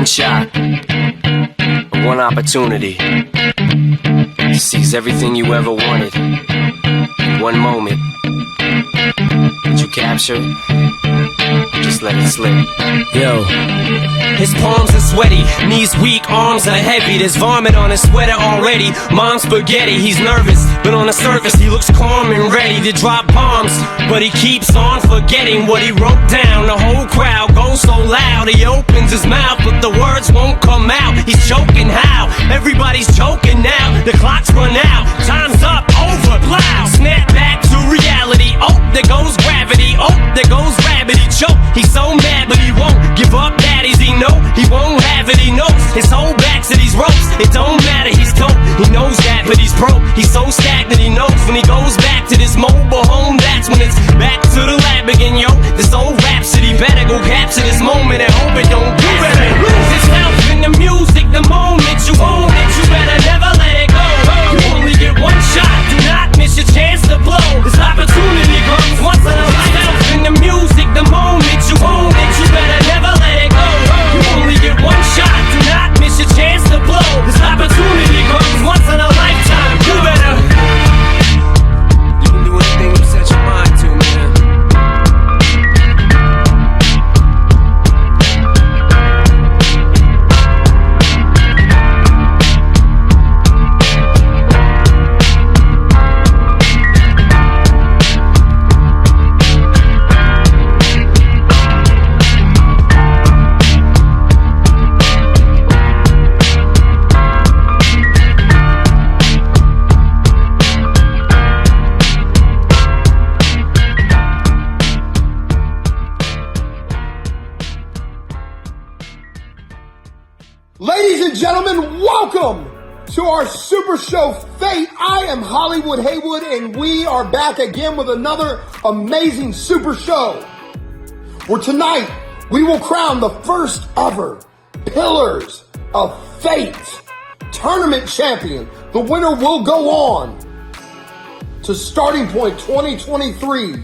one shot, one opportunity to seize everything you ever wanted in one moment. Did you capture it? Just let it slip. Yo. His palms are sweaty, knees weak, arms are heavy. There's vomit on his sweater already. Mom's spaghetti, he's nervous, but on the surface he looks calm and ready to drop bombs. But he keeps on forgetting what he wrote down. The whole crowd goes so loud, he opens his mouth, but the words won't come out. He's choking how? Everybody's choking now. The clock's run out, time's up, over, loud. Snap back to reality. Oh, there goes gravity. Oh, there goes rabbit. He choke. He's so mad, but he won't give up. Daddies, he know he won't have it. He knows his whole back to these ropes. It don't matter. He's dope. He knows that, but he's broke. He's so stagnant. He knows when he goes back to this mobile home, that's when it's back to the lab again. Yo, this old rhapsody better go capture this moment and hope it don't do it. Lose yourself in the music. The moment you own it, you better never let it go. You only get one shot. Do not miss your chance to blow. This opportunity comes once in a lifetime. In the music, the moment you own it, you better never let it go. You only get one shot. Do not miss your chance to blow. This opportunity comes once in a lifetime. You better. You can do anything you set your mind to, man. Ladies and gentlemen, welcome to our Super Show Fate. I am Hollywood Haywood, and we are back again with another amazing Super Show, where tonight we will crown the first ever Pillars of Fate tournament champion. The winner will go on to Starting Point 2023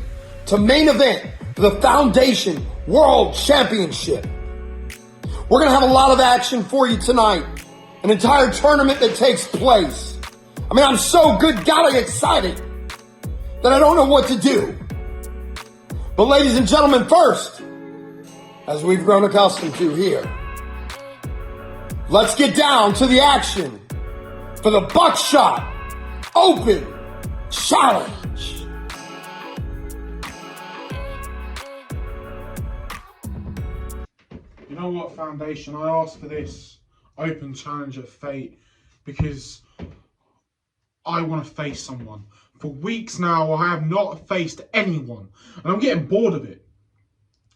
to main event for the Foundation World Championship. We're going to have a lot of action for you tonight. An entire tournament that takes place. I mean, I'm so good, golly excited that I don't know what to do. But ladies and gentlemen, first, as we've grown accustomed to here, let's get down to the action for the Buckshot Open Challenge. You know what, Foundation? I asked for this open challenge at Fate because I want to face someone. For weeks now, I have not faced anyone, and I'm getting bored of it.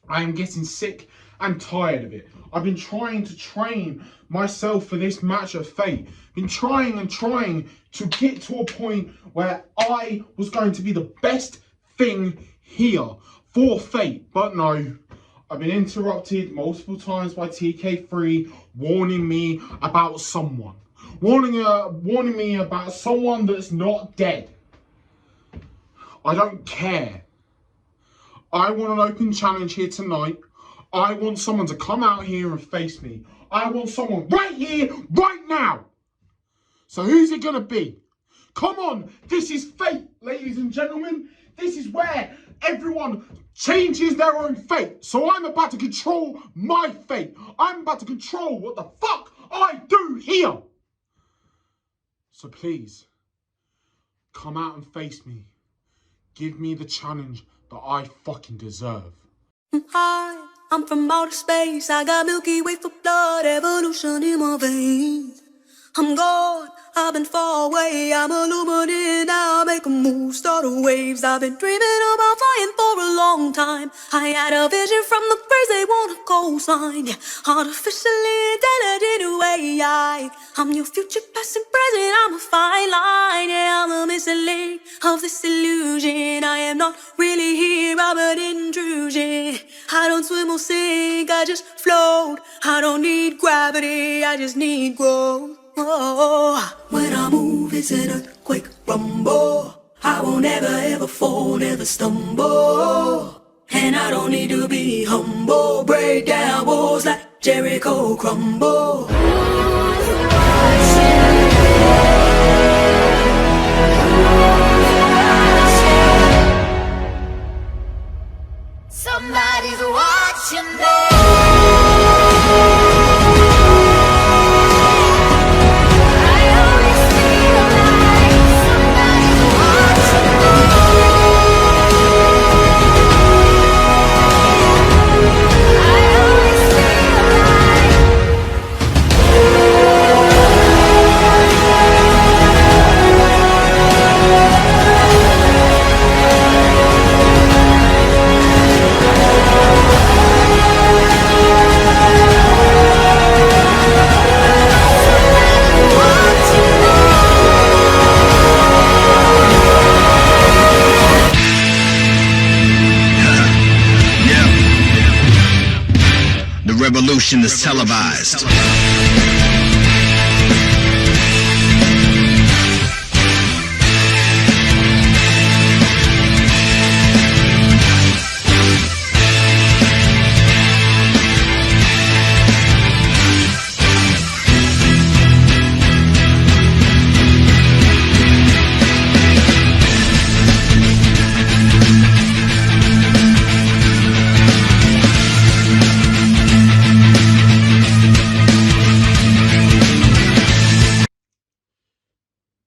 I am getting sick and tired of it. I've been trying to train myself for this match at Fate. Been trying and trying to get to a point where I was going to be the best thing here for Fate, but no. I've been interrupted multiple times by TK3 warning me about someone. Warning me about someone that's not dead. I don't care. I want an open challenge here tonight. I want someone to come out here and face me. I want someone right here, right now. So who's it gonna be? Come on, this is Fate, ladies and gentlemen. This is where everyone changes their own fate. So I'm about to control my fate. I'm about to control what the fuck I do here. So please, come out and face me. Give me the challenge that I fucking deserve. Hi, I'm from outer space. I got Milky Way for blood, evolution in my veins. I'm gone, I've been far away. I'm illuminated now, make a move, start a waves. I've been dreaming about flying for a long time. I had a vision from the birds, they want a coastline. Yeah, artificially intelligent AI. I'm your future, past and present, I'm a fine line. Yeah, I'm a missing link of this illusion. I am not really here, I'm an intrusion. I don't swim or sink, I just float. I don't need gravity, I just need growth. Oh, when I move, it's an earthquake rumble. I won't ever fall, never stumble. And I don't need to be humble. Break down walls like Jericho crumble. Somebody's watching me. Revolution is televised.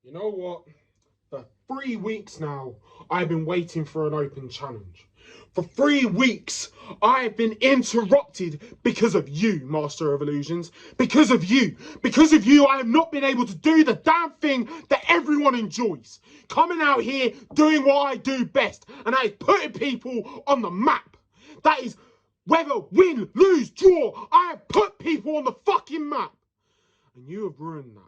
You know what? For 3 weeks now, I've been waiting for an open challenge. For 3 weeks, I've been interrupted because of you, Master of Illusions. Because of you. Because of you, I have not been able to do the damn thing that everyone enjoys. Coming out here, doing what I do best. And that is putting people on the map. That is, whether win, lose, draw, I have put people on the fucking map. And you have ruined that.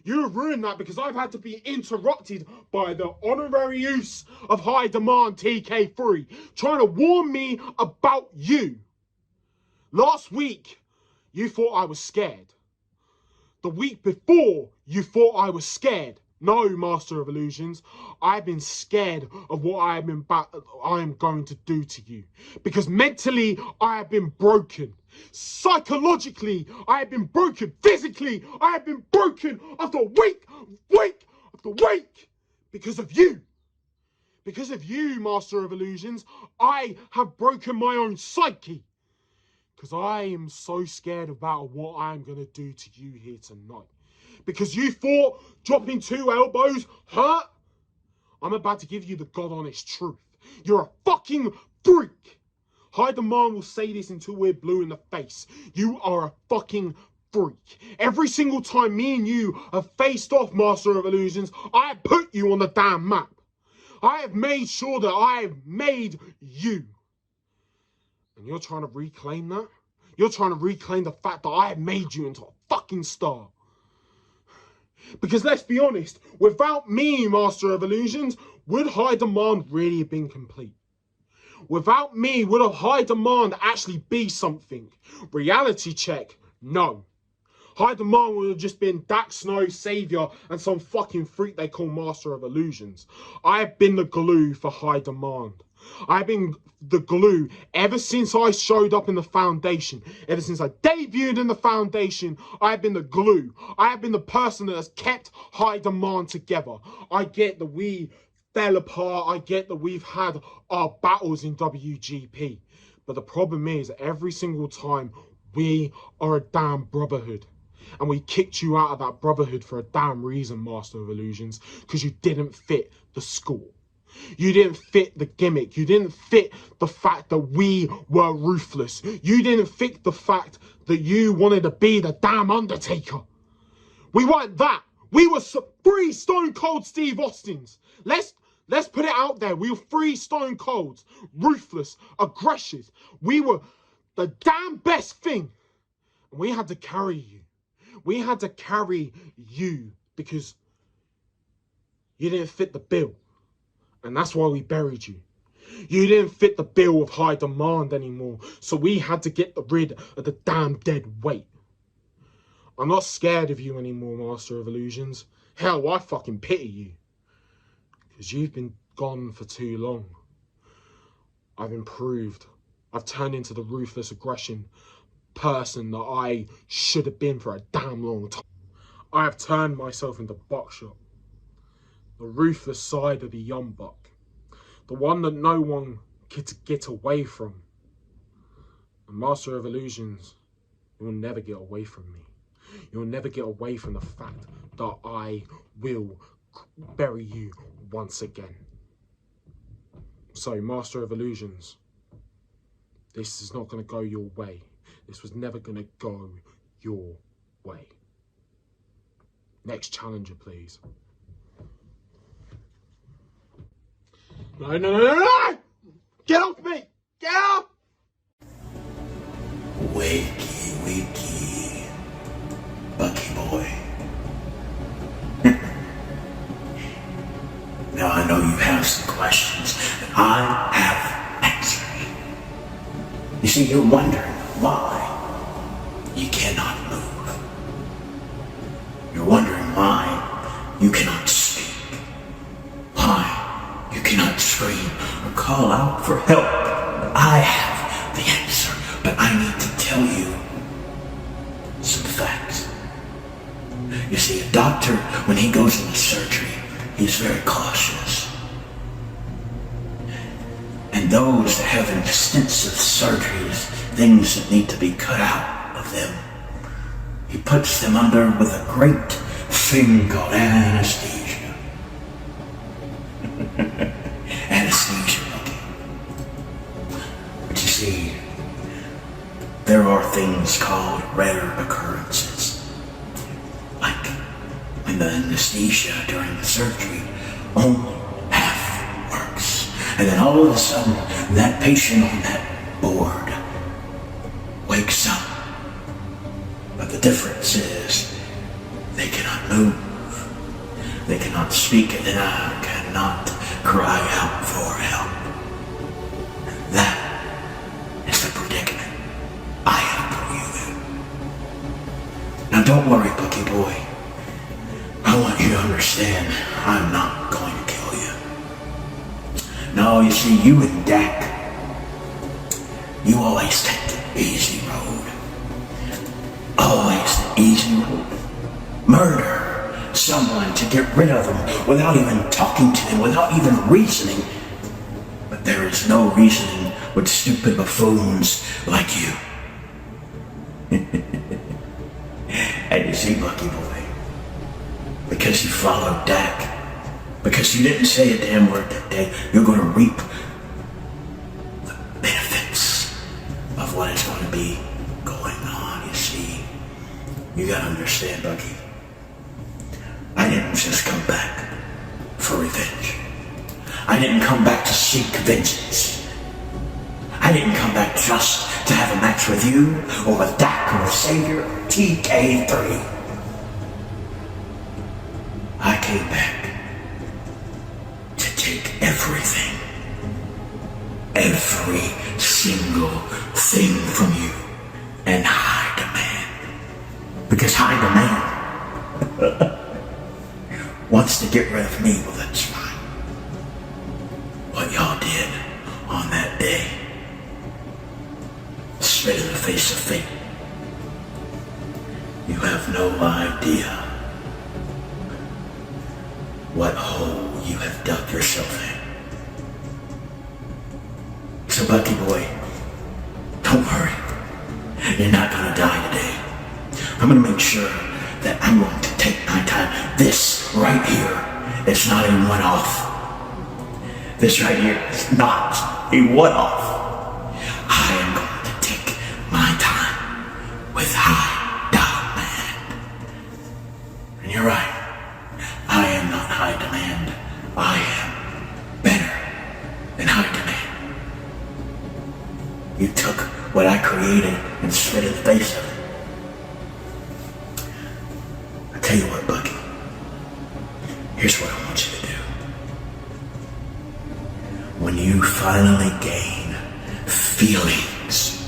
You have ruined that because I've had to be interrupted by the honorary use of High Demand TK3 trying to warn me about you. Last week, you thought I was scared. The week before, you thought I was scared. No, Master of Illusions, I've been scared of what I am going to do to you. Because mentally, I have been broken. Psychologically, I have been broken. Physically, I have been broken after week after week. Because of you. Because of you, Master of Illusions, I have broken my own psyche. Because I am so scared about what I'm going to do to you here tonight. Because you thought dropping 2 elbows hurt? I'm about to give you the God honest truth. You're a fucking freak. High Demand will say this until we're blue in the face. You are a fucking freak. Every single time me and you have faced off, Master of Illusions, I have put you on the damn map. I have made sure that I have made you. And you're trying to reclaim that? You're trying to reclaim the fact that I have made you into a fucking star. Because let's be honest, without me, Master of Illusions, would High Demand really have been complete? Without me, would a High Demand actually be something? Reality check, no. High Demand would have just been Dak Snow's saviour and some fucking freak they call Master of Illusions. I've been the glue for High Demand. I've been the glue ever since I showed up in the Foundation. Ever since I debuted in the Foundation, I've been the glue. I have been the person that has kept High Demand together. I get that we fell apart. I get that we've had our battles in WGP. But the problem is, every single time, we are a damn brotherhood. And we kicked you out of that brotherhood for a damn reason, Master of Illusions. Because you didn't fit the school. You didn't fit the gimmick. You didn't fit the fact that we were ruthless. You didn't fit the fact that you wanted to be the damn Undertaker. We weren't that. We were 3 Stone Cold Steve Austins. Let's put it out there. We were 3 Stone Colds. Ruthless. Aggressive. We were the damn best thing. And we had to carry you. We had to carry you because you didn't fit the bill. And that's why we buried you. You didn't fit the bill of High Demand anymore. So we had to get rid of the damn dead weight. I'm not scared of you anymore, Master of Illusions. Hell, I fucking pity you. Because you've been gone for too long. I've improved. I've turned into the ruthless aggression person that I should have been for a damn long time. I have turned myself into Buckshot, the ruthless side of the young buck, the one that no one could get away from. The Master of Illusions, you'll never get away from me. You'll never get away from the fact that I will bury you once again. So, Master of Illusions, this is not going to go your way. This was never going to go your way. Next challenger, please. No! Get off me! Get off! Wakey, wakey, Bucky boy. Now I know you have some questions, and I have answers. You see, you're wondering why you cannot move. You're wondering why you cannot speak. Why you cannot scream or call out for help. I have the answer, but I need to tell you some facts. You see, a doctor, when he goes into surgery, he's very cautious. And those that have extensive surgeries, things that need to be cut out of them, he puts them under with a great thing called anesthesia. Anesthesia, okay. But you see, there are things called rare occurrences. Like when the anesthesia during the surgery only half works. And then all of a sudden, that patient on that board wakes up. But the difference is, they cannot move. They cannot speak, and then I cannot cry out for help. And that is the predicament I have put you in. Now don't worry, Bucky boy. I want you to understand, I'm not going to kill you. No, you see, you and Dak, you always take the easy road. Always the easy road. Murder someone to get rid of them without even talking to them, without even reasoning. But there is no reasoning with stupid buffoons like you. And you see, Bucky boy, because you followed Dak, because you didn't say a damn word that day, you're going to reap the benefits of what is going to be going on. You see, you got to understand, Bucky, I didn't just come back for revenge. I didn't come back to seek vengeance. I didn't come back just to have a match with you, or with Dak, or with Savior, or TK3. I came back to take everything, every single thing from you, and high demand. Because high demand wants to get rid of me. Well, that's fine. What y'all did on that day, spit in the face of fate. You have no idea what hole you have dug yourself in. So, Bucky boy, don't worry. You're not gonna die today. I'm gonna make sure that I'm going to take my time. This right here is not a one-off. This right here is not a one-off. I am going to take my time with high demand. And you're right. I am not high demand. I am better than high demand. You took what I created and spit in the face of it. I tell you what, Bucky. Here's what I want you to do. When you finally gain feelings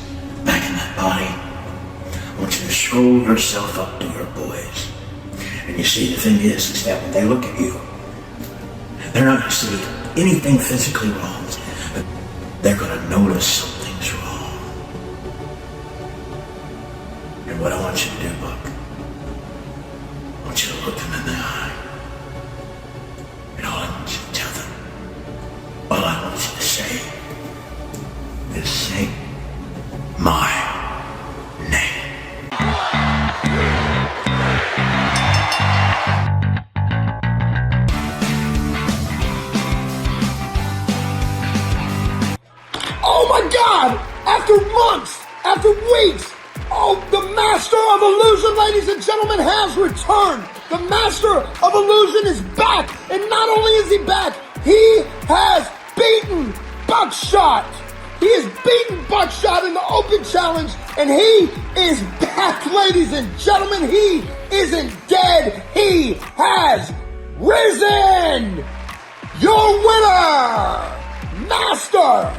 back in that body, I want you to scroll yourself up to your boys. And you see, the thing is that when they look at you, they're not going to see anything physically wrong, but they're going to notice something's wrong. And what I want you to do, Buck, I want you to look them in the eye. And all I want you to tell them, all I want you to say is say my name. Oh my God! After months, after weeks, oh, the Master of Illusion, ladies and gentlemen, has returned. The Master of Illusion is back. And not only is he back, he has beaten Buckshot. He has beaten Buckshot in the open challenge. And he is back, ladies and gentlemen. He isn't dead. He has risen. Your winner, Master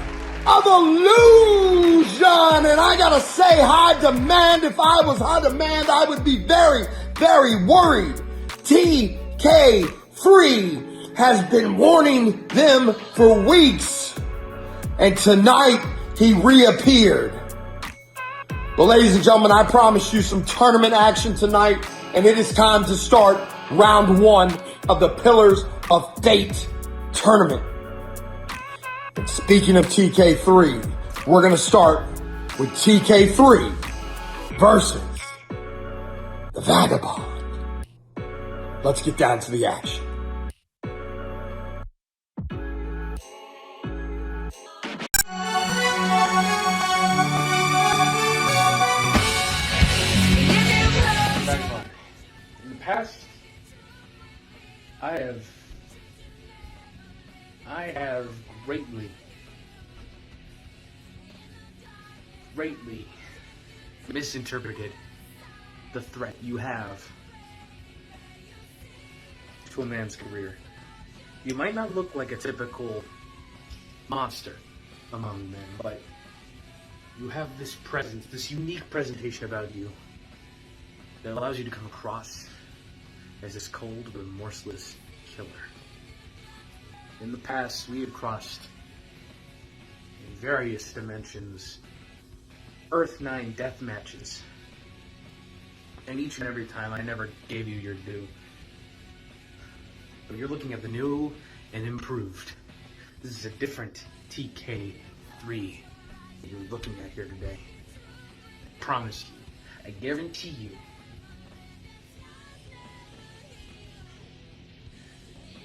of Illusion. And I gotta say, High Demand, if I was High Demand, I would be very, very worried. TK3 has been warning them for weeks, and tonight he reappeared. But ladies and gentlemen, I promise you some tournament action tonight, and it is time to start round one of the Pillars of Fate tournament. And speaking of TK3, we're going to start with TK3 versus the Vagabond. Let's get down to the action. Vagabond. In the past, I have greatly misinterpreted the threat you have to a man's career. You might not look like a typical monster among men, but you have this presence, this unique presentation about you that allows you to come across as this cold, remorseless killer. In the past, we have crossed in various dimensions Earth 9 death matches, and each and every time I never gave you your due. But you're looking at the new and improved. This is a different TK3 that you're looking at here today. I promise you, I guarantee you,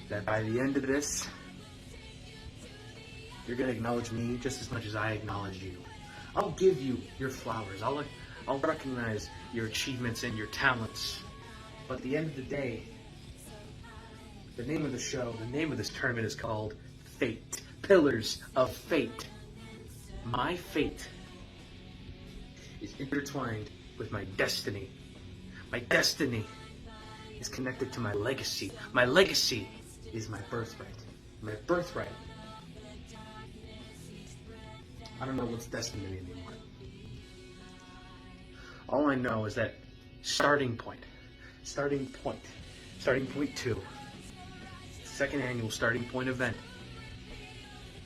that by the end of this, you're gonna acknowledge me just as much as I acknowledge you. I'll give you your flowers. I'll recognize your achievements and your talents. But at the end of the day, the name of the show, the name of this tournament is called Fate. Pillars of Fate. My fate is intertwined with my destiny. My destiny is connected to my legacy. My legacy is my birthright. My birthright. I don't know what's destined to me anymore. All I know is that starting point 2, second annual starting point event,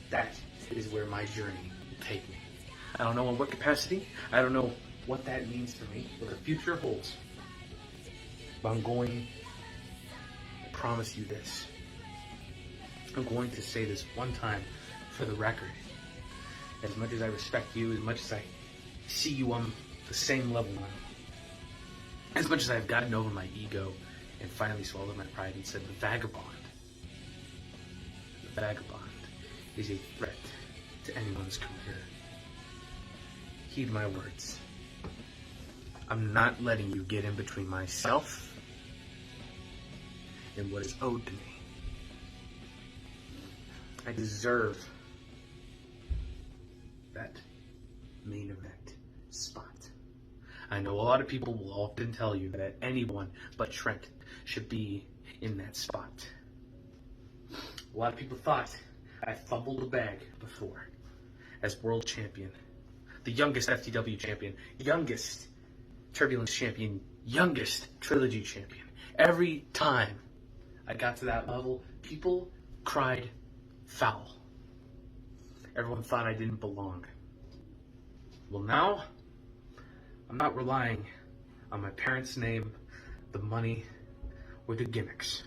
that is where my journey will take me. I don't know in what capacity, I don't know what that means for me, what the future holds. But I'm going to promise you this. I'm going to say this one time for the record. As much as I respect you, as much as I see you on the same level now, as much as I've gotten over my ego and finally swallowed my pride and said the Vagabond is a threat to anyone's career. Heed my words. I'm not letting you get in between myself and what is owed to me. I deserve that main event spot. I know a lot of people will often tell you that anyone but Trent should be in that spot. A lot of people thought I fumbled the bag before as world champion, the youngest FTW champion, youngest Turbulence champion, youngest Trilogy champion. Every time I got to that level, people cried foul. Everyone thought I didn't belong. Well, now, I'm not relying on my parents' name, the money, or the gimmicks.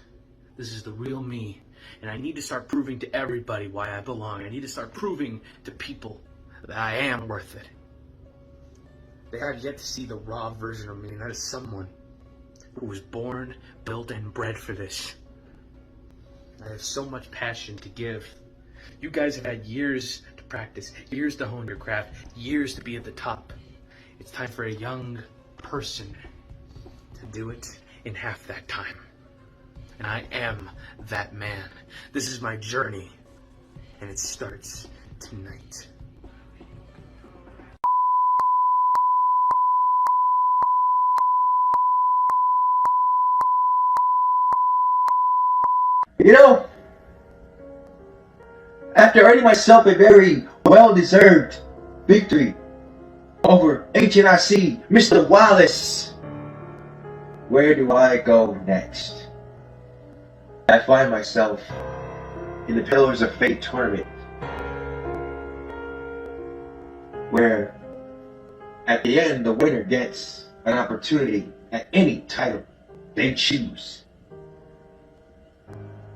This is the real me, and I need to start proving to everybody why I belong. I need to start proving to people that I am worth it. They have yet to see the raw version of me, and that is someone who was born, built, and bred for this. I have so much passion to give. You guys have had years to practice, years to hone your craft, years to be at the top. It's time for a young person to do it in half that time. And I am that man. This is my journey, and it starts tonight. You know, after earning myself a very well-deserved victory over HNIC, Mr. Wallace, where do I go next? I find myself in the Pillars of Fate tournament, where at the end the winner gets an opportunity at any title they choose,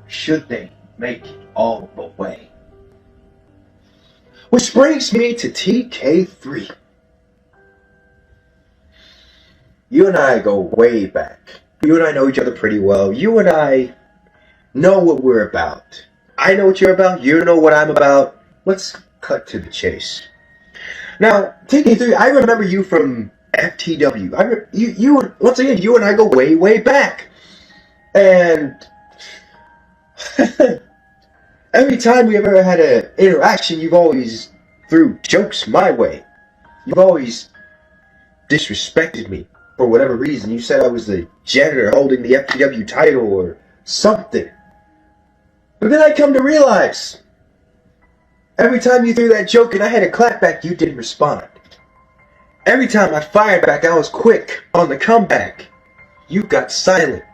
should they make it all the way. Which brings me to TK3. You and I go way back. You and I know each other pretty well. You and I know what we're about. I know what you're about. You know what I'm about. Let's cut to the chase. Now, TK3, I remember you from FTW. You once again, you and I go way, way back. And every time we ever had an interaction, you've always threw jokes my way. You've always disrespected me for whatever reason. You said I was the janitor holding the FTW title or something. But then I come to realize, every time you threw that joke and I had a clap back, you didn't respond. Every time I fired back, I was quick on the comeback. You got silent.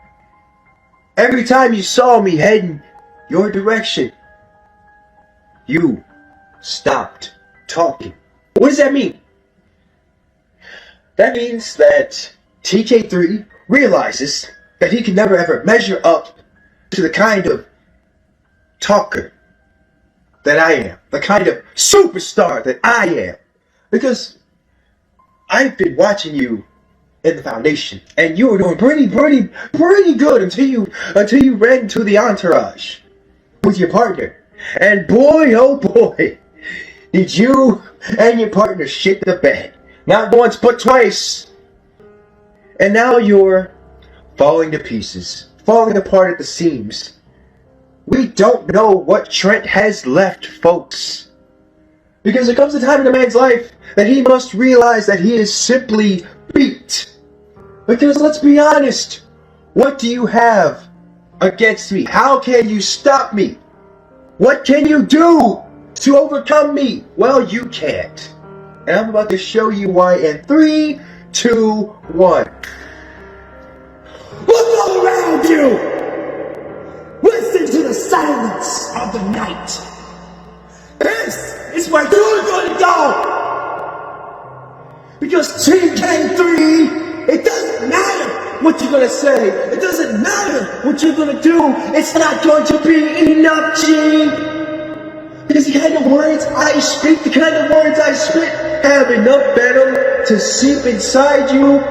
Every time you saw me heading your direction, you stopped talking. What does that mean? That means that TK3 realizes that he can never ever measure up to the kind of talker that I am, the kind of superstar that I am. Because I've been watching you in the foundation, and you were doing pretty good until you ran into the entourage with your partner. And boy, oh boy, did you and your partner shit the bed. Not once, but twice. And now you're falling to pieces, falling apart at the seams. We don't know what Trent has left, folks. Because there comes a time in a man's life that he must realize that he is simply beat. Because let's be honest, what do you have against me? How can you stop me? What can you do to overcome me? Well, you can't. And I'm about to show you why in 3, 2, 1. Look all around you! Listen to the silence of the night. This is where you're going to go! Because TK3, it doesn't matter what you're going to say. It doesn't matter what you're going to do. It's not going to be enough, G. Because the kind of words I speak, the kind of words I spit, have enough venom to seep inside you,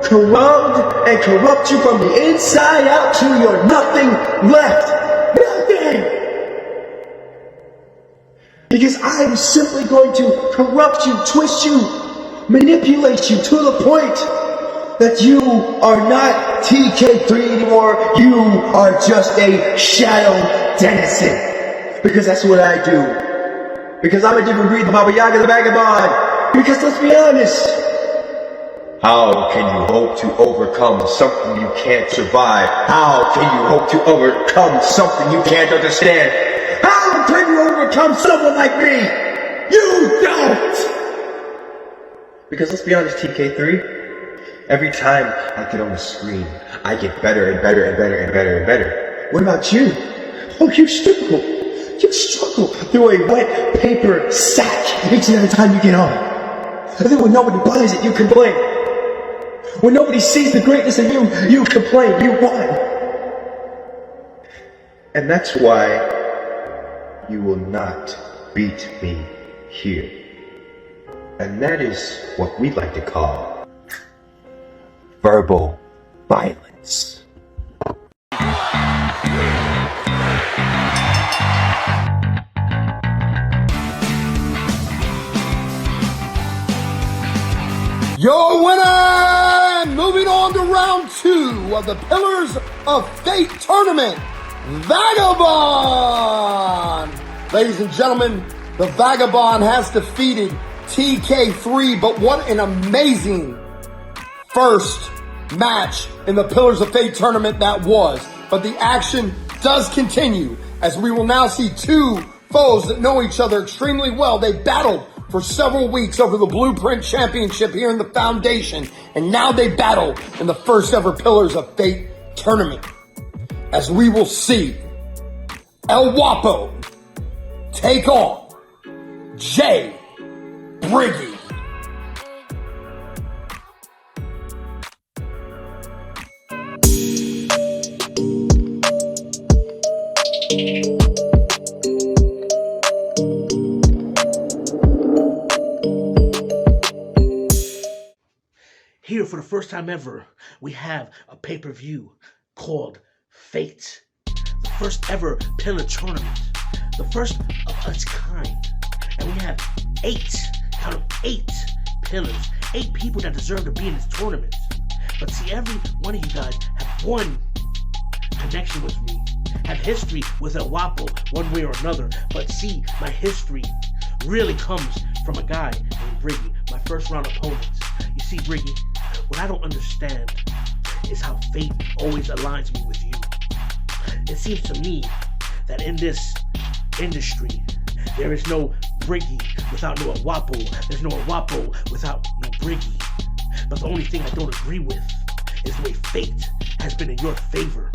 corrupt and corrupt you from the inside out till you're nothing left. Nothing! Because I'm simply going to corrupt you, twist you, manipulate you to the point that you are not TK3 anymore. You are just a shadow denizen. Because that's what I do. Because I'm a different breed than Baba Yaga the Vagabond. Because let's be honest, how can you hope to overcome something you can't survive? How can you hope to overcome something you can't understand? How can you overcome someone like me? You don't! Because let's be honest, TK3, every time I get on the screen, I get better and better and better and better and better. What about you? Oh, you struggle. You struggle through a wet paper sack each and every time you get on. And then when nobody buys it, you complain. When nobody sees the greatness in you, you complain, you whine. And that's why you will not beat me here. And that is what we like to call verbal violence. Your winner! And moving on to round 2 of the Pillars of Fate tournament, Vagabond! Ladies and gentlemen, the Vagabond has defeated TK3, but what an amazing first match in the Pillars of Fate tournament that was. But the action does continue, as we will now see two foes that know each other extremely well. They battled for several weeks over the Blueprint Championship here in the Foundation, and now they battle in the first ever Pillars of Fate tournament, as we will see El Guapo take on Jay Briggy. Here, for the first time ever, we have a pay-per-view called Fate. The first ever pillar tournament. The first of its kind. And we have 8 pillars. 8 people that deserve to be in this tournament. But see, every one of you guys have one connection with me. Have history with El Guapo, one way or another. But see, my history really comes from a guy named Briggy, my first round opponent. You see, Briggy, what I don't understand is how fate always aligns me with you. It seems to me that in this industry, there is no Briggy without no El Guapo. There's no El Guapo without no Briggy. But the only thing I don't agree with is the way fate has been in your favor.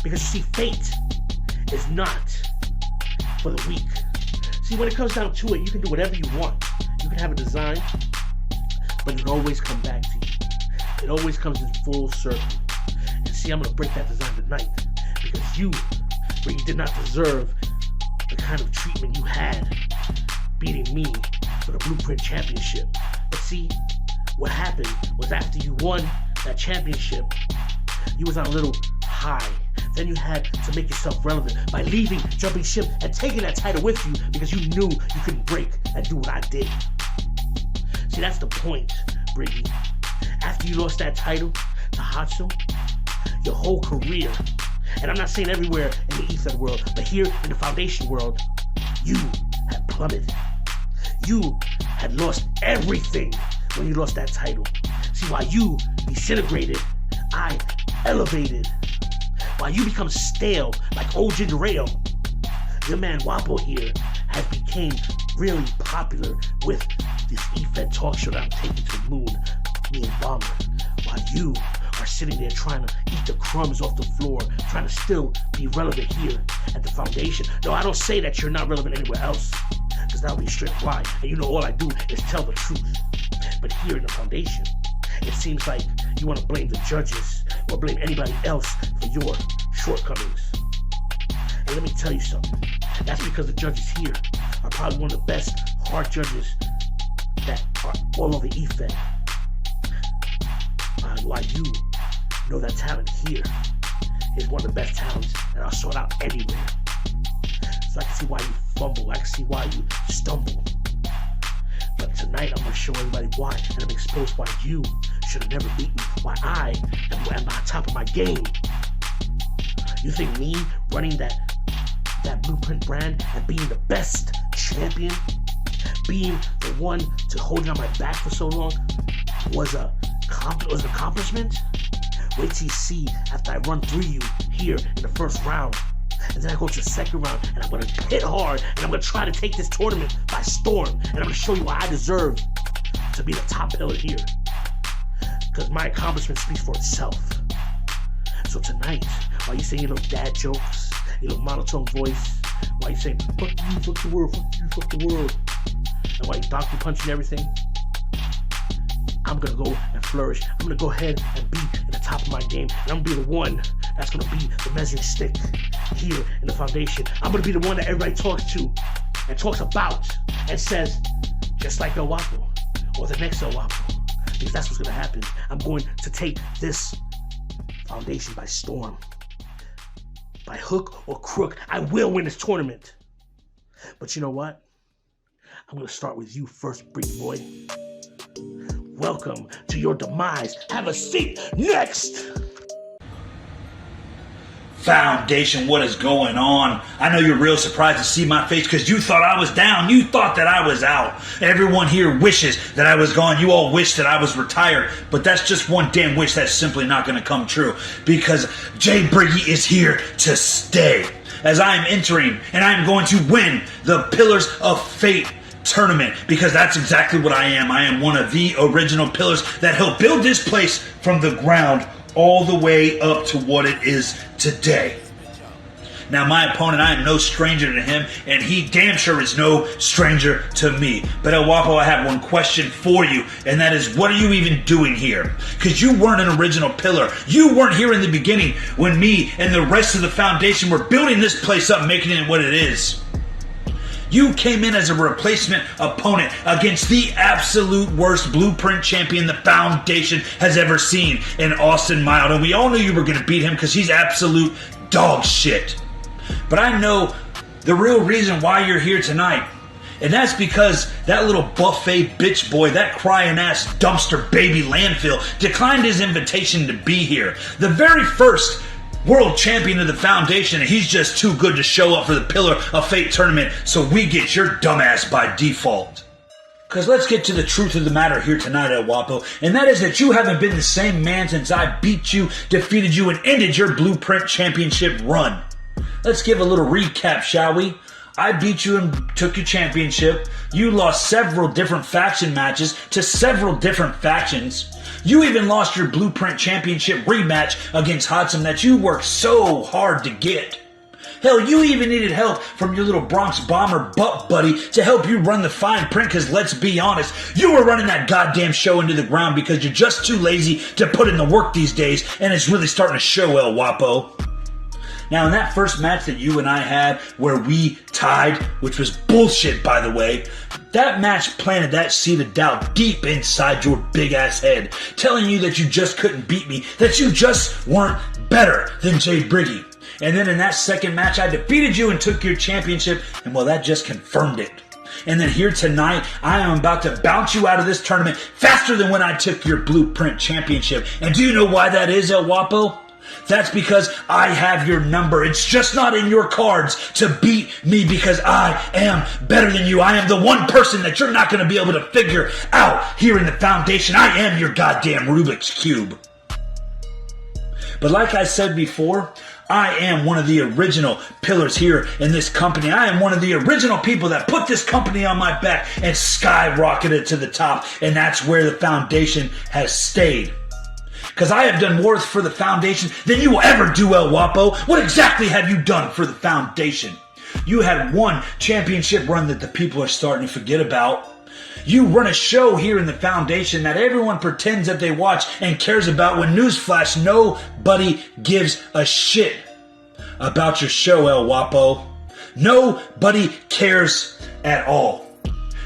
Because you see, fate is not for the weak. See, when it comes down to it, you can do whatever you want. You can have a design, but it'll always come back to you. It always comes in full circle. And see, I'm going to break that design tonight. Because you did not deserve the kind of treatment you had beating me for the Blueprint Championship. But see, what happened was after you won that championship, you was on a little high. Then you had to make yourself relevant by leaving, jumping ship, and taking that title with you because you knew you couldn't break and do what I did. See, that's the point, Briggy. After you lost that title to Hatsu, your whole career, and I'm not saying everywhere in the Ether world, but here in the Foundation world, you had plummeted. You had lost everything when you lost that title. See, while you disintegrated, I elevated. While you become stale like old ginger ale, your man Guapo here has became really popular with this E-Fed talk show that I'm taking to the moon, me and Bomber. While you are sitting there trying to eat the crumbs off the floor, trying to still be relevant here at the Foundation. No, I don't say that you're not relevant anywhere else, because that would be a strict lie. And you know all I do is tell the truth. But here in the Foundation, it seems like you want to blame the judges or blame anybody else for your shortcomings. And let me tell you something. That's because the judges here are probably one of the best hard judges that are all over E-Fed. While you know that talent here is one of the best talents that are sought out anywhere. So I can see why you fumble. I can see why you stumble. But tonight I'm going to show everybody why, and I'm going to expose why you should have never beaten me, why I am on top of my game. You think me running that Blueprint brand and being the best champion, being the one to hold it on my back for so long was an accomplishment? Wait till you see after I run through you here in the first round. And then I go to the second round, and I'm going to hit hard, and I'm going to try to take this tournament by storm. And I'm going to show you why I deserve to be the top pillar here. Because my accomplishment speaks for itself. So tonight, while you saying your little dad jokes, your little monotone voice, while you saying, fuck you, fuck the world, fuck you, fuck the world, and while you doctor punching everything, I'm going to go and flourish. I'm going to go ahead and be at the top of my game. And I'm going to be the one that's going to be the measuring stick here in the foundation. I'm going to be the one that everybody talks to and talks about and says, just like El Guapo or the next El Guapo. Because that's what's going to happen. I'm going to take this foundation by storm. By hook or crook, I will win this tournament. But you know what? I'm going to start with you first, Brick Boy. Welcome to your demise. Have a seat. Next! Foundation, what is going on? I know you're real surprised to see my face because you thought I was down. You thought that I was out. Everyone here wishes that I was gone. You all wish that I was retired. But that's just one damn wish that's simply not going to come true because Jay Briggy is here to stay. As I am entering and I am going to win the Pillars of Fate tournament because that's exactly what I am. I am one of the original pillars that helped build this place from the ground all the way up to what it is today. Now my opponent, I am no stranger to him, and he damn sure is no stranger to me. But El Guapo, I have one question for you, and that is, what are you even doing here? Because you weren't an original pillar. You weren't here in the beginning when me and the rest of the foundation were building this place up, making it what it is. You came in as a replacement opponent against the absolute worst blueprint champion the Foundation has ever seen in Austin Mild. And we all knew you were going to beat him because he's absolute dog shit. But I know the real reason why you're here tonight. And that's because that little buffet bitch boy, that crying ass dumpster baby landfill, declined his invitation to be here. The very first world champion of the Foundation, and he's just too good to show up for the Pillar of Fate tournament, so we get your dumbass by default. Because let's get to the truth of the matter here tonight, El Guapo, and that is that you haven't been the same man since I beat you, defeated you, and ended your Blueprint Championship run. Let's give a little recap, shall we? I beat you and took your championship. You lost several different faction matches to several different factions. You even lost your Blueprint Championship rematch against Hudson that you worked so hard to get. Hell, you even needed help from your little Bronx Bomber butt buddy to help you run the fine print because let's be honest, you were running that goddamn show into the ground because you're just too lazy to put in the work these days, and it's really starting to show, El Guapo. Now, in that first match that you and I had where we tied, which was bullshit, by the way, that match planted that seed of doubt deep inside your big-ass head, telling you that you just couldn't beat me, that you just weren't better than Jay Briggy. And then in that second match, I defeated you and took your championship, and well, that just confirmed it. And then here tonight, I am about to bounce you out of this tournament faster than when I took your Blueprint Championship. And do you know why that is, El Guapo? That's because I have your number. It's just not in your cards to beat me because I am better than you. I am the one person that you're not going to be able to figure out here in the Foundation. I am your goddamn Rubik's Cube. But like I said before, I am one of the original pillars here in this company. I am one of the original people that put this company on my back and skyrocketed to the top. And that's where the Foundation has stayed. Because I have done more for the Foundation than you will ever do, El Guapo. What exactly have you done for the Foundation? You had one championship run that the people are starting to forget about. You run a show here in the Foundation that everyone pretends that they watch and cares about when newsflash, nobody gives a shit about your show, El Guapo. Nobody cares at all.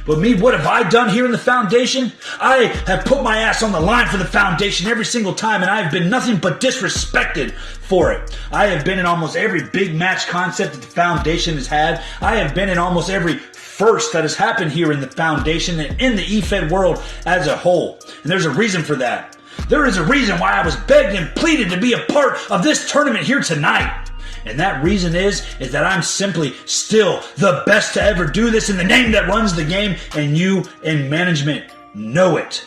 But me, what have I done here in the Foundation? I have put my ass on the line for the Foundation every single time, and I have been nothing but disrespected for it. I have been in almost every big match concept that the Foundation has had. I have been in almost every first that has happened here in the Foundation and in the EFED world as a whole. And there's a reason for that. There is a reason why I was begged and pleaded to be a part of this tournament here tonight. And that reason is that I'm simply still the best to ever do this in the name that runs the game, and you in management know it.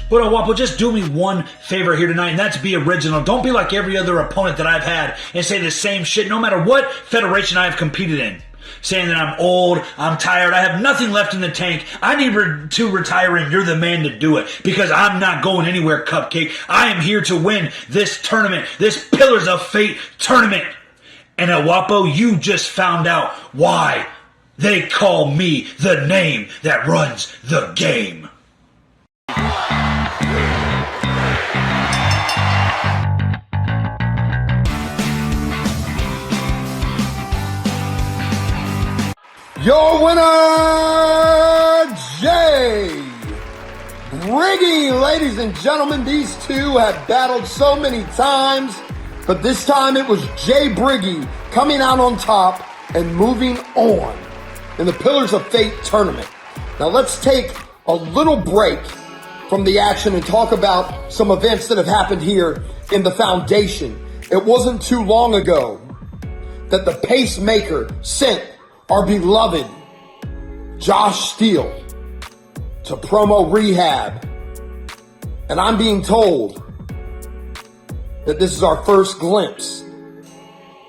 But El Guapo, just do me one favor here tonight, and that's be original. Don't be like every other opponent that I've had and say the same shit no matter what federation I have competed in. Saying that I'm old, I'm tired, I have nothing left in the tank, I need to retire and you're the man to do it. Because I'm not going anywhere, Cupcake. I am here to win this tournament, this Pillars of Fate tournament. And El Guapo, you just found out why they call me the name that runs the game. your winner, Jay Briggy. Ladies and gentlemen, these two have battled so many times, but this time it was Jay Briggy coming out on top and moving on in the Pillars of Fate tournament. Now let's take a little break from the action and talk about some events that have happened here in the foundation. It wasn't too long ago that the Pacemaker sent our beloved Josh Steele to promo rehab. And I'm being told that this is our first glimpse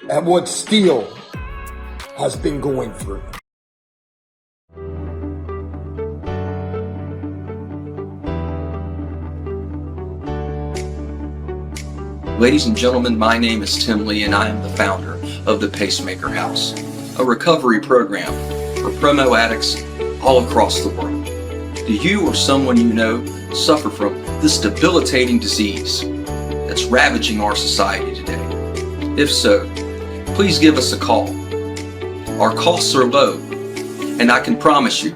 at what Steele has been going through. Ladies and gentlemen, my name is Tim Lee and I am the founder of the Pacemaker House, a recovery program for promo addicts all across the world. Do you or someone you know suffer from this debilitating disease that's ravaging our society today? If so, please give us a call. Our costs are low, and I can promise you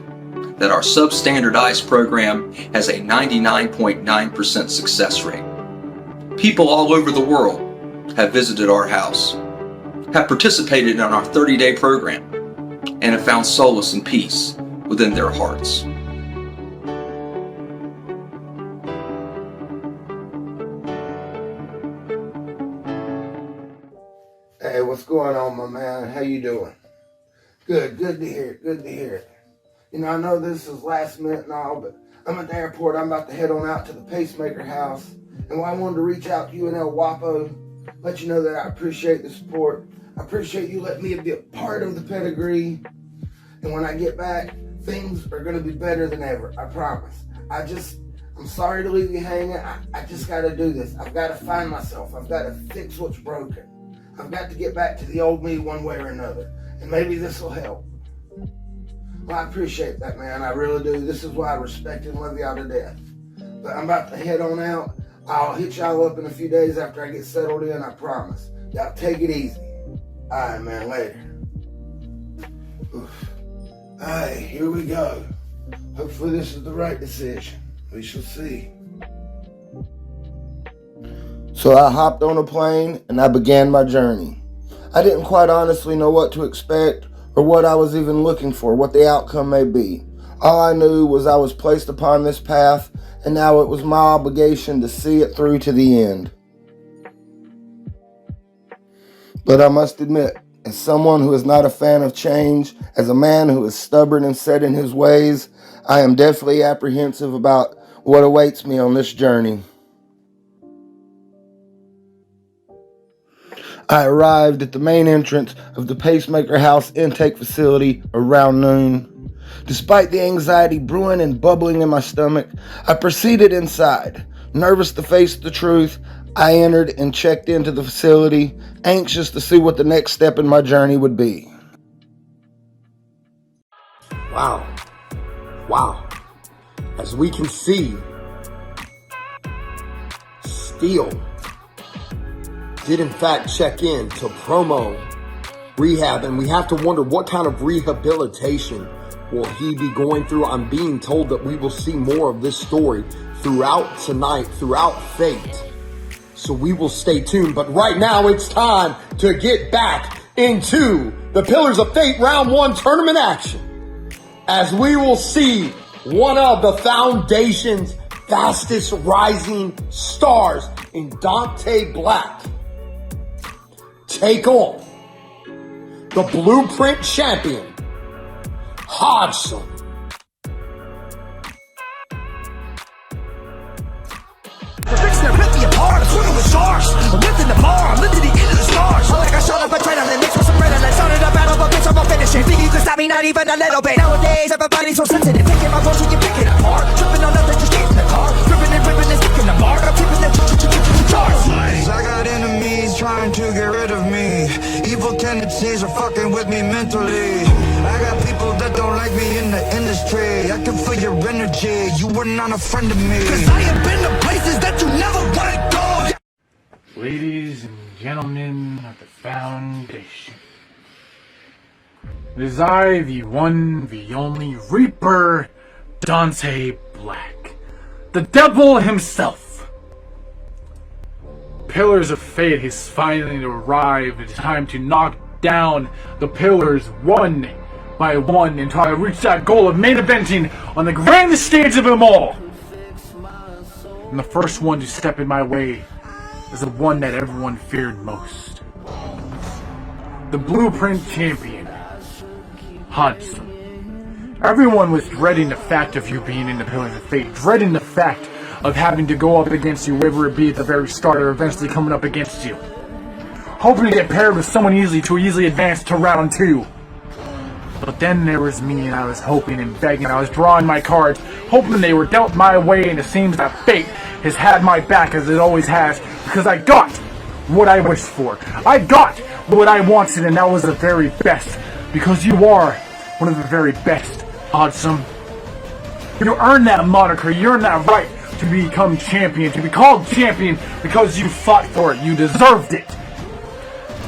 that our substandardized program has a 99.9% success rate. People all over the world have visited our house, have participated in our 30-day program, and have found solace and peace within their hearts. Hey, what's going on, my man? How you doing? Good to hear it, good to hear it. You know, I know this is last minute and all, but I'm at the airport. I'm about to head on out to the Pacemaker House. And I wanted to reach out to you and El Guapo, let you know that I appreciate the support. I appreciate you letting me be a part of the pedigree. And when I get back, things are going to be better than ever. I promise. I'm sorry to leave you hanging. I just got to do this. I've got to find myself. I've got to fix what's broken. I've got to get back to the old me one way or another. And maybe this will help. Well, I appreciate that, man. I really do. This is why I respect and love y'all to death. But I'm about to head on out. I'll hit y'all up in a few days after I get settled in, I promise. Y'all take it easy. All right, man, later. Oof. All right, here we go. Hopefully this is the right decision. We shall see. So I hopped on a plane and I began my journey. I didn't quite honestly know what to expect or what I was even looking for, what the outcome may be. All I knew was I was placed upon this path, and now it was my obligation to see it through to the end. But I must admit, as someone who is not a fan of change, as a man who is stubborn and set in his ways, I am definitely apprehensive about what awaits me on this journey. I arrived at the main entrance of the Pacemaker House intake facility around noon. Despite the anxiety brewing and bubbling in my stomach, I proceeded inside. Nervous to face the truth, I entered and checked into the facility, anxious to see what the next step in my journey would be. Wow. As we can see, Steele did in fact check in to promo rehab, and we have to wonder what kind of rehabilitation will he be going through. I'm being told that we will see more of this story throughout tonight, throughout Fate. So we will stay tuned. But right now it's time to get back into the Pillars of Fate Round 1 tournament action, as we will see one of the Foundation's fastest rising stars in Dante Black take on the Blueprint champion, Hodgson. Rip me apart, I'm swimming with sharks. I'm lifting the bar, I'm lifting the end of the stars. I like I shot up a train, and mixed with some red, and I started a battle, but bitch, I'm gonna finish it. Think you can stop me, not even a little bit. Nowadays, everybody's so sensitive. Taking my voice, you pick it apart. Tripping on nothing, just get in the car. Ripping and sticking the bar. I'm keeping the charts. I got enemies trying to get rid of me. Evil tendencies are fucking with me mentally. I got people that don't like me in the industry. I can feel your energy, you were not a friend of me. Cause I have been to places that you never wanna go. Ladies and gentlemen of the Foundation, It is I, the one, the only Reaper, Dante Black. The devil himself. Pillars of Fate has finally arrived. It's time to knock down the pillars one by one until I reach that goal of main eventing on the grandest stage of them all. And the first one to step in my way is the one that everyone feared most. The Blueprint Champion, Hudson. Everyone was dreading the fact of you being in the Pillars of Fate, dreading the fact of having to go up against you, whether it be at the very start or eventually coming up against you. Hoping to get paired with someone to easily advance to round 2. But then there was me, and I was hoping and begging, I was drawing my cards, hoping they were dealt my way, and it seems that fate has had my back as it always has, because I got what I wished for. I got what I wanted, and that was the very best, because you are one of the very best, Awesome. You earned that moniker, you earned that right to become champion, to be called champion, because you fought for it, you deserved it.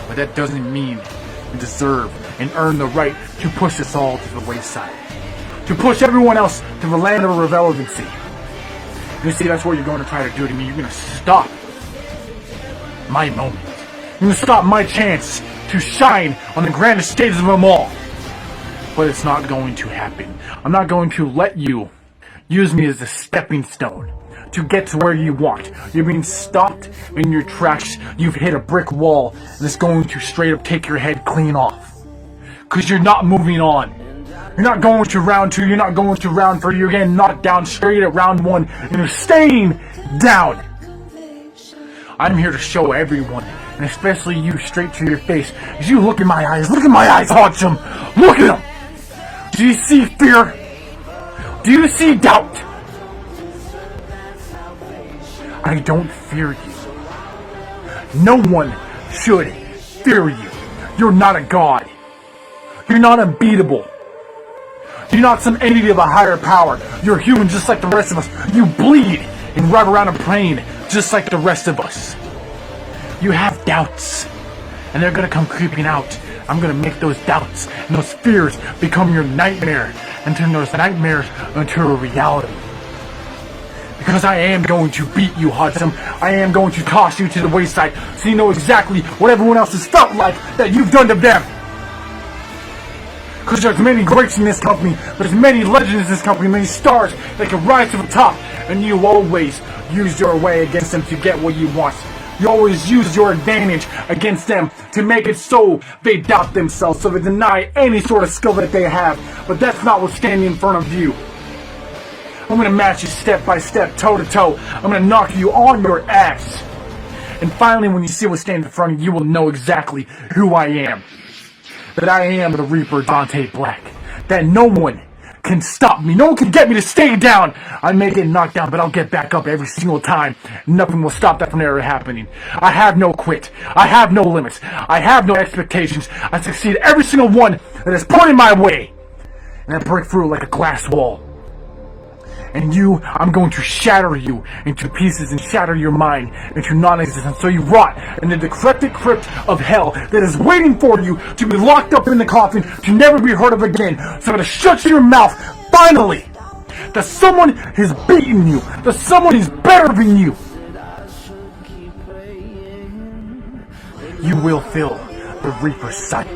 But that doesn't mean you deserve and earn the right to push us all to the wayside. To push everyone else to the land of irrelevancy. You see, that's what you're going to try to do to me. You're going to stop my moment. You're going to stop my chance to shine on the grandest stages of them all. But it's not going to happen. I'm not going to let you use me as a stepping stone to get to where you want. You're being stopped in your tracks. You've hit a brick wall, and it's going to straight up take your head clean off. Because you're not moving on. You're not going to round 2, you're not going to round 3, you're getting knocked down straight at round 1, and you're staying down. I'm here to show everyone, and especially you, straight to your face. As you look in my eyes, Hodgson. Look at them. Do you see fear? Do you see doubt? I don't fear you. No one should fear you. You're not a god. You're not unbeatable. You're not some entity of a higher power. You're human just like the rest of us. You bleed and run around a plane just like the rest of us. You have doubts, and they're gonna come creeping out. I'm gonna make those doubts and those fears become your nightmare, and turn those nightmares into a reality. Because I am going to beat you, Hudson. I am going to toss you to the wayside, so you know exactly what everyone else has felt like that you've done to them. Because there's many greats in this company, there's many legends in this company, many stars that can rise to the top, and you always use your way against them to get what you want. You always use your advantage against them to make it so they doubt themselves, so they deny any sort of skill that they have. But that's not what's standing in front of you. I'm gonna match you step by step, toe to toe. I'm gonna knock you on your ass. And finally, when you see what's standing in front of you, you will know exactly who I am. That I am the Reaper Dante Black. That no one can stop me. No one can get me to stay down. I may get knocked down, but I'll get back up every single time. Nothing will stop that from ever happening. I have no quit. I have no limits. I have no expectations. I succeed every single one that is put in my way. And I break through like a glass wall. And you, I'm going to shatter you into pieces and shatter your mind into non-existence, so you rot in the decrepit crypt of hell that is waiting for you to be locked up in the coffin to never be heard of again. So to shut your mouth, finally, that someone has beaten you, that someone is better than you. You will feel the Reaper's sight.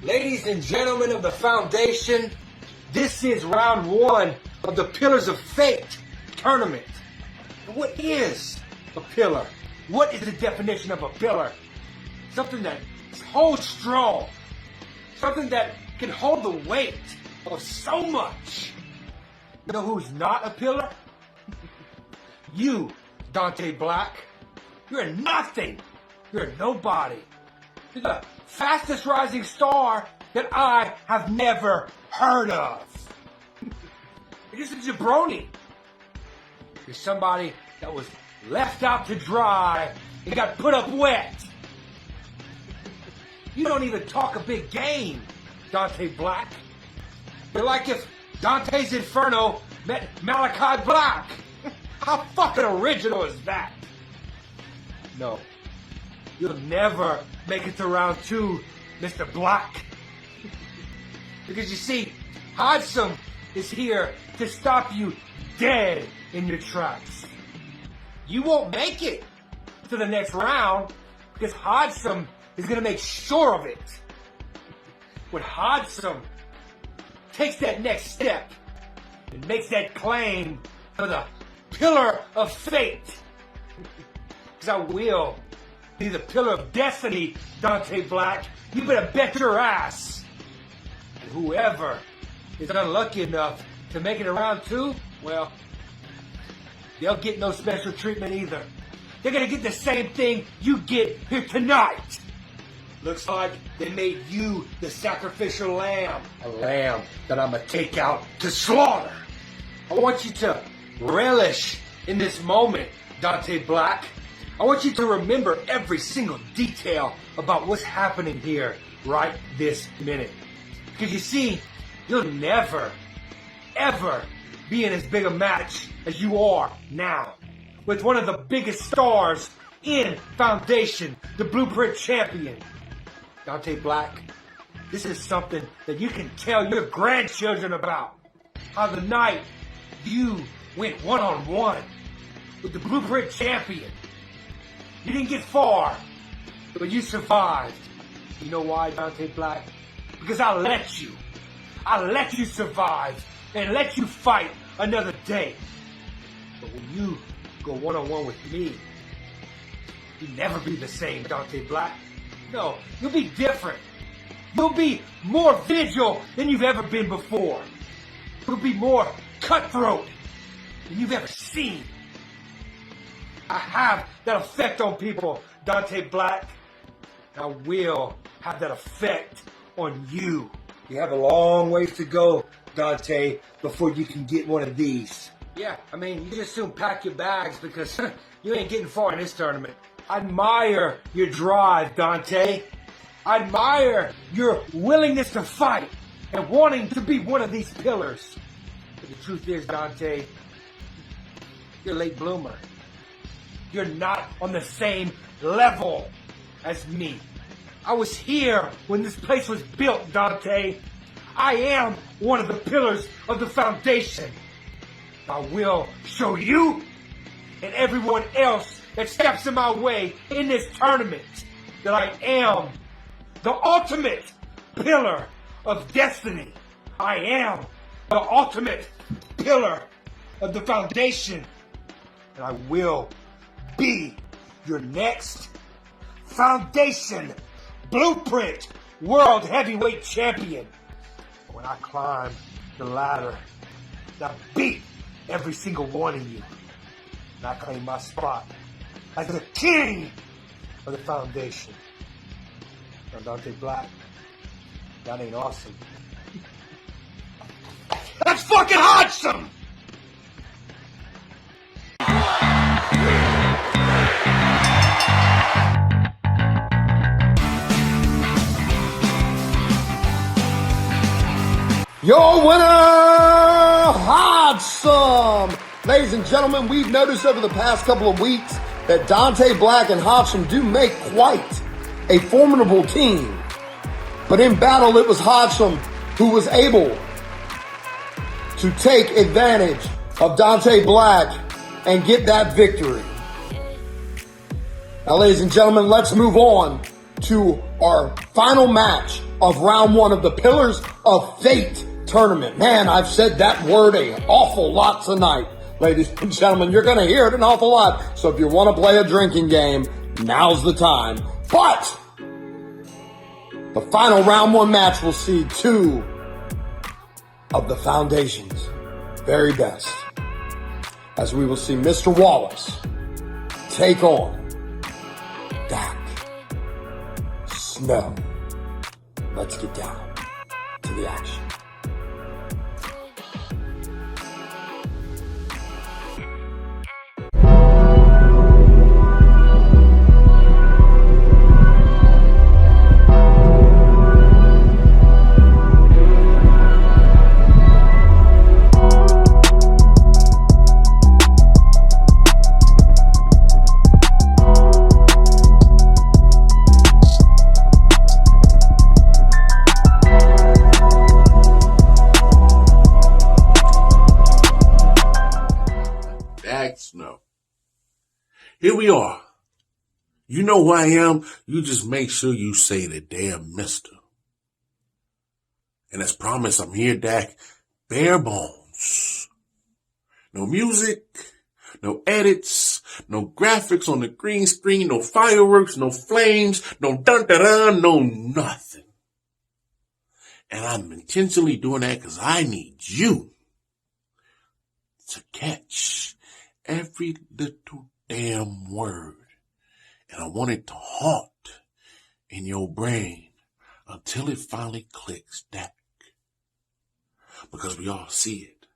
Ladies and gentlemen of the Foundation, this is round 1 of the Pillars of Fate tournament. What is a pillar? What is the definition of a pillar? Something that holds strong. Something that can hold the weight of so much. You know who's not a pillar? You, Dante Black. You're a nothing. You're a nobody. You're the fastest rising star that I have never heard of. You're just a jabroni. You're somebody that was left out to dry and got put up wet. You don't even talk a big game, Dante Black. You're like if Dante's Inferno met Malachi Black. How fucking original is that? No. You'll never make it to round 2, Mr. Black. Because you see, Hodgson is here to stop you dead in your tracks. You won't make it to the next round because Hodgson is going to make sure of it. When Hodgson takes that next step and makes that claim for the pillar of fate, because I will be the pillar of destiny, Dante Black, you better bet your ass. And whoever is unlucky enough to make it around 2, well, they'll get no special treatment either. They're gonna get the same thing you get here tonight. Looks like they made you the sacrificial lamb. A lamb that I'm gonna take out to slaughter. I want you to relish in this moment, Dante Black. I want you to remember every single detail about what's happening here right this minute. Because you see, you'll never, ever be in as big a match as you are now. With one of the biggest stars in Foundation, the Blueprint Champion. Dante Black, this is something that you can tell your grandchildren about. How the night you went one-on-one with the Blueprint Champion. You didn't get far, but you survived. You know why, Dante Black? Because I let you. I let you survive and let you fight another day. But when you go one-on-one with me, you'll never be the same, Dante Black. No, you'll be different. You'll be more vigil than you've ever been before. You'll be more cutthroat than you've ever seen. I have that effect on people, Dante Black. I will have that effect on you. You have a long ways to go, Dante, before you can get one of these. Yeah, I mean, you just soon pack your bags because you ain't getting far in this tournament. I admire your drive, Dante. I admire your willingness to fight and wanting to be one of these pillars. But the truth is, Dante, you're a late bloomer. You're not on the same level as me. I was here when this place was built, Dante. I am one of the pillars of the Foundation. I will show you and everyone else that steps in my way in this tournament that I am the ultimate pillar of destiny. I am the ultimate pillar of the Foundation. And I will be your next Foundation Blueprint World Heavyweight Champion. When I climb the ladder, I beat every single one of you. And I claim my spot as the king of the Foundation. Now, Dante Black, that ain't awesome. That's fucking awesome! Your winner, Hodgson! Ladies and gentlemen, we've noticed over the past couple of weeks that Dante Black and Hodgson do make quite a formidable team. But in battle, it was Hodgson who was able to take advantage of Dante Black and get that victory. Now, ladies and gentlemen, let's move on to our final match of round 1 of the Pillars of Fate tournament. Man, I've said that word an awful lot tonight. Ladies and gentlemen, you're going to hear it an awful lot. So if you want to play a drinking game, now's the time. But the final round 1 match will see 2 of the Foundation's very best, as we will see Mr. Wallace take on Dak Snow. Let's get down to the action. Dax, no. Here we are. You know who I am. You just make sure you say the damn mister. And as promised, I'm here, Dak. Bare bones. No music, no edits, no graphics on the green screen, no fireworks, no flames, no dun-da-dun, no nothing. And I'm intentionally doing that because I need you to catch every little damn word. And I want it to haunt in your brain until it finally clicks, Dak. Because we all see it.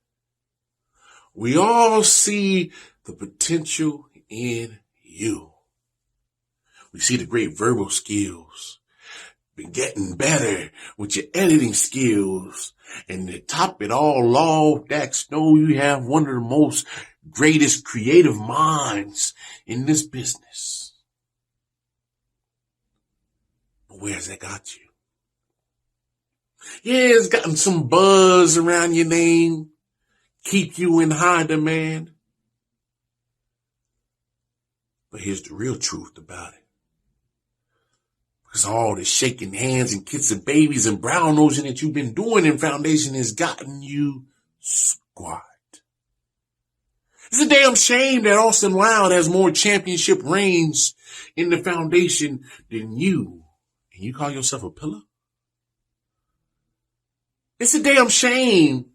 We all see the potential in you. We see the great verbal skills. Been getting better with your editing skills. And to top it all off, Dax, know you have one of the most greatest creative minds in this business. But where's that got you? Yeah, it's gotten some buzz around your name. Keep you in high demand. But here's the real truth about it. Because all the shaking hands and kissing babies and brown nosing that you've been doing in Foundation has gotten you squat. It's a damn shame that Austin Wild has more championship reigns in the Foundation than you. And you call yourself a pillar? It's a damn shame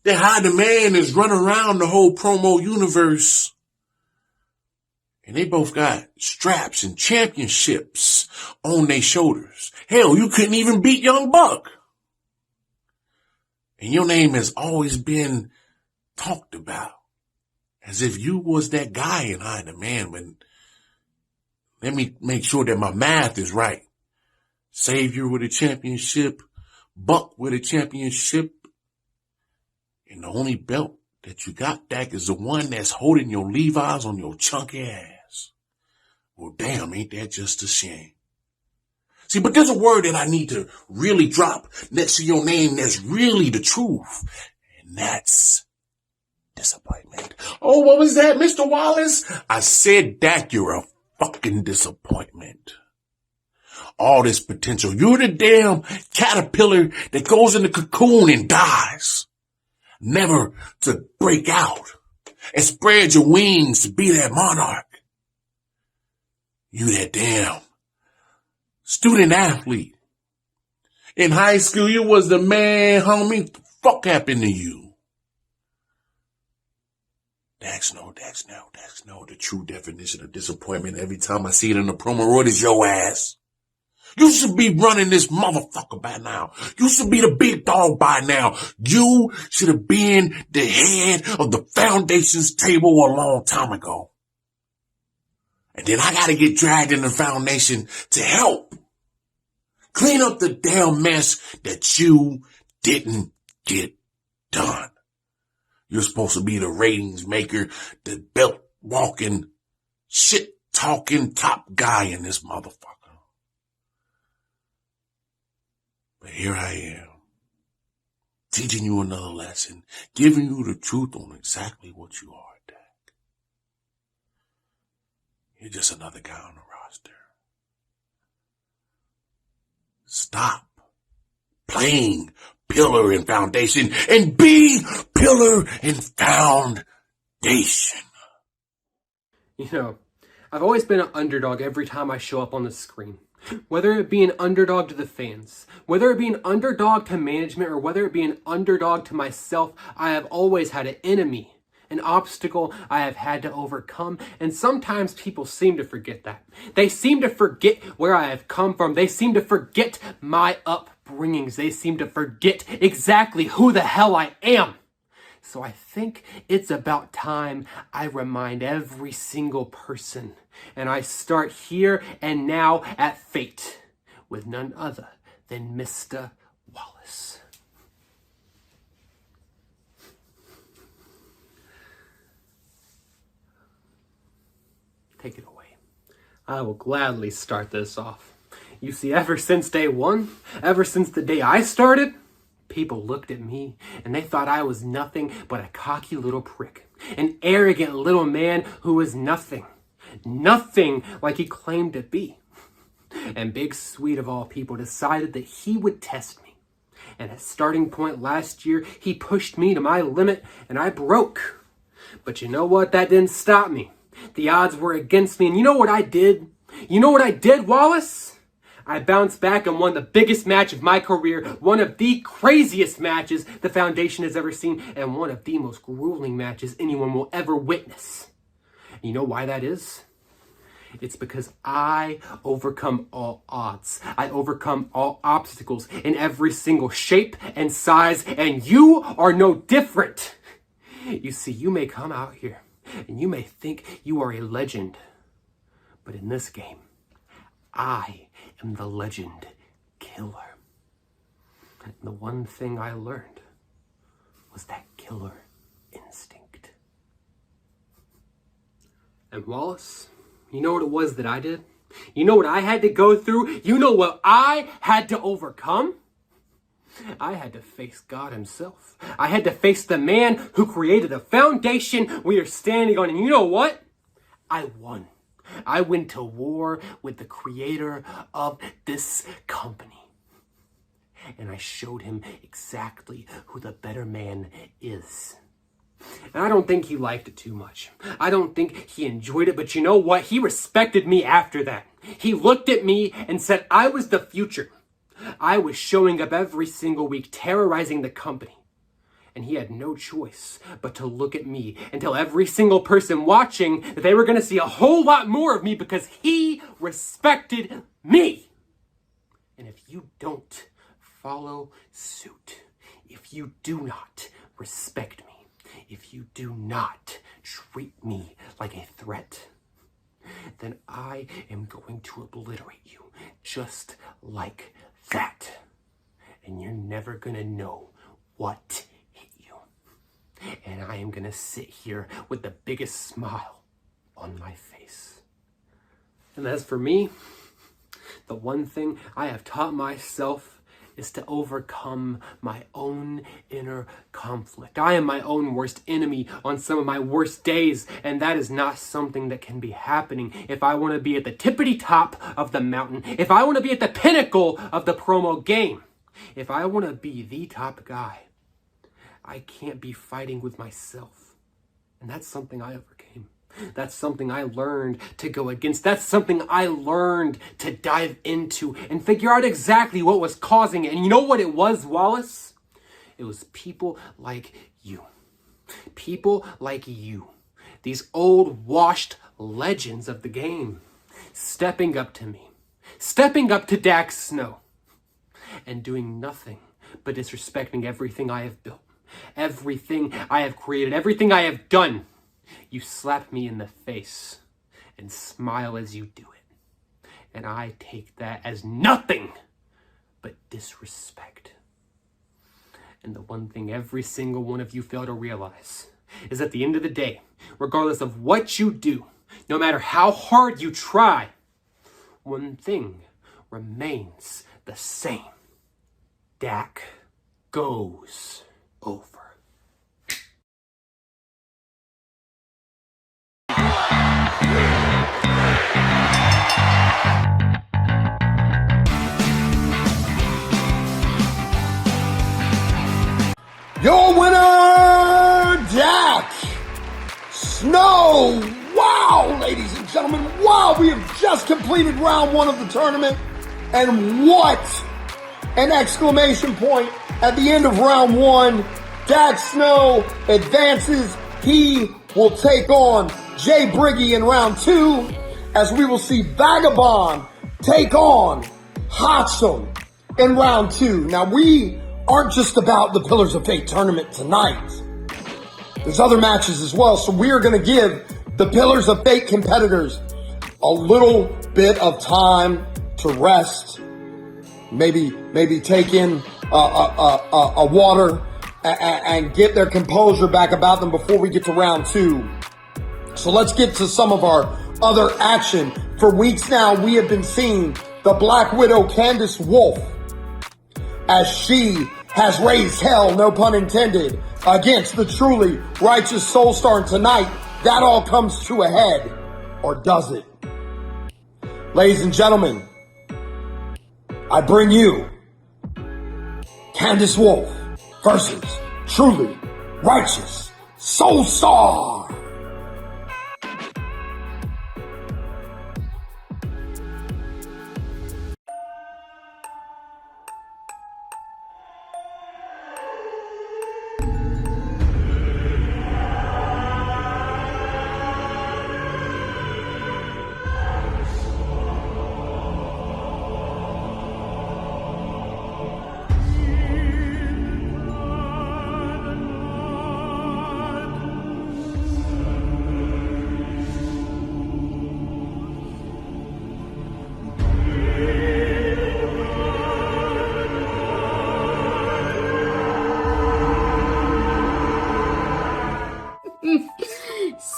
that High Demand is running around the whole promo universe. And they both got straps and championships on their shoulders. Hell, you couldn't even beat Young Buck. And your name has always been talked about as if you was that guy in High Demand. When let me make sure that my math is right. Savior with a championship, Buck with a championship, and the only belt that you got, Dak, is the one that's holding your Levi's on your chunky ass. Well, damn, ain't that just a shame? See, but there's a word that I need to really drop next to your name that's really the truth, and that's disappointment. Oh, what was that, Mr. Wallace? I said, Dak, you're a fucking disappointment. All this potential. You're the damn caterpillar that goes in the cocoon and dies. Never to break out and spread your wings to be that monarch. You that damn student athlete. In high school, you was the man, homie. What the fuck happened to you? Dax, no. The true definition of disappointment every time I see it in the promo road is your ass. You should be running this motherfucker by now. You should be the big dog by now. You should have been the head of the Foundation's table a long time ago. And then I gotta get dragged in the Foundation to help clean up the damn mess that you didn't get done. You're supposed to be the ratings maker, the belt walking, shit talking top guy in this motherfucker. But here I am, teaching you another lesson, giving you the truth on exactly what you are, Dak. You're just another guy on the roster. Stop playing pillar and foundation and be pillar and foundation. You know, I've always been an underdog every time I show up on the screen. Whether it be an underdog to the fans, whether it be an underdog to management, or whether it be an underdog to myself, I have always had an enemy, an obstacle I have had to overcome. And sometimes people seem to forget that. They seem to forget where I have come from. They seem to forget my upbringings. They seem to forget exactly who the hell I am. So I think it's about time I remind every single person. And I start here and now at Fate with none other than Mr. Wallace. Take it away. I will gladly start this off. You see, ever since day one, ever since the day I started, people looked at me and they thought I was nothing but a cocky little prick. An arrogant little man who was nothing. Nothing like he claimed to be. And Big Sweet of all people decided that he would test me. And at starting point last year, he pushed me to my limit and I broke. But you know what? That didn't stop me. The odds were against me, and you know what I did? You know what I did, Wallace? I bounced back and won the biggest match of my career, one of the craziest matches the Foundation has ever seen, and one of the most grueling matches anyone will ever witness. And you know why that is? It's because I overcome all odds. I overcome all obstacles in every single shape and size, and you are no different. You see, you may come out here and you may think you are a legend, but in this game, I am the legend killer. And the one thing I learned was that killer instinct. And Wallace, you know what it was that I did? You know what I had to go through? You know what I had to overcome? I had to face God himself. I had to face the man who created the foundation we are standing on. And you know what? I won. I went to war with the creator of this company. And I showed him exactly who the better man is. And I don't think he liked it too much. I don't think he enjoyed it, but you know what? He respected me after that. He looked at me and said I was the future. I was showing up every single week, terrorizing the company. And he had no choice but to look at me and tell every single person watching that they were going to see a whole lot more of me because he respected me. And if you don't follow suit, if you do not respect me, if you do not treat me like a threat, then I am going to obliterate you just like that. And you're never gonna know what hit you. And I am gonna sit here with the biggest smile on my face. And as for me, the one thing I have taught myself is to overcome my own inner conflict. I am my own worst enemy on some of my worst days, and that is not something that can be happening if I want to be at the tippity top of the mountain, if I want to be at the pinnacle of the promo game, if I want to be the top guy. I can't be fighting with myself. And that's something I overcame. That's something I learned to go against. That's something I learned to dive into and figure out exactly what was causing it. And you know what it was, Wallace? It was people like you. People like you. These old, washed legends of the game. Stepping up to me. Stepping up to Dax Snow. And doing nothing but disrespecting everything I have built. Everything I have created. Everything I have done. You slap me in the face and smile as you do it. And I take that as nothing but disrespect. And the one thing every single one of you fail to realize is at the end of the day, regardless of what you do, no matter how hard you try, one thing remains the same. Dak goes over. Your winner, Dak Snow. Wow, ladies and gentlemen. Wow, we have just completed round one of the tournament. And what an exclamation point at the end of round one. Dak Snow advances. He will take on Jay Briggy in round two, as we will see Vagabond take on Hoxham in round two. Now, we aren't just about the Pillars of Fate tournament tonight. There's other matches as well, so we are going to give the Pillars of Fate competitors a little bit of time to rest, maybe take in a water and get their composure back about them before we get to round two. So let's get to some of our other action. For weeks now, we have been seeing the Black Widow, Candace Wolf, as she has raised hell, no pun intended, against the truly righteous SOULSTAR. And tonight, that all comes to a head. Or does it? Ladies and gentlemen, I bring you Candace Wolf versus truly righteous SOULSTAR.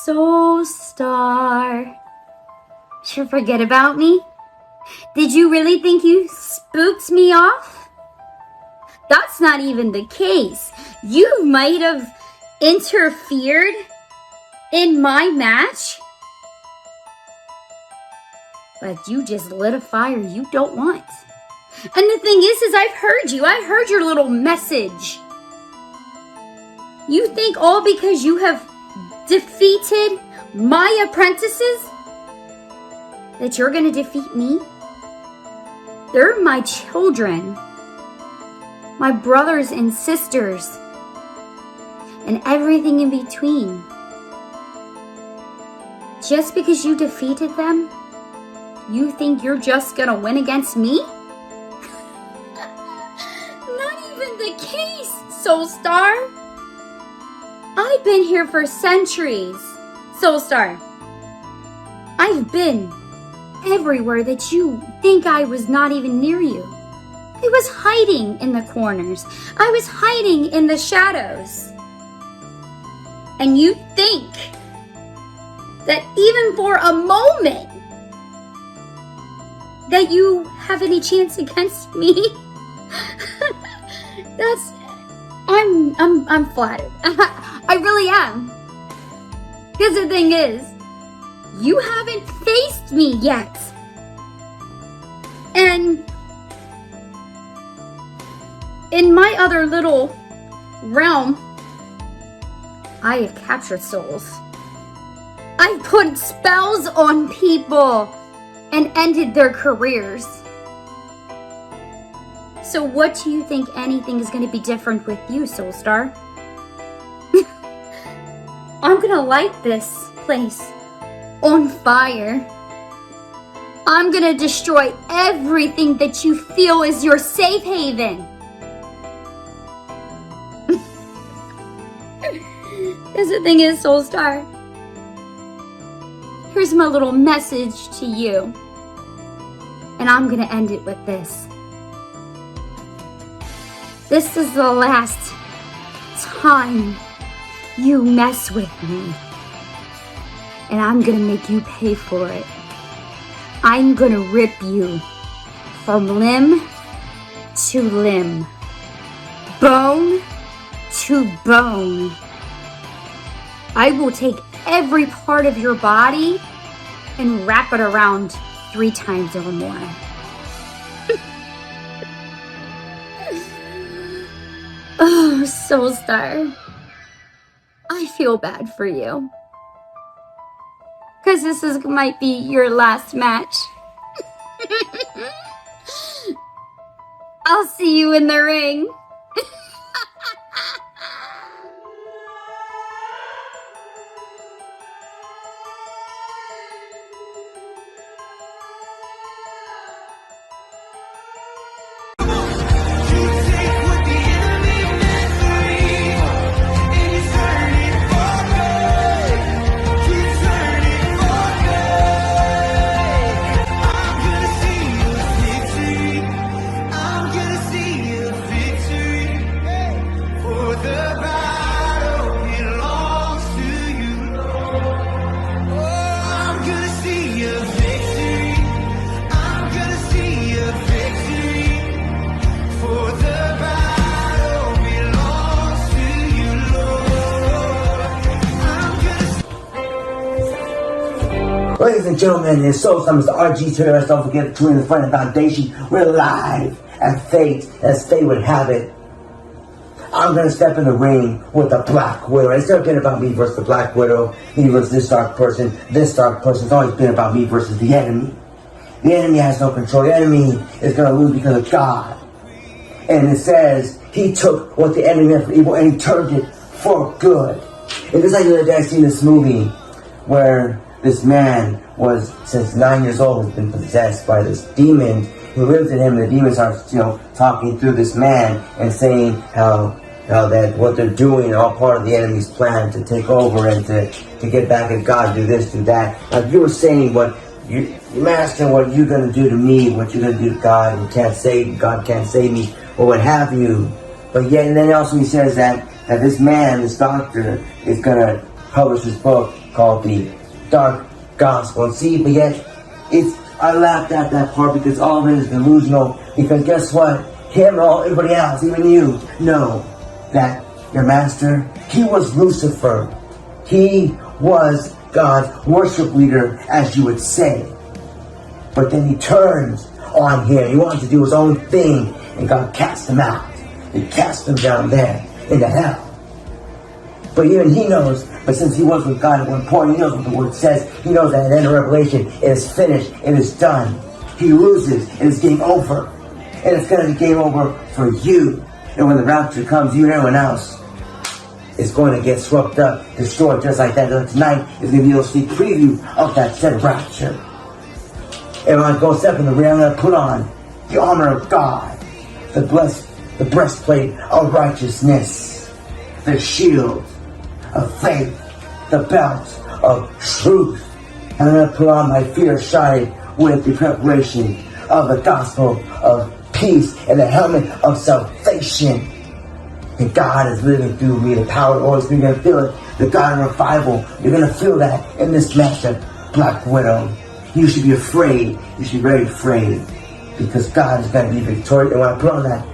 SOULSTAR. Should forget about me? Did you really think you spooked me off? That's not even the case. You might have interfered in my match, but you just lit a fire you don't want. And the thing is I've heard you. I heard your little message. You think all because you have defeated my apprentices that you're gonna defeat me? They're my children, my brothers and sisters, and everything in between. Just because you defeated them, you think you're just gonna win against me? Not even the case, SOULSTAR. I've been here for centuries, SOULSTAR. I've been everywhere that you think I was not even near you. I was hiding in the corners. I was hiding in the shadows. And you think that even for a moment that you have any chance against me? I'm flattered. I really am. Because the thing is, you haven't faced me yet. And in my other little realm, I have captured souls. I've put spells on people and ended their careers. So what do you think anything is going to be different with you, SOULSTAR? I'm gonna light this place on fire. I'm gonna destroy everything that you feel is your safe haven. Because the thing is, SOULSTAR, here's my little message to you. And I'm gonna end it with this. This is the last time you mess with me. And I'm gonna make you pay for it. I'm gonna rip you from limb to limb, bone to bone. I will take every part of your body and wrap it around 3 times or more. Oh, SOULSTAR, I feel bad for you. Because this might be your last match. I'll see you in the ring. I'm gonna see your victory. Ladies and gentlemen, it's SOULSTAR, Mr. RG Terrorist. Don't forget to join the Friend Foundation. We're live at Fate, as Fate would have it. I'm gonna step in the ring with the Black Widow. It's never been about me versus the Black Widow, me versus this dark person, this dark person. It's always been about me versus the enemy. The enemy has no control. The enemy is gonna lose because of God. And it says he took what the enemy meant for evil and he turned it for good. And just like the other day I seen this movie where this man was, since 9 years old, has been possessed by this demon who lives in him. And the demon starts, talking through this man and saying how that what they're doing are all part of the enemy's plan to take over and to get back at God, do this, do that. Like you were saying, what you master, what you're gonna do to me, what you're gonna do to God, and God can't save me, or what have you. But yet, and then also he says that this man, this doctor, is gonna publish his book called The Dark Gospel. And see, but yet I laughed at that part because all of it is delusional. Because guess what? Him and everybody else, even you, know that your master, he was Lucifer. He was God's worship leader, as you would say. But then he turns on him. He wanted to do his own thing, and God cast him out. He cast him down there into hell. But even he knows, but since he was with God at one point, he knows what the word says. He knows that at the end of Revelation, it is finished, it is done. He loses, it is game over. And it's going to be game over for you. And when the rapture comes, you and everyone else is going to get swept up, destroyed just like that. And tonight is going to be a sneak preview of that said rapture. And when I go step in the ring, I'm going to put on the armor of God, the breastplate of righteousness, the shield of faith, the belt of truth. And I'm going to put on my fear shod with the preparation of the gospel of peace and the helmet of salvation. And God is living through me. The power of the Holy Spirit, you're going to feel it. The God of revival, you're going to feel that in this matchup, Black Widow. You should be afraid. You should be very afraid. Because God is going to be victorious. And when I put on that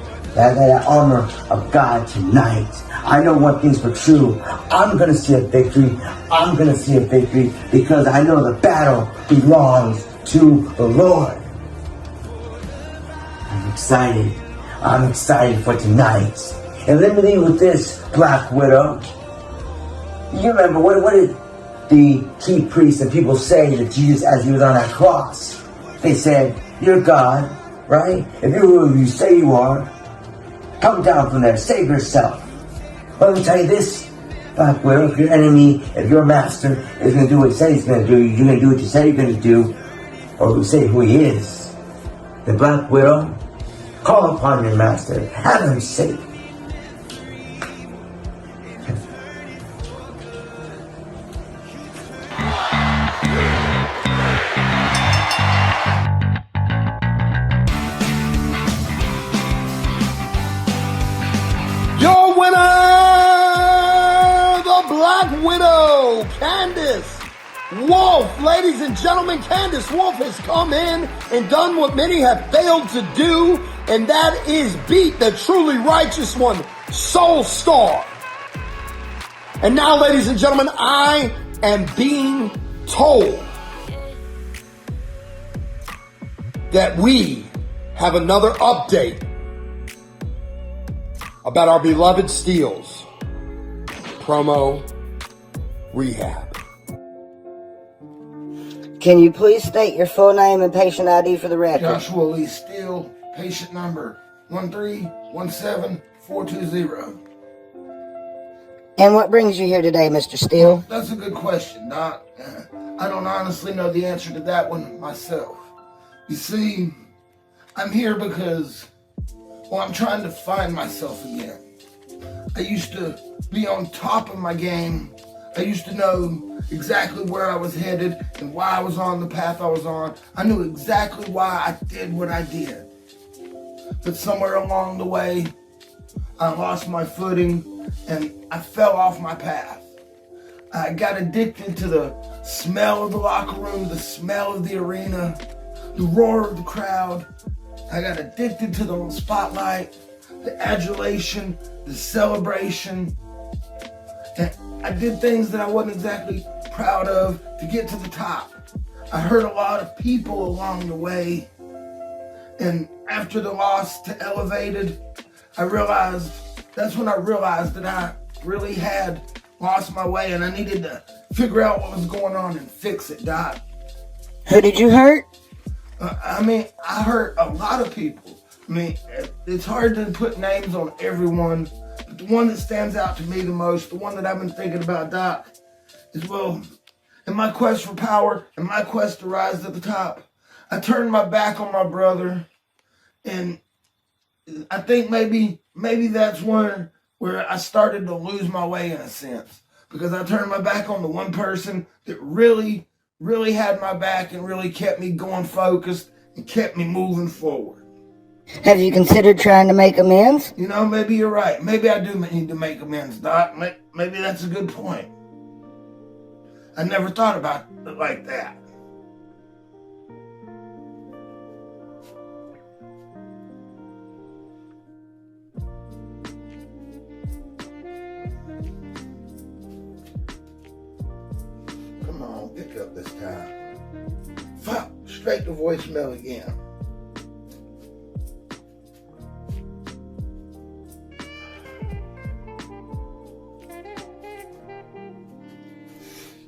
armor of God tonight, I know one thing's for true. I'm going to see a victory. I'm going to see a victory because I know the battle belongs to the Lord. I'm excited. I'm excited for tonight. And let me leave with this, Black Widow. You remember, what did the chief priests and people say to Jesus as he was on that cross? They said, you're God, right? If you're who you say you are, come down from there, save yourself. But let me tell you this, Black Widow, if your enemy, if your master is going to do what he said he's going to do, you're going to do what you say you're going to do, or you say who he is. The Black Widow, call upon your master, have him saved. Your winner, the Black Widow, Candace Wolf. Ladies and gentlemen, Candace Wolf has come in and done what many have failed to do, and that is beat the truly righteous one, SOULSTAR. And now, ladies and gentlemen, I am being told that we have another update about our beloved Steele's promo rehab. Can you please state your full name and patient ID for the record? Joshua Lee Steele, patient number 1317420. And what brings you here today, Mr. Steele? That's a good question, Doc. I don't honestly know the answer to that one myself. You see, I'm here because, well, I'm trying to find myself again. I used to be on top of my game. I used to know exactly where I was headed and why I was on the path I was on. I knew exactly why I did what I did. But somewhere along the way, I lost my footing and I fell off my path. I got addicted to the smell of the locker room, the smell of the arena, the roar of the crowd. I got addicted to the spotlight, the adulation, the celebration. And I did things that I wasn't exactly proud of to get to the top. I hurt a lot of people along the way. And after the loss to Elevated, that's when I realized that I really had lost my way and I needed to figure out what was going on and fix it, Doc. Who did you hurt? I hurt a lot of people. It's hard to put names on everyone, but the one that stands out to me the most, the one that I've been thinking about, Doc, is, well, in my quest for power, in my quest to rise to the top, I turned my back on my brother, and I think maybe that's where I started to lose my way in a sense, because I turned my back on the one person that really, really had my back and really kept me going focused and kept me moving forward. Have you considered trying to make amends? Maybe you're right. Maybe I do need to make amends, Doc. Maybe that's a good point. I never thought about it like that. Come on, pick up this time. Fuck, straight to voicemail again.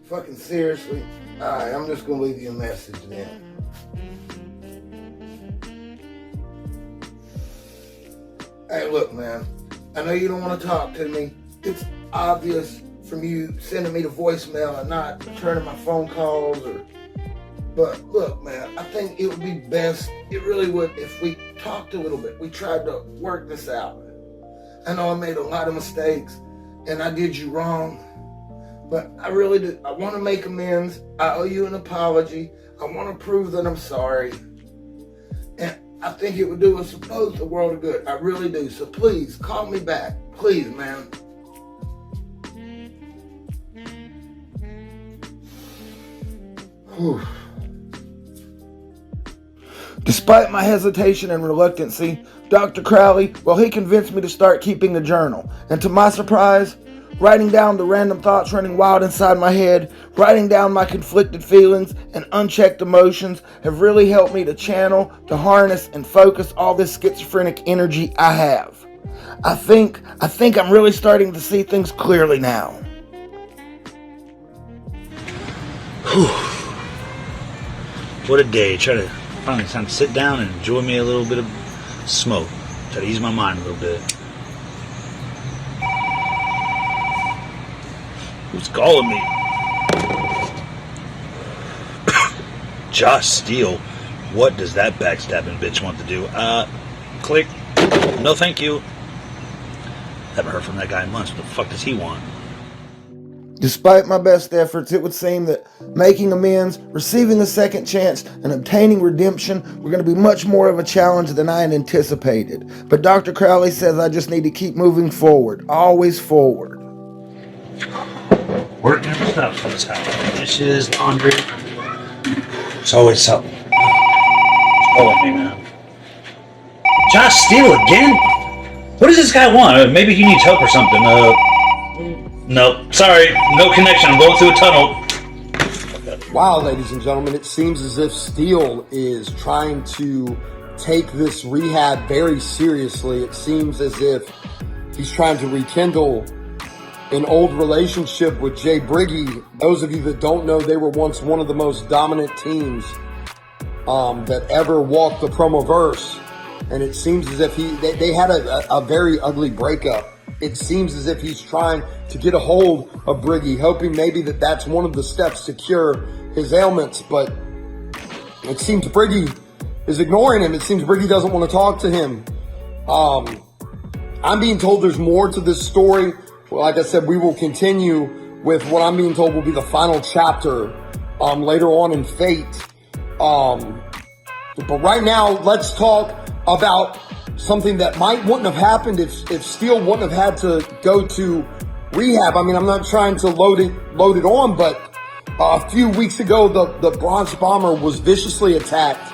Fucking seriously? Alright, I'm just gonna leave you a message then. Hey, look, man. I know you don't want to talk to me. It's obvious from you sending me the voicemail and not returning my phone calls But look, man, I think it would be best, it really would, if we talked a little bit. We tried to work this out. I know I made a lot of mistakes and I did you wrong. But I really do. I want to make amends. I owe you an apology. I want to prove that I'm sorry. And I think it would do us both a world of good. I really do. So please, call me back. Please, man. Whew. Despite my hesitation and reluctancy, Dr. Crowley, he convinced me to start keeping a journal. And to my surprise, writing down the random thoughts running wild inside my head, writing down my conflicted feelings and unchecked emotions have really helped me to channel, to harness, and focus all this schizophrenic energy I have. I think I'm really starting to see things clearly now. Whew. What a day. Try to finally time to sit down and enjoy me a little bit of smoke. Try to ease my mind a little bit. Who's calling me? Josh Steele. What does that backstabbing bitch want to do? Click. No thank you. Haven't heard from that guy in months. What the fuck does he want? Despite my best efforts, it would seem that making amends, receiving a second chance, and obtaining redemption were going to be much more of a challenge than I had anticipated. But Dr. Crowley says I just need to keep moving forward. Always forward. Work never stops in this house. Dishes, laundry. It's always something. It's calling me, man. Josh Steele again? What does this guy want? Maybe he needs help or something. No. Sorry. No connection. I'm going through a tunnel. Wow, ladies and gentlemen, it seems as if Steele is trying to take this rehab very seriously. It seems as if he's trying to rekindle an old relationship with Jay Briggy. Those of you that don't know, they were once one of the most dominant teams that ever walked the Promoverse. And it seems as if they had a very ugly breakup. It seems as if he's trying to get a hold of Briggy, hoping maybe that's one of the steps to cure his ailments. But it seems Briggy is ignoring him. It seems Briggy doesn't want to talk to him. I'm being told there's more to this story. Like I said, we will continue with what I'm being told will be the final chapter later on in Fate. But right now, let's talk about something that wouldn't have happened if Steele wouldn't have had to go to rehab. I mean, I'm not trying to load it on, but a few weeks ago, the Bronx Bomber was viciously attacked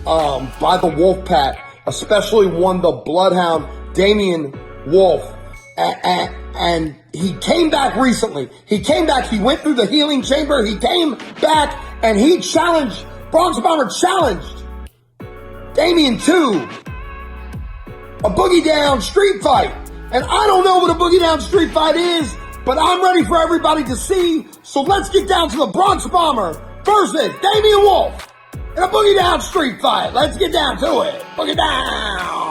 by the Wolf Pack, especially one, the Bloodhound, Damien Wolf. And he came back recently. He came back. He went through the healing chamber. He came back and he challenged, Bronx Bomber challenged Damien to a boogie down street fight. And I don't know what a boogie down street fight is, but I'm ready for everybody to see. So let's get down to the Bronx Bomber versus Damien Wolf in a boogie down street fight. Let's get down to it. Boogie down.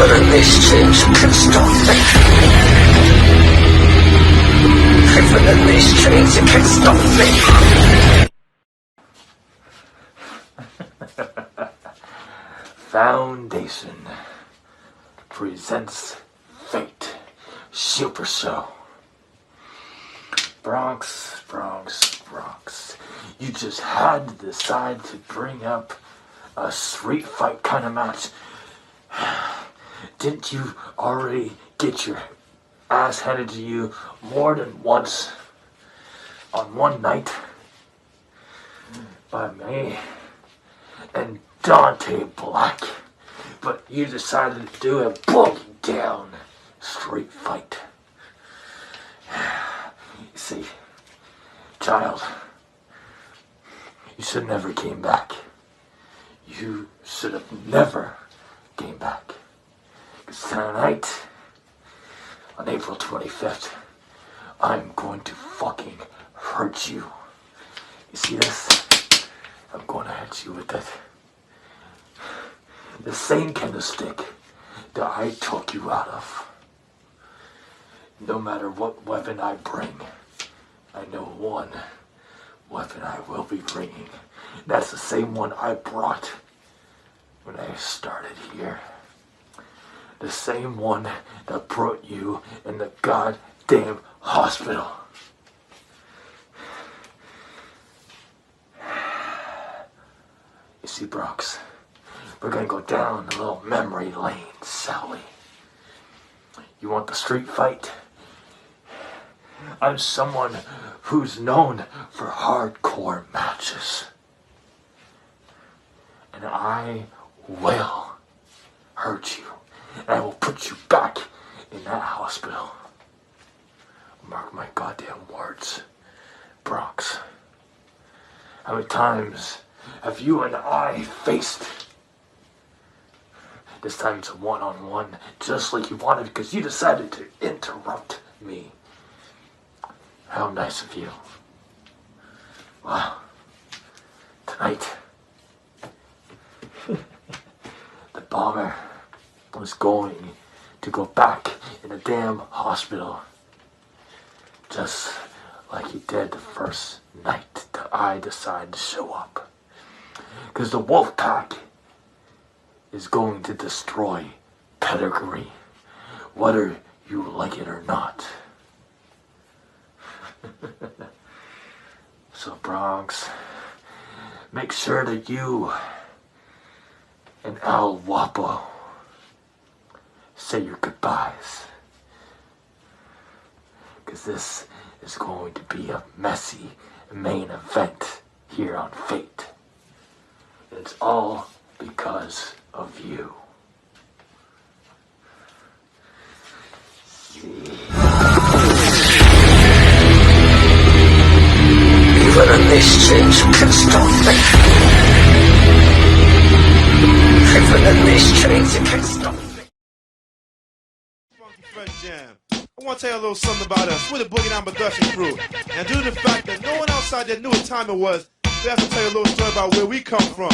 Even these chains can stop me. Even in these chains you can't stop me. Foundation presents Fate Supershow. Bronx, Bronx, Bronx. You just had to decide to bring up a street fight kind of match. Didn't you already get your ass handed to you more than once on one night by me and Dante Black? But you decided to do a boogie down street fight. You see, child, you should never came back. You should have never came back. Because tonight, on April 25th, I'm going to fucking hurt you. You see this? I'm going to hit you with it. The same kind of stick that I took you out of. No matter what weapon I bring, I know one weapon I will be bringing. That's the same one I brought when I started here. The same one that brought you in the goddamn hospital. You see, Bronx, we're gonna go down a little memory lane, shall we? You want the street fight? I'm someone who's known for hardcore matches. And I will hurt you. And I will put you back in that hospital. Mark my goddamn words, Bronx. How many times have you and I faced? This time it's a one-on-one, just like you wanted, because you decided to interrupt me. How nice of you. Wow. Tonight, the bomber was going to go back in the damn hospital, just like he did the first night that I decided to show up. Because the wolf pack is going to destroy Pedigree, whether you like it or not. So Bronx, make sure that you and Al Wapo say your goodbyes. Because this is going to be a messy main event here on Fate. It's all because of you. Even in these chains you can't stop me. Even in these chains you can't stop me. I want to tell you a little something about us. We're the Boogie Down production crew. And due to the fact that no one outside there knew what time it was, we have to tell you a little story about where we come from.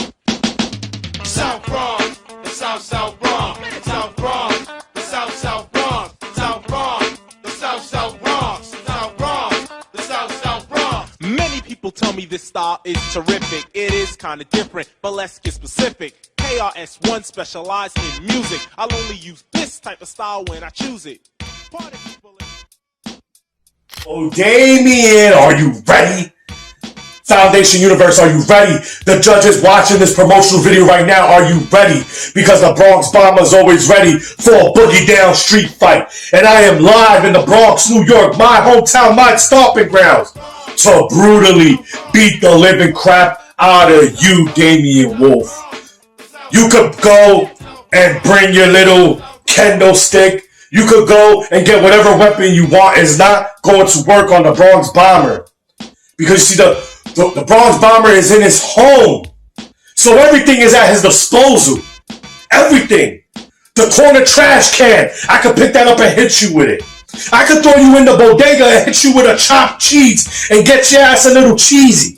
South Bronx, the South Bronx, South Bronx, the South Bronx, South Bronx, the South Bronx, South Bronx, the South Bronx. Many people tell me this style is terrific. It is kind of different, but let's get specific. KRS-One specialized in music. I'll only use this type of style when I choose it. Oh, Damien, are you ready? Foundation Universe, are you ready? The judges watching this promotional video right now, are you ready? Because the Bronx Bomber is always ready for a boogie down street fight. And I am live in the Bronx, New York, my hometown, my stomping grounds, to brutally beat the living crap out of you, Damien Wolf. You could go and bring your little kendo stick. You could go and get whatever weapon you want. It's not going to work on the Bronx Bomber. Because you see, the Bronx Bomber is in his home. So everything is at his disposal. Everything. The corner trash can. I could pick that up and hit you with it. I could throw you in the bodega and hit you with a chopped cheese and get your ass a little cheesy.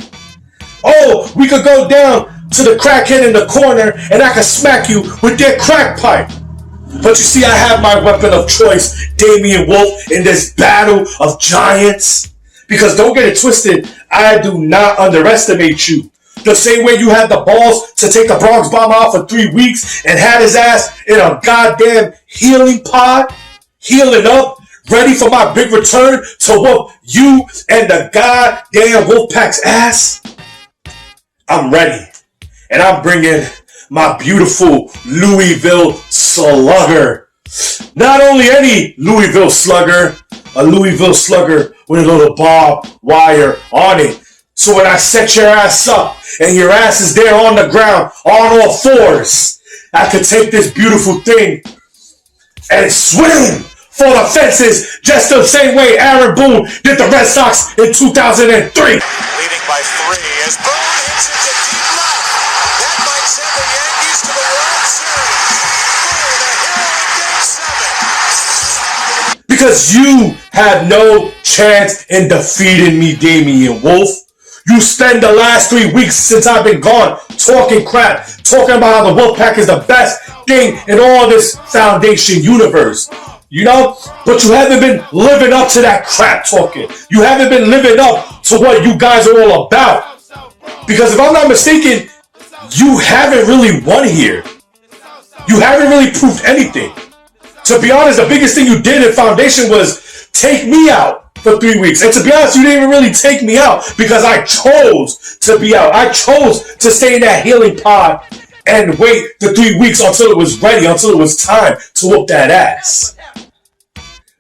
Oh, we could go down to the crackhead in the corner and I could smack you with their crack pipe. But you see, I have my weapon of choice, Damien Wolf, in this battle of giants. Because don't get it twisted, I do not underestimate you. The same way you had the balls to take the Bronx Bomber out for 3 weeks and had his ass in a goddamn healing pod, healing up, ready for my big return to whoop you and the goddamn Wolfpack's ass. I'm ready. And I'm bringing my beautiful Louisville Slugger. Not only any Louisville Slugger, a Louisville Slugger with a little barbed wire on it. So when I set your ass up and your ass is there on the ground on all fours, I could take this beautiful thing and swing for the fences just the same way Aaron Boone did the Red Sox in 2003. Leading by 3 as Boone hits it to deep left. That might send the Yankees to the World Series. Boone, a hero in Game 7. Because you had no chance in defeating me, Damien Wolf. You spend the last 3 weeks since I've been gone talking crap, talking about how the Wolfpack is the best thing in all this Foundation universe. You know? But you haven't been living up to that crap talking. You haven't been living up to what you guys are all about. Because if I'm not mistaken, you haven't really won here. You haven't really proved anything. To be honest, the biggest thing you did in Foundation was take me out for 3 weeks. And to be honest, you didn't even really take me out because I chose to be out. I chose to stay in that healing pod and wait the 3 weeks until it was ready, until it was time to whoop that ass.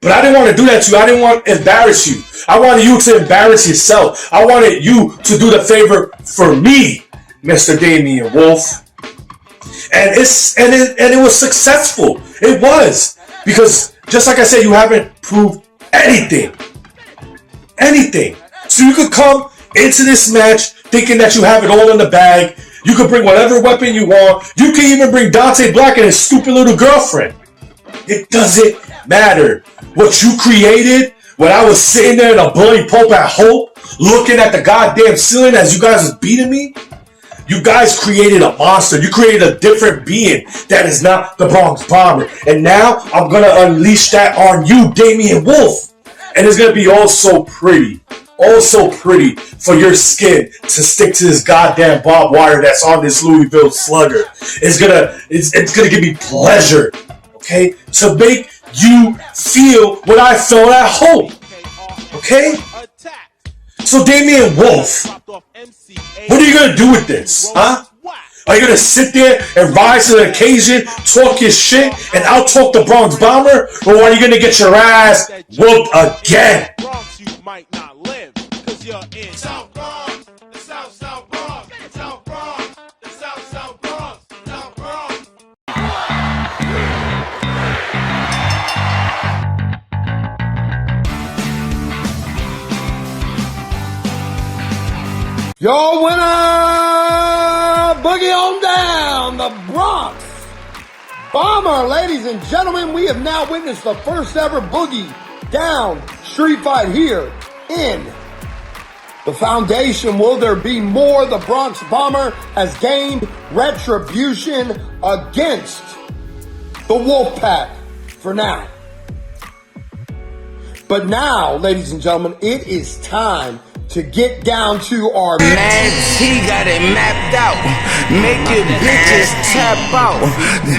But I didn't want to do that to you. I didn't want to embarrass you. I wanted you to embarrass yourself. I wanted you to do the favor for me, Mr. Damien Wolf. And it was successful. It was. Because just like I said, you haven't proved anything. Anything. So you could come into this match thinking that you have it all in the bag. You could bring whatever weapon you want. You can even bring Dante Black and his stupid little girlfriend. It doesn't matter. What you created when I was sitting there in a bloody pulp at Hope, looking at the goddamn ceiling as you guys was beating me, you guys created a monster. You created a different being that is not the Bronx Bomber. And now I'm going to unleash that on you, Damien Wolf. And it's going to be all so pretty. All so pretty for your skin to stick to this goddamn barbed wire that's on this Louisville Slugger. It's gonna give me pleasure, okay? To make you feel what I felt at home. Okay? So Damien Wolf, what are you gonna do with this? Huh? Are you gonna sit there and rise to the occasion, talk your shit, and out-talk the Bronx Bomber? Or are you gonna get your ass whooped again? Might not live, cause you're in South Bronx, the South Bronx, South Bronx, the South Bronx, South Bronx. Your winner, Boogie on down, the Bronx Bomber. Ladies and gentlemen, we have now witnessed the first ever Boogie down street fight here in the Foundation. Will there be more? The Bronx Bomber has gained retribution against the Wolfpack for now. But now, ladies and gentlemen, it is time to get down to our Man, he got it mapped out. Make your bitches tap out.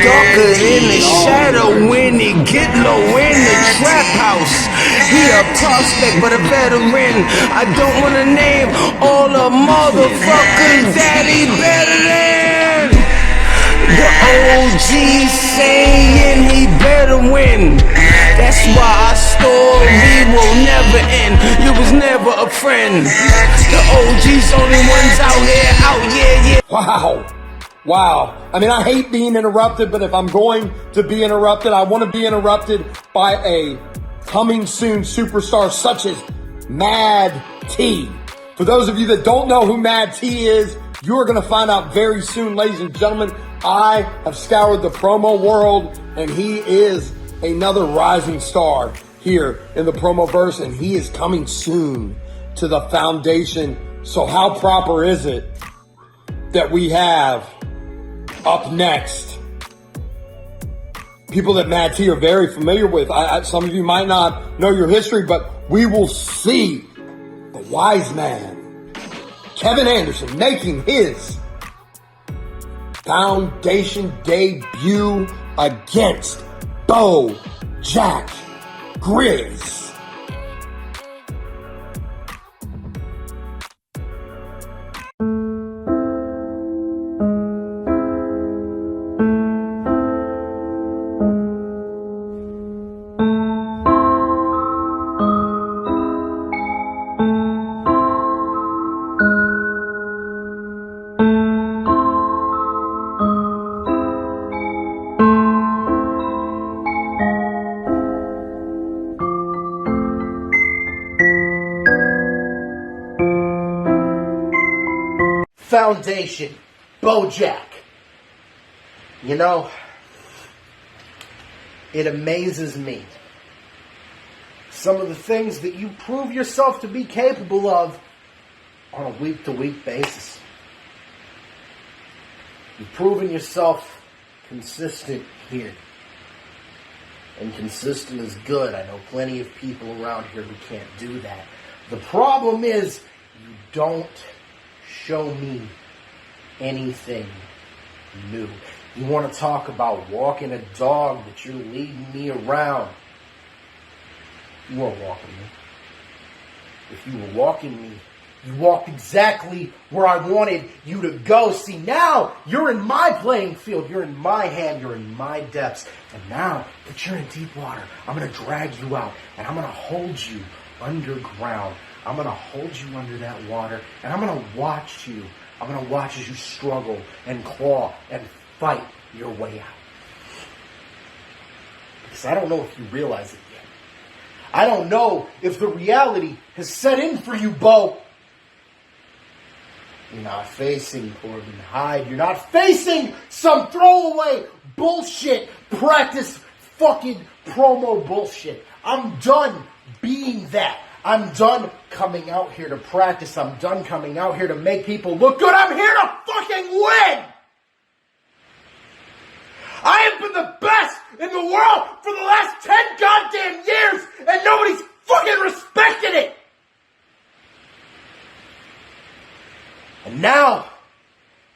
Darker in the shadow when he get low in the trap house. He a prospect but a veteran. I don't wanna name all the motherfuckers that he better than. The OG saying he better win. That's why our story will never end. You was never a friend. The OG's only ones out here, yeah. Wow. Wow. I mean, I hate being interrupted, but if I'm going to be interrupted, I want to be interrupted by a coming soon superstar such as Mad T. For those of you that don't know who Mad T is, you're going to find out very soon, ladies and gentlemen. I have scoured the promo world, and he is another rising star here in the promo verse, and he is coming soon to the foundation. So how proper is it that we have up next people that Mad T are very familiar with? Some of you might not know your history, but we will see the WISEMAN, Kevin Anderson, making his foundation debut against BOJACK GRIZZ. Foundation, BOJACK. You know, it amazes me. Some of the things that you prove yourself to be capable of on a week-to-week basis. You've proven yourself consistent here. And consistent is good. I know plenty of people around here who can't do that. The problem is, you don't show me anything new. You want to talk about walking a dog, but you're leading me around. You weren't walking me. If you were walking me, you walked exactly where I wanted you to go. See, now you're in my playing field. You're in my hand. You're in my depths. And now that you're in deep water, I'm going to drag you out, and I'm going to hold you underground. I'm going to hold you under that water, and I'm going to watch you. I'm going to watch as you struggle and claw and fight your way out. Because I don't know if you realize it yet. I don't know if the reality has set in for you, Bo. You're not facing Corbin Hyde. You're not facing some throwaway bullshit, practice fucking promo bullshit. I'm done being that. I'm done coming out here to practice. I'm done coming out here to make people look good. I'm here to fucking win! I have been the best in the world for the last 10 goddamn years, and nobody's fucking respected it! And now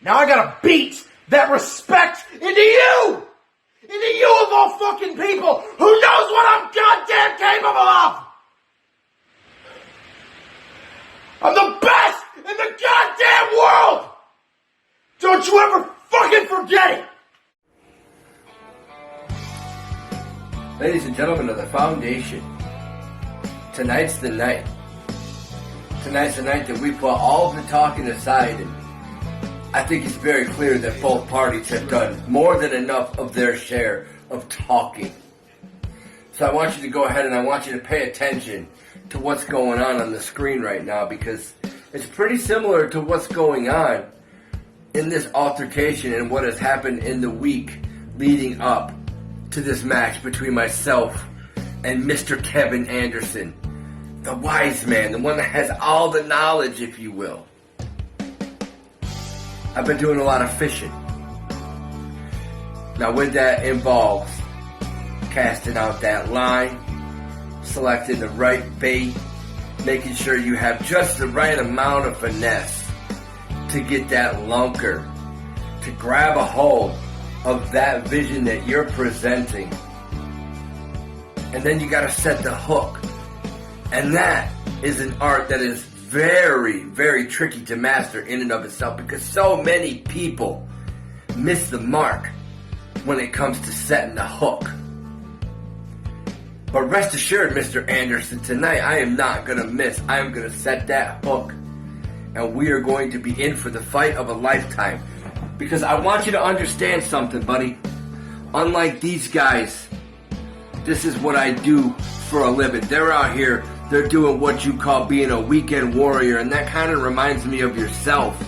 I gotta beat that respect into you! Into you of all fucking people who knows what I'm goddamn capable of! I'm the best in the goddamn world! Don't you ever fucking forget it! Ladies and gentlemen of the Foundation, tonight's the night. Tonight's the night that we put all the talking aside, and I think it's very clear that both parties have done more than enough of their share of talking. So I want you to go ahead and I want you to pay attention to what's going on the screen right now, because it's pretty similar to what's going on in this altercation and what has happened in the week leading up to this match between myself and Mr. Kevin Anderson, the wise man, the one that has all the knowledge, if you will. I've been doing a lot of fishing. Now, with that involves casting out that line, selecting the right bait, making sure you have just the right amount of finesse to get that lunker to grab a hold of that vision that you're presenting. And then you got to set the hook. And that is an art that is very, very tricky to master in and of itself, because so many people miss the mark when it comes to setting the hook. But rest assured, Mr. Anderson, tonight I am not going to miss. I am going to set that hook. And we are going to be in for the fight of a lifetime. Because I want you to understand something, buddy. Unlike these guys, this is what I do for a living. They're out here, they're doing what you call being a weekend warrior. And that kind of reminds me of yourself.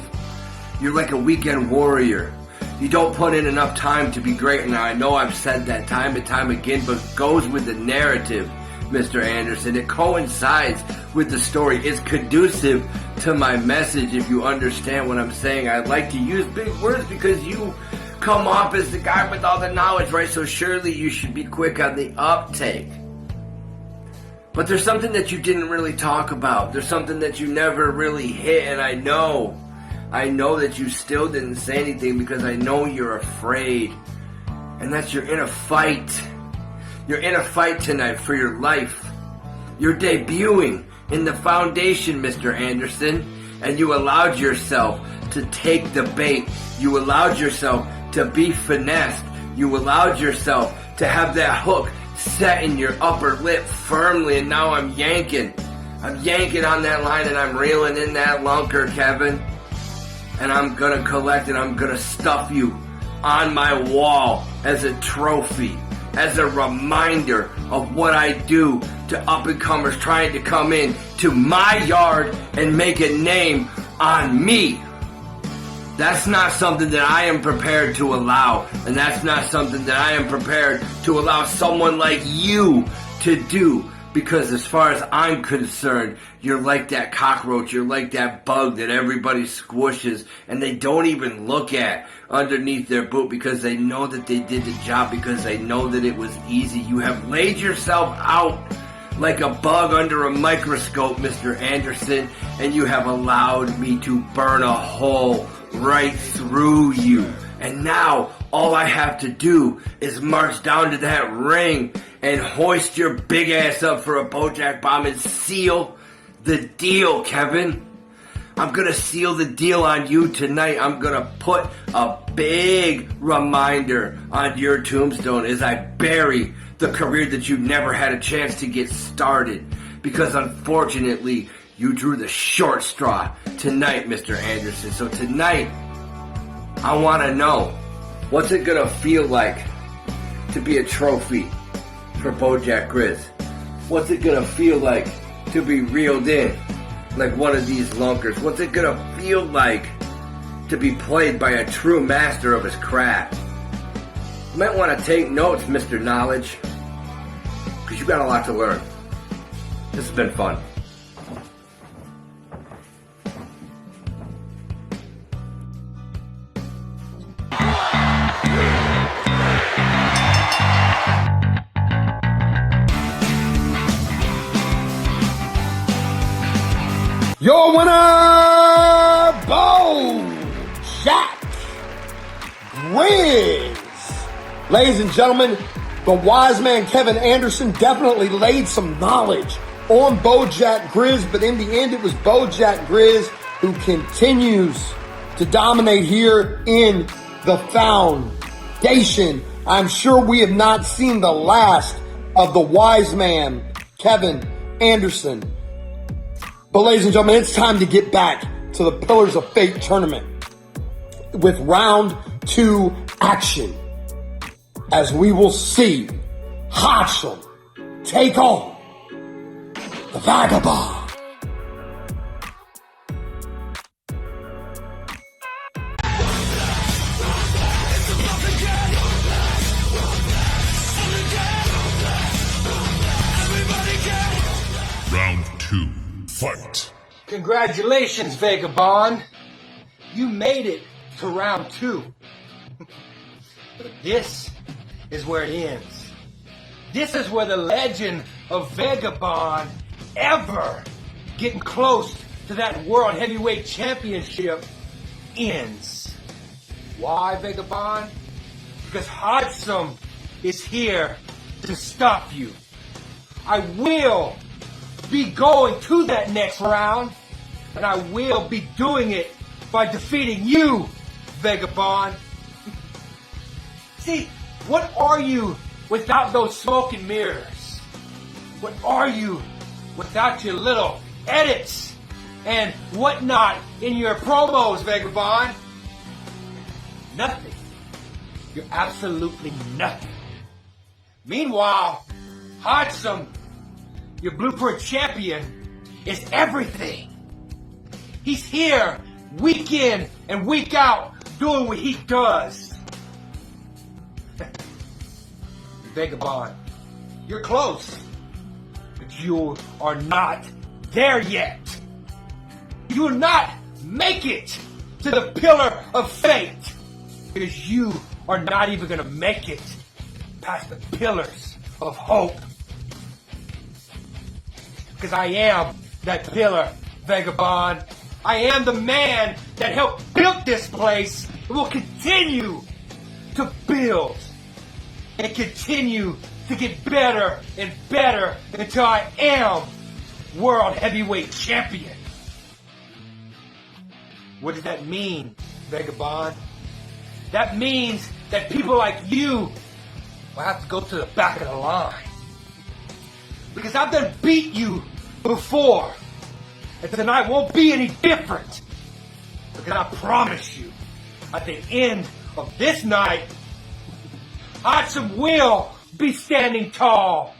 You're like a weekend warrior. You don't put in enough time to be great. Now, I know I've said that time and time again, but it goes with the narrative, Mr. Anderson. It coincides with the story. It's conducive to my message, if you understand what I'm saying. I like to use big words because you come off as the guy with all the knowledge, right? So surely you should be quick on the uptake. But there's something that you didn't really talk about. There's something that you never really hit, and I know that you still didn't say anything because I know you're afraid. And that's you're in a fight. You're in a fight tonight for your life. You're debuting in the foundation, Mr. Anderson, and you allowed yourself to take the bait. You allowed yourself to be finessed. You allowed yourself to have that hook set in your upper lip firmly, and now I'm yanking. I'm yanking on that line and I'm reeling in that lunker, Kevin. And I'm gonna collect it. I'm gonna stuff you on my wall as a trophy, as a reminder of what I do to up-and-comers trying to come in to my yard and make a name on me. That's not something that I am prepared to allow, and that's not something that I am prepared to allow someone like you to do. Because as far as I'm concerned, you're like that cockroach, you're like that bug that everybody squishes and they don't even look at underneath their boot because they know that they did the job, because they know that it was easy. You have laid yourself out like a bug under a microscope, Mr. Anderson, and you have allowed me to burn a hole right through you. And now all I have to do is march down to that ring and hoist your big ass up for a BOJACK bomb and seal the deal, Kevin. I'm gonna seal the deal on you tonight. I'm gonna put a big reminder on your tombstone as I bury the career that you never had a chance to get started. Because unfortunately, you drew the short straw tonight, Mr. Anderson. So tonight, I wanna know, what's it gonna feel like to be a trophy for BOJACK GRIZZ? What's it gonna feel like to be reeled in like one of these lunkers? What's it gonna feel like to be played by a true master of his craft? You might want to take notes, Mr. Knowledge, because you got a lot to learn. This has been fun. Your winner, BOJACK GRIZZ. Ladies and gentlemen, the wise man Kevin Anderson definitely laid some knowledge on BOJACK GRIZZ, but in the end it was BOJACK GRIZZ who continues to dominate here in the foundation. I'm sure we have not seen the last of the wise man Kevin Anderson. But ladies and gentlemen, it's time to get back to the Pillars of Fate tournament with round 2 action, as we will see Hodgson take on the Vagabond. Round 2, fight. Congratulations, Vagabond. You made it to round 2. But this is where it ends. This is where the legend of Vagabond ever getting close to that World Heavyweight Championship ends. Why, Vagabond? Because Hodgson is here to stop you. I will be going to that next round, and I will be doing it by defeating you, Vagabond. See, what are you without those smoke and mirrors? What are you without your little edits and whatnot in your promos, Vagabond? Nothing. You're absolutely nothing. Meanwhile, Hodgson, your blueprint champion, is everything. He's here week in and week out doing what he does. Vagabond, you're close, but you are not there yet. You will not make it to the pillar of fate because you are not even going to make it past the pillars of hope. Because I am that pillar, Vagabond. I am the man that helped build this place and will continue to build and continue to get better and better until I am World Heavyweight Champion. What does that mean, Vagabond? That means that people like you will have to go to the back of the line. Because I've done beat you before. And tonight won't be any different. Because I promise you, at the end of this night, Hodgson will be standing tall.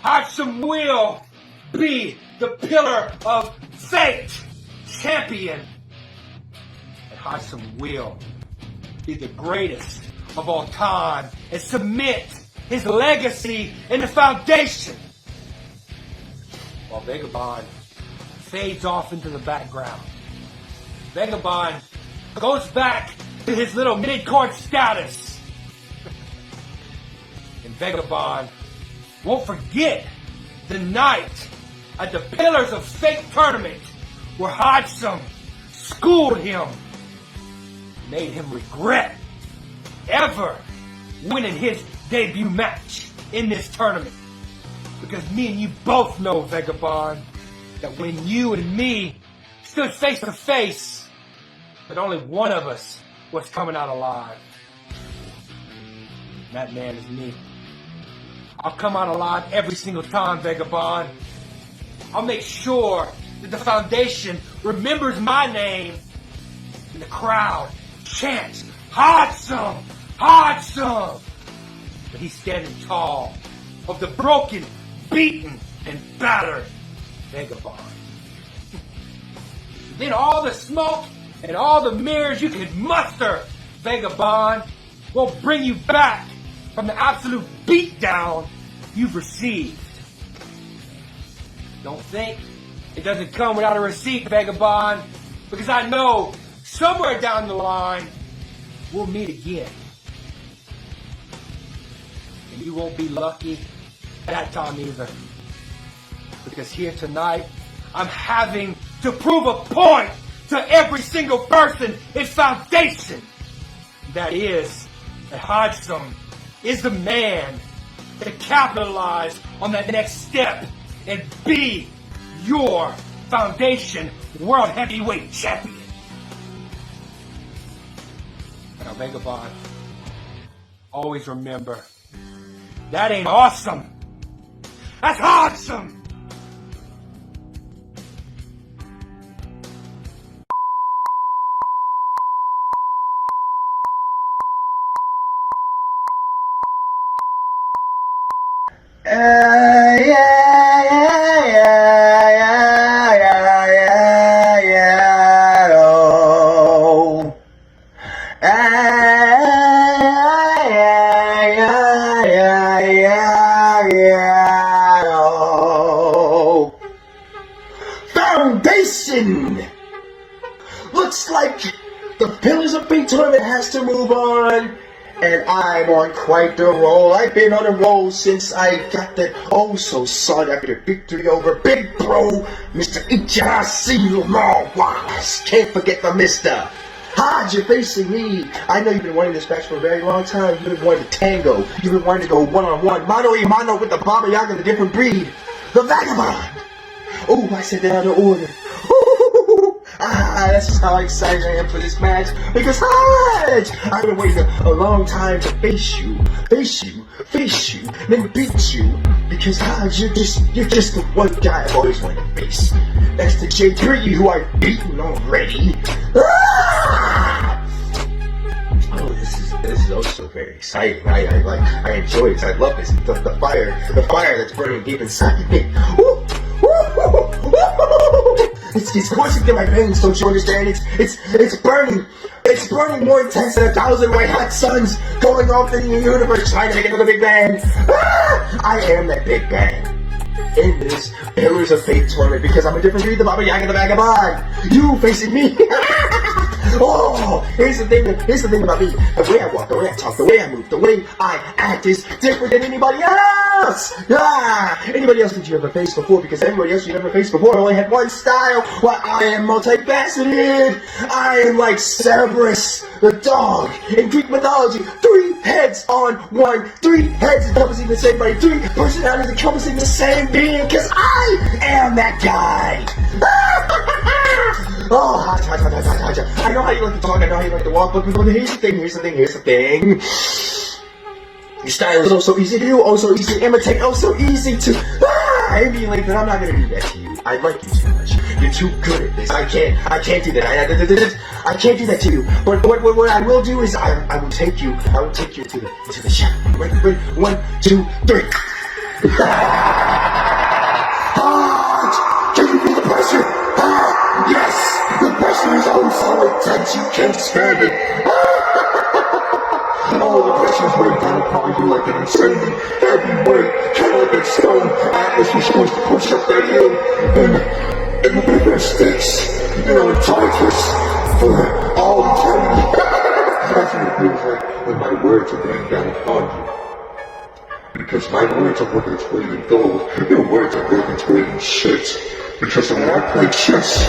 Hodgson will be the pillar of fate champion. And Hodgson will be the greatest of all time and submit his legacy in the foundation. While Vagabond fades off into the background. Vagabond goes back to his little mid-card status. And Vagabond won't forget the night at the Pillars of Fate tournament where Hodgson schooled him, made him regret ever winning his debut match in this tournament. Because me and you both know, Vagabond, that when you and me stood face to face, that only one of us was coming out alive. And that man is me. I'll come out alive every single time, Vagabond. I'll make sure that the foundation remembers my name and the crowd chants, Hodgson! Hodgson! But he's standing tall of the broken, beaten, and battered Vagabond. Then all the smoke and all the mirrors you can muster, Vagabond, will bring you back from the absolute beatdown you've received. Don't think it doesn't come without a receipt, Vagabond, because I know somewhere down the line we'll meet again. And you won't be lucky that time either. Because here tonight, I'm having to prove a point to every single person in Foundation. That is, that Hodgson is the man to capitalize on that next step and be your Foundation World Heavyweight Champion. Now, Vagabond, always remember, that ain't awesome. That's awesome. Foundation! Looks like the Pillars of Fate tournament has to move on, and I'm on quite the roll. I've been on a roll since I got that oh so sought after victory over Big Bro, Mr. Ichirasi Lamar Wallace. Can't forget the Mr. Hodge, you're facing me. I know you've been wanting this match for a very long time. You've been wanting to tango. You've been wanting to go one-on-one, mano-a-mano with the Baba Yaga, the different breed, the Vagabond. Oh, I said that out of order. That's just how excited I am for this match. Because Hodge, I've been waiting a long time to face you face you, then beat you, because you're just the one guy I've always wanted to face. That's the J3 who I've beaten already. Ah! Oh, this is also very exciting. I enjoy this. I love this. The fire that's burning deep inside of me. Woo! It's coursing through my veins, don't you understand? It's burning. It's burning more intense than 1,000 white hot suns going off in the universe trying to make another Big Bang. Ah! I am that Big Bang in this Pillars of Fate tournament because I'm a different breed, the Baba Yaga, the Vagabond. You facing me. Oh, here's the thing about me. The way I walk, the way I talk, the way I move, the way I act is different than anybody else. Anybody else that you ever faced before, because everybody else you never faced before only had one style. Well, I am multifaceted. I am like Cerberus, the dog in Greek mythology. 3 heads on one, 3 heads encompassing the same body, 3 personalities encompassing the same being, because I am that guy. Oh, I know how you like to talk, I know how you like to walk, but here's the thing. Your style is oh so easy to do, oh so easy to imitate, oh so easy to emulate, but I'm not gonna do that to you. I like you too much. You're too good at this. I can't do that. I can't do that to you. But what I will do is I will take you into the shadow. Wait, 1, 2, 3. Can you feel the pressure? Yes! The pressure is oh so intense you can't stand it. All the pressure's weighing down upon you like an insanely heavy weight. Kind of like a stone Atlas was supposed to push up that hill. And the bigger sticks, in tightness for all eternity. That's what it feels like when my words are weighing down upon you. Because my words are worth its weight in gold. Your words are worth its weight in shit. Because when I play chess,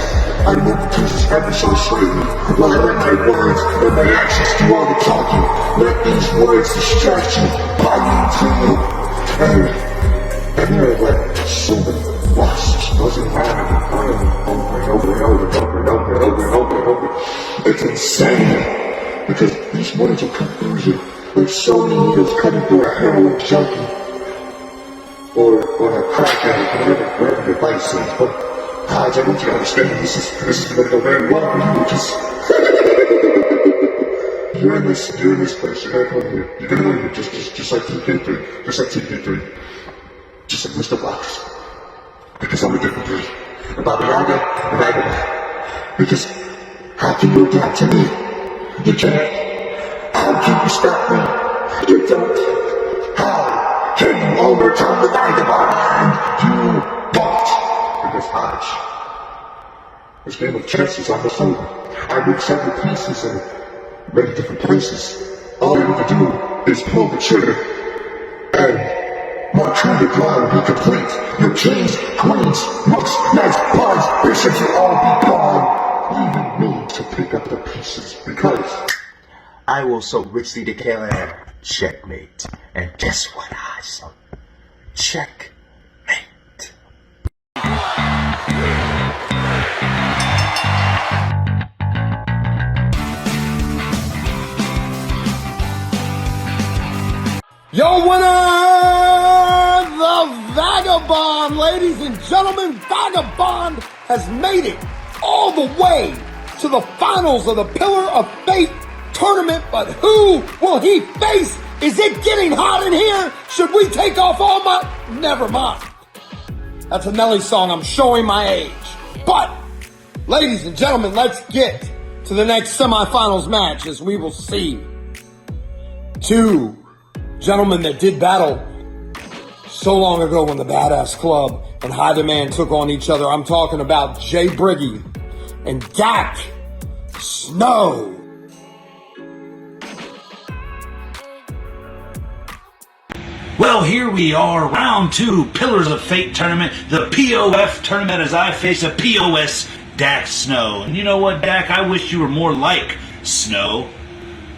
I move the pieces ever so slightly, while I let my words and my actions do all the talking. Let these words distract you, bind you to you, and you're like so many wasps buzzing around and over and over and over and over and over and over and over and over. It's insane, because these words will come through you like so many needles cutting through a heroin junkie. Or a crack addict, whatever your vice is, but I want you to understand this is gonna go very well for you, because you're in this place, you're gonna go here, you're gonna go here, just like TK3, just like TK3, just like Mr. Blocks, because I'm a different breed, and Baba Yaga, and Vagabond, because how can you adapt to me? You can't. How can you stop me? You don't. How? Can you overcome the Vagabond? You don't. Because this game of chess is almost over. I moved several pieces in many different places. All I need to do is pull the trigger, and my trigger draw will be complete. Your kings, queens, rooks, knights, pawns, bishops will all be gone, leaving me to pick up the pieces, because I will so richly declare checkmate. And guess what, Hazel? Checkmate. Your winner, the Vagabond, ladies and gentlemen. Vagabond has made it all the way to the finals of the Pillar of Fate tournament, but who will he face? Is it getting hot in here? Should we take off all my... Never mind. That's a Nelly song. I'm showing my age. But, ladies and gentlemen, let's get to the next semifinals match, as we will see 2 gentlemen that did battle so long ago when the Badass Club and High Demand took on each other. I'm talking about Jay Briggy and Dak Snow. Well, here we are, round 2, Pillars of Fate tournament, the POF tournament, as I face a POS Dak Snow. And you know what, Dak? I wish you were more like Snow.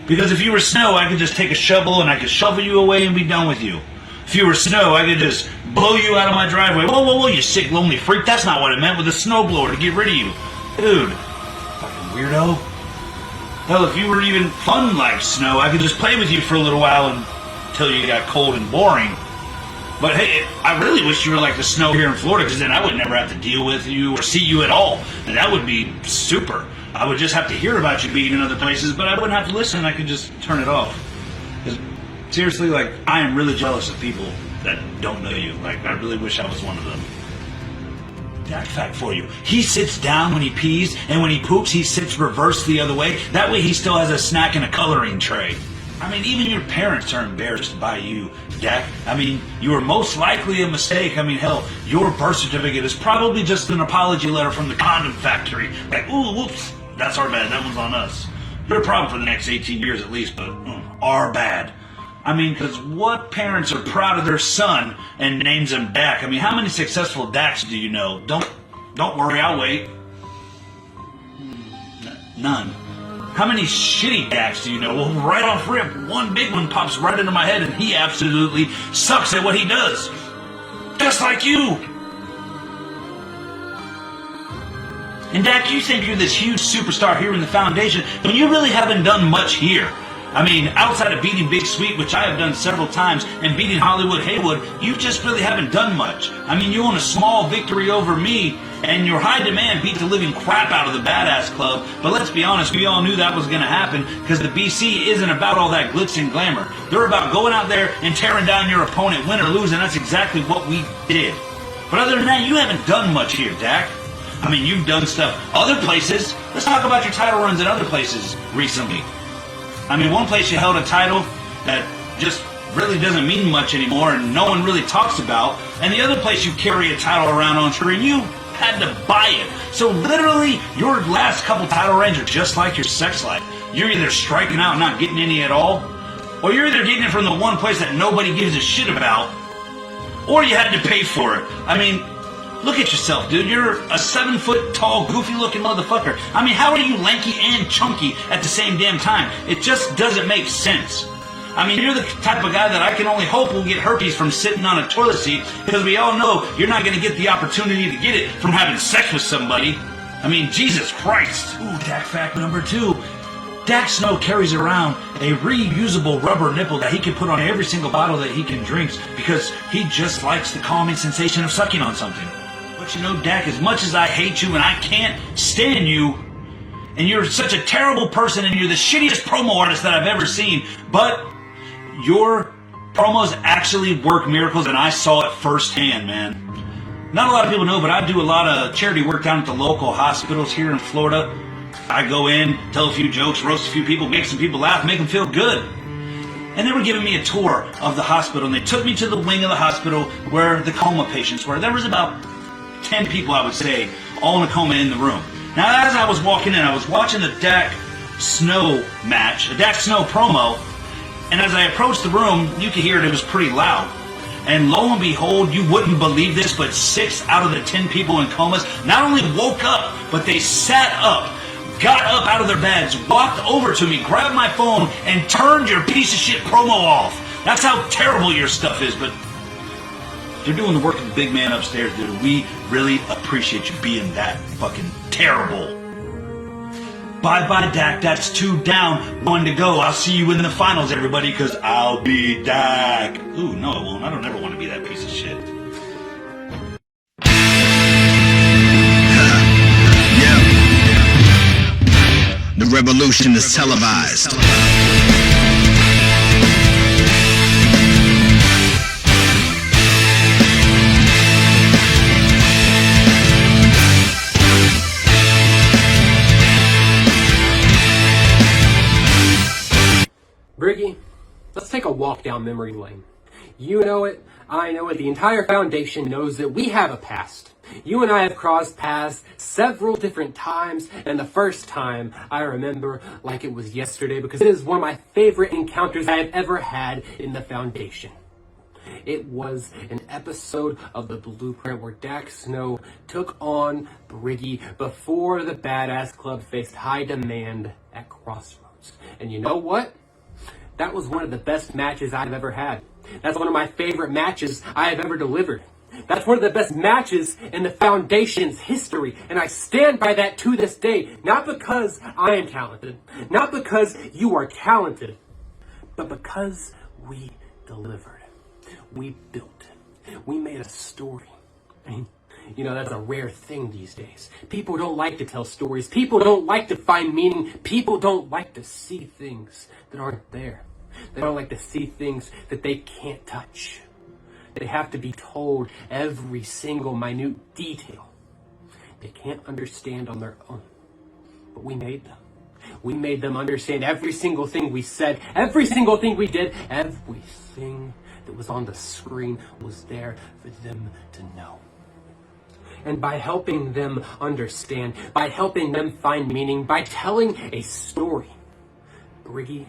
Because if you were Snow, I could just take a shovel and I could shovel you away and be done with you. If you were Snow, I could just blow you out of my driveway. Whoa, whoa, whoa, you sick, lonely freak. That's not what I meant with a snowblower to get rid of you. Dude, fucking weirdo. Hell, if you were even fun like Snow, I could just play with you for a little while and until you got cold and boring. But hey, I really wish you were like the snow here in Florida, because then I would never have to deal with you or see you at all. And that would be super. I would just have to hear about you being in other places, but I wouldn't have to listen. I could just turn it off. Because seriously, like, I am really jealous of people that don't know you. Like, I really wish I was one of them. That fact for you. He sits down when he pees, and when he poops, he sits reversed the other way. That way he still has a snack and a coloring tray. I mean, even your parents are embarrassed by you, Dak. I mean, you were most likely a mistake. I mean, hell, your birth certificate is probably just an apology letter from the condom factory. Like, ooh, whoops, that's our bad. That one's on us. You're a problem for the next 18 years at least, but our bad. I mean, because what parents are proud of their son and names him Dak? I mean, how many successful Daks do you know? Don't worry, I'll wait. None. How many shitty Daks do you know? Well, right off rip, one big one pops right into my head, and he absolutely sucks at what he does. Just like you. And Dak, you think you're this huge superstar here in the Foundation, but you really haven't done much here. I mean, outside of beating Big Sweet, which I have done several times, and beating Hollywood Haywood, you just really haven't done much. I mean, you won a small victory over me, and your high demand beat the living crap out of the Badass Club. But let's be honest, we all knew that was going to happen, because the BC isn't about all that glitz and glamour. They're about going out there and tearing down your opponent, win or lose, and that's exactly what we did. But other than that, you haven't done much here, Dak. I mean, you've done stuff other places. Let's talk about your title runs in other places recently. I mean, one place you held a title that just really doesn't mean much anymore and no one really talks about, and the other place you carry a title around on screen, you had to buy it. So literally, your last couple title reigns are just like your sex life. You're either striking out and not getting any at all, or you're either getting it from the one place that nobody gives a shit about, or you had to pay for it. I mean, look at yourself, dude. You're a 7-foot tall, goofy-looking motherfucker. I mean, how are you lanky and chunky at the same damn time? It just doesn't make sense. I mean, you're the type of guy that I can only hope will get herpes from sitting on a toilet seat, because we all know you're not going to get the opportunity to get it from having sex with somebody. I mean, Jesus Christ. Ooh, Dak fact number 2. Dak Snow carries around a reusable rubber nipple that he can put on every single bottle that he can drink, because he just likes the calming sensation of sucking on something. But you know, Dak, as much as I hate you and I can't stand you, and you're such a terrible person and you're the shittiest promo artist that I've ever seen, but your promos actually work miracles, and I saw it firsthand, man. Not a lot of people know, but I do a lot of charity work down at the local hospitals here in Florida. I go in, tell a few jokes, roast a few people, make some people laugh, make them feel good. And they were giving me a tour of the hospital, and they took me to the wing of the hospital where the coma patients were. There was about 10 people, I would say, all in a coma in the room. Now, as I was walking in, I was watching the Dak Snow match, a Dak Snow promo, and as I approached the room, you could hear it was pretty loud. And lo and behold, you wouldn't believe this, but 6 out of the 10 people in comas not only woke up, but they sat up, got up out of their beds, walked over to me, grabbed my phone, and turned your piece of shit promo off. That's how terrible your stuff is, but they're doing the work of the big man upstairs, dude. We really appreciate you being that fucking terrible. Bye-bye, Dak. That's 2 down, 1 to go. I'll see you in the finals, everybody, because I'll be Dak. Ooh, no, I won't. I don't ever want to be that piece of shit. The revolution is televised. Briggy, let's take a walk down memory lane. You know it, I know it, the entire Foundation knows that we have a past. You and I have crossed paths several different times, and the first time I remember like it was yesterday, because it is one of my favorite encounters I have ever had in the Foundation. It was an episode of The Blueprint where Dak Snow took on Briggy before the Badass Club faced High Demand at Crossroads. And you know what? That was one of the best matches I've ever had. That's one of my favorite matches I have ever delivered. That's one of the best matches in the Foundation's history, and I stand by that to this day, not because I am talented, not because you are talented, but because we delivered. We built it. We made a story. I mean, you know, that's a rare thing these days. People don't like to tell stories. People don't like to find meaning. People don't like to see things that aren't there. They don't like to see things that they can't touch. They have to be told every single minute detail. They can't understand on their own. But we made them. We made them understand every single thing we said, every single thing we did, everything that was on the screen was there for them to know. And by helping them understand, by helping them find meaning, by telling a story, Briggy,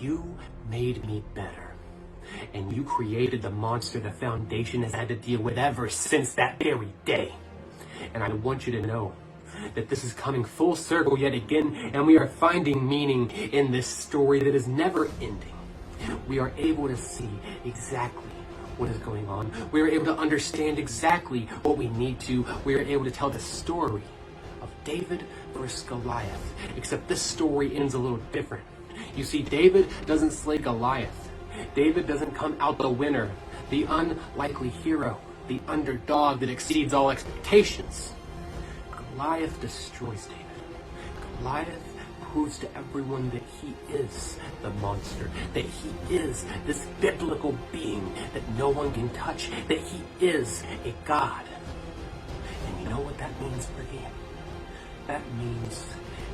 you made me better. And you created the monster the Foundation has had to deal with ever since that very day. And I want you to know that this is coming full circle yet again, and we are finding meaning in this story that is never ending. We are able to see exactly what is going on. We are able to understand exactly what we need to. We are able to tell the story of David versus Goliath, except this story ends a little different. You see, David doesn't slay Goliath. David doesn't come out the winner, the unlikely hero, the underdog that exceeds all expectations. Goliath destroys David. Goliath proves to everyone that he is the monster, that he is this biblical being that no one can touch, that he is a god. And you know what that means, Briggy? That means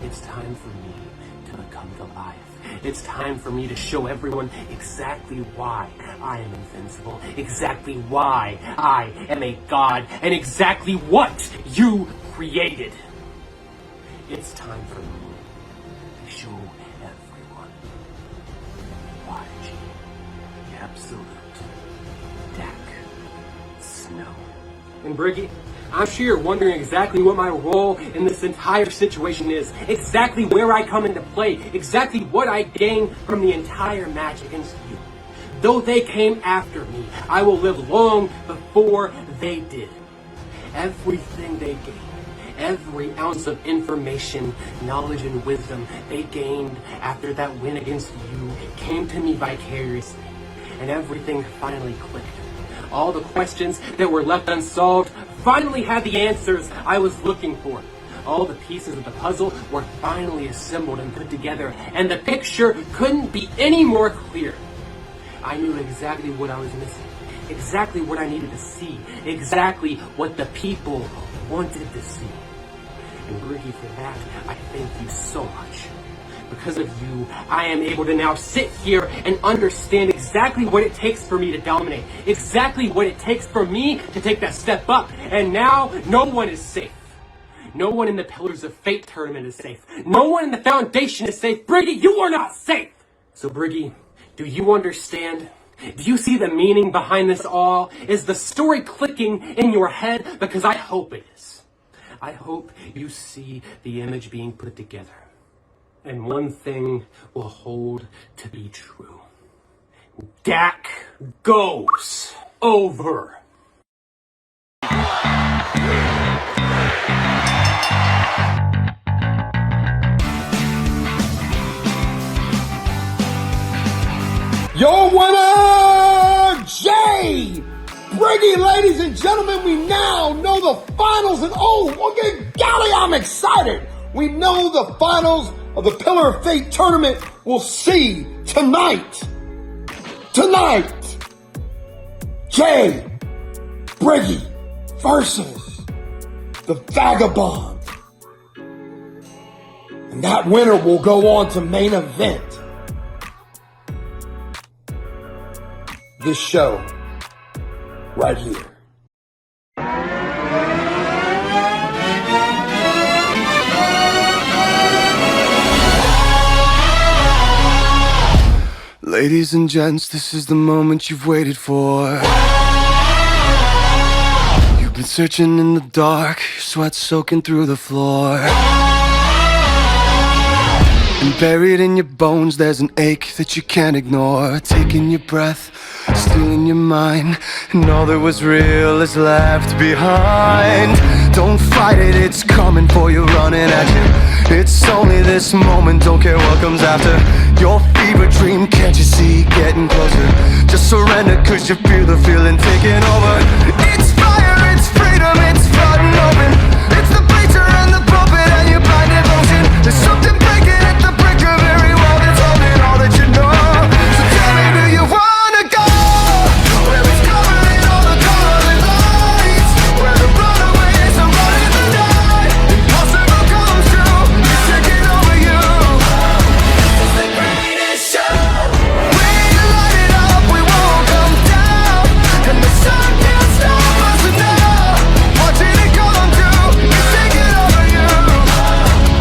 it's time for me to become Goliath. It's time for me to show everyone exactly why I am invincible, exactly why I am a god, and exactly what you created. It's time for me to show everyone why the absolute Dak Snow. And Briggy, I'm sure you're wondering exactly what my role in this entire situation is, exactly where I come into play, exactly what I gain from the entire match against you. Though they came after me, I will live long before they did. Everything they gained, every ounce of information, knowledge, and wisdom they gained after that win against you came to me vicariously, and everything finally clicked. All the questions that were left unsolved finally had the answers I was looking for. All the pieces of the puzzle were finally assembled and put together, and the picture couldn't be any more clear. I knew exactly what I was missing, exactly what I needed to see, exactly what the people wanted to see. And Briggy, for that, I thank you so much. Because of you, I am able to now sit here and understand exactly what it takes for me to dominate, exactly what it takes for me to take that step up. And now, no one is safe. No one in the Pillars of Fate tournament is safe. No one in the Foundation is safe. Briggy, you are not safe! So Briggy, do you understand? Do you see the meaning behind this all? Is the story clicking in your head? Because I hope it is. I hope you see the image being put together. And one thing will hold to be true. Dak goes over. Your winner, Jay Briggy, ladies and gentlemen. We now know the finals, and golly, I'm excited. We know the finals of the Pillar of Fate tournament. We'll see tonight. Jay Briggy versus the Vagabond. And that winner will go on to main event this show right here. Ladies and gents, this is the moment you've waited for. You've been searching in the dark, your sweat soaking through the floor. And buried in your bones, there's an ache that you can't ignore. Taking your breath, stealing your mind, and all that was real is left behind. Don't fight it, it's coming for you, running at you. It's only this moment, don't care what comes after. Your fever dream, can't you see, getting closer. Just surrender, cause you feel the feeling taking over. It's fire, it's freedom, it's flooding open. It's the preacher and the pulpit and your blinded motion. There's something breaking at the brick of every wall that's holding all that you know. So tell me, do you wanna go where it's covered in all the colored lights, where the runaways are running the night, impossible comes true, it's taking over you. It's the greatest show. We light it up, we won't come down, and the sun can't stop us now. Watching it come true, it's taking over you.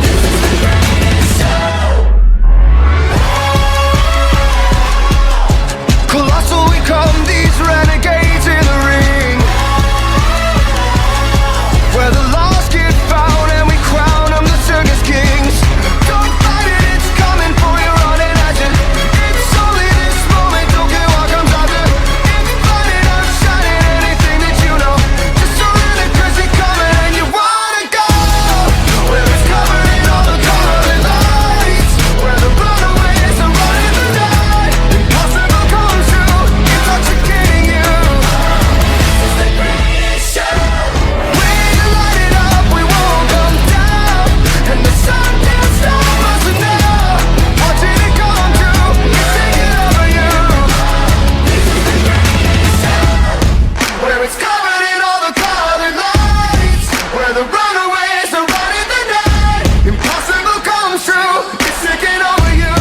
This is the greatest show. Colossal we come, these renegades in the ring, where the lost get found and we crown them the circus kings. Don't fight it, it's coming for you, running at you. It's only this moment, don't care what comes after. It's blinded, outshining anything that you know. Just surrender, cause you're coming and you wanna go where it's covered in all the colored lights, where the runaways are running the night, impossible comes true, intoxicating you. This is the greatest show. We light it up, we won't come down, and the sun can't stop us now. Watching it come true, it's taking over you. This is the greatest show. Where it's covered in all the colored lights, where the runaways are running the night, impossible comes true, it's taking over you.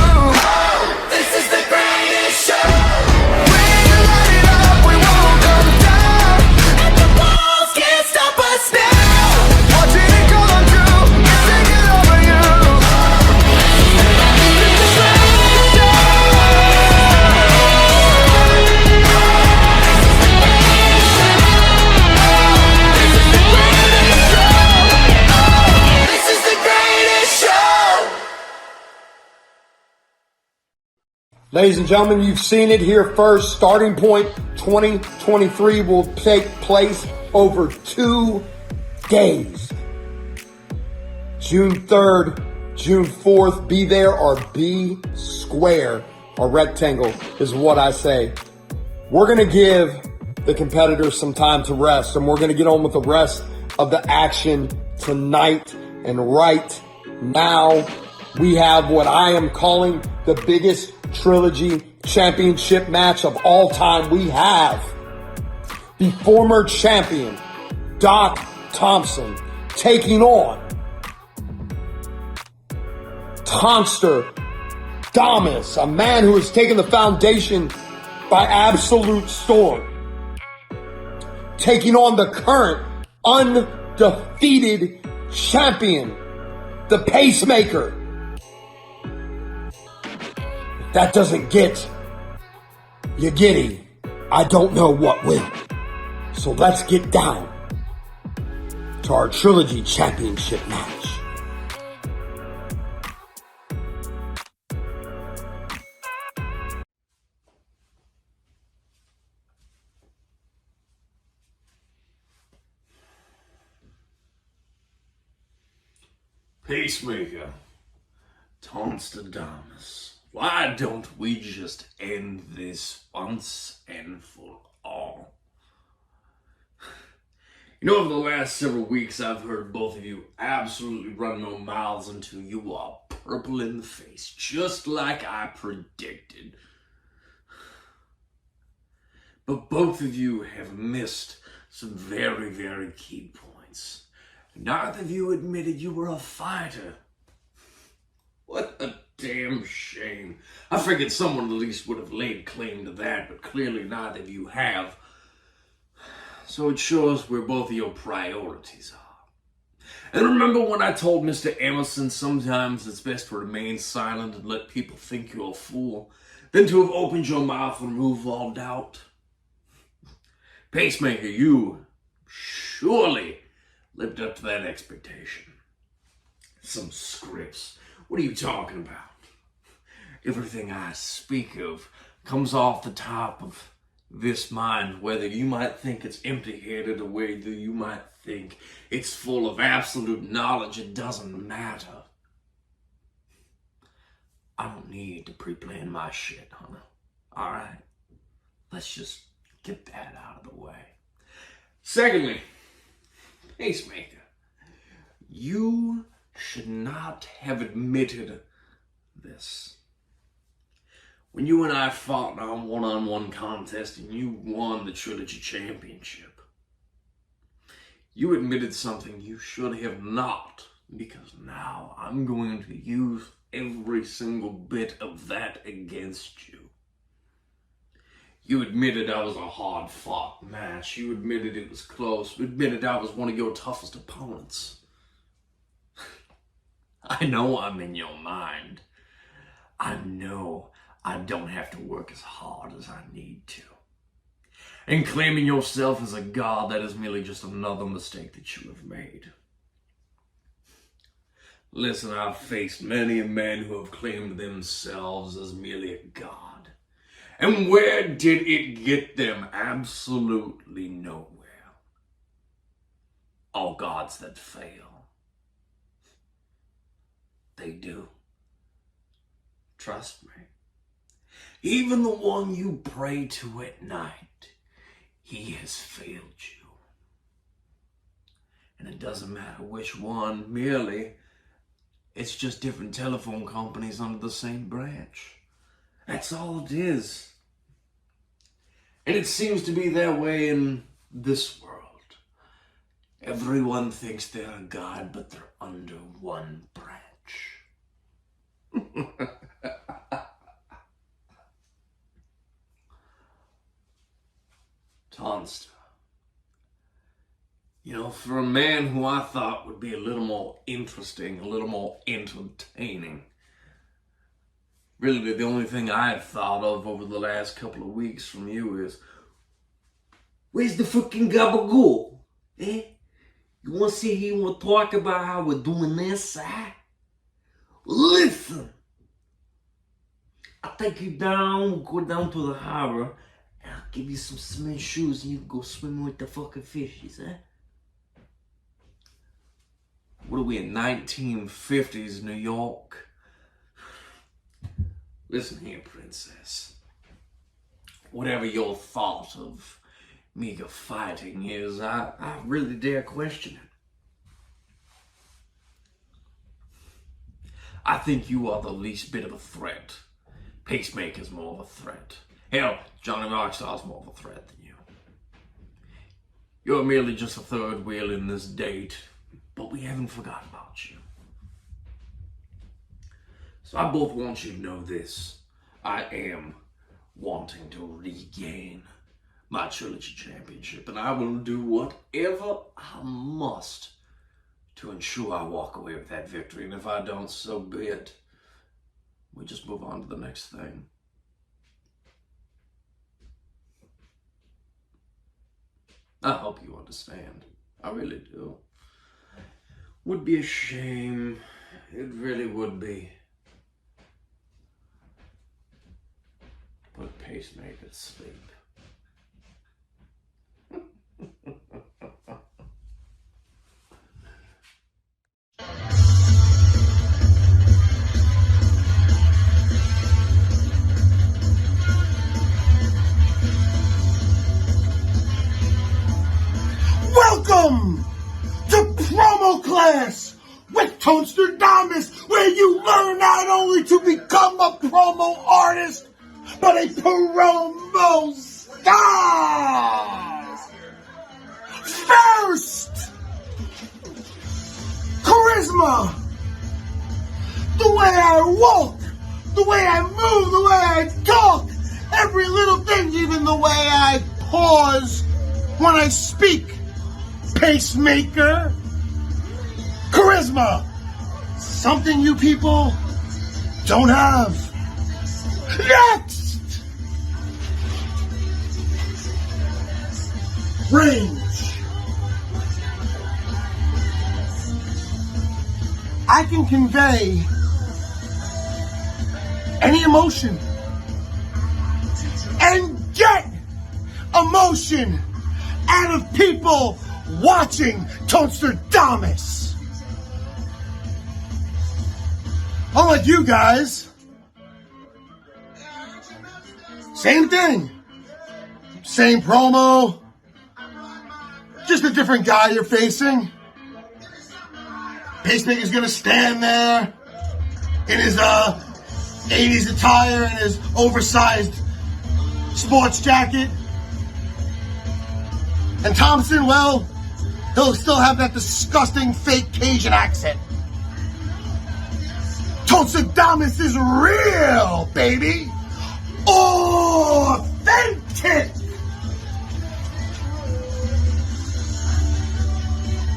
This is the greatest show. We light it up, we won't come down, and the walls can't stop us now. Watching it come true, it's taking over you. This is the greatest show. This is the greatest show. Ladies and gentlemen, you've seen it here first. Starting Point 2023 will take place over 2 days. June 3rd, June 4th. Be there or be square or rectangle is what I say. We're going to give the competitors some time to rest, and we're going to get on with the rest of the action tonight. And right now, we have what I am calling the biggest Trilogy championship match of all time. We have the former champion, Thompson, taking on TONSTER, DAMUS, a man who has taken the foundation by absolute storm, taking on the current undefeated champion, the PACEMAKER. If that doesn't get you giddy, I don't know what will. So let's get down to our Trilogy championship match. Pacemaker, TONSTER, DAMUS. Why don't we just end this once and for all? You know, over the last several weeks, I've heard both of you absolutely run no miles until you are purple in the face, just like I predicted. But both of you have missed some very, very key points. Neither of you admitted you were a fighter. What a damn shame. I figured someone at least would have laid claim to that, but clearly neither of you have. So it shows where both of your priorities are. And remember when I told Mr. Emerson sometimes it's best to remain silent and let people think you're a fool than to have opened your mouth and remove all doubt? Pacemaker, you surely lived up to that expectation. Some scripts. What are you talking about? Everything I speak of comes off the top of this mind, whether you might think it's empty-headed or whether you might think it's full of absolute knowledge. It doesn't matter. I don't need to pre-plan my shit, honey. Alright? Let's just get that out of the way. Secondly, Pacemaker, you should not have admitted this. When you and I fought in our one-on-one contest and you won the Trilogy Championship, you admitted something you should have not, because now I'm going to use every single bit of that against you. You admitted I was a hard-fought match. You admitted it was close. You admitted I was one of your toughest opponents. I know I'm in your mind. I know I don't have to work as hard as I need to. And claiming yourself as a god, that is merely just another mistake that you have made. Listen, I've faced many a man who have claimed themselves as merely a god. And where did it get them? Absolutely nowhere. All gods that fail, they do. Trust me. Even the one you pray to at night, he has failed you. And it doesn't matter which one, merely, it's just different telephone companies under the same branch. That's all it is. And it seems to be that way in this world. Everyone thinks they're a god, but they're under one branch. TONSTER. You know, for a man who I thought would be a little more interesting, a little more entertaining, really the only thing I've thought of over the last couple of weeks from you is, where's the fucking gabagool? Eh? You want to sit here and talk about how we're doing this, eh? Listen! I'll take you down, we'll go down to the harbor, and I'll give you some cement shoes and you can go swimming with the fucking fishes, eh? What are we in 1950s New York? Listen here, princess. Whatever your thought of meager fighting is, I really dare question it. I think you are the least bit of a threat. Pacemaker's more of a threat. Hell, Johnny Rockstar's more of a threat than you. You're merely just a third wheel in this date, but we haven't forgotten about you. So I both want you to know this. I am wanting to regain my Trilogy Championship, and I will do whatever I must to ensure I walk away with that victory. And if I don't, so be it. We just move on to the next thing. I hope you understand. I really do. Would be a shame. It really would be. Put Pacemaker to sleep. Welcome to Promo Class with Toaster DAMUS, where you learn not only to become a promo artist, but a promo star. First, charisma. The way I walk, the way I move, the way I talk, every little thing, even the way I pause when I speak. Pacemaker. Charisma. Something you people don't have. Next! Range. I can convey any emotion and get emotion out of people watching Toaster DAMUS. Unlike you guys, same thing. Same promo. Just a different guy you're facing. Pacemaker's gonna stand there in his 80s attire and his oversized sports jacket. And Thompson, well, he'll still have that disgusting fake Cajun accent. DAMUS is real, baby. Authentic.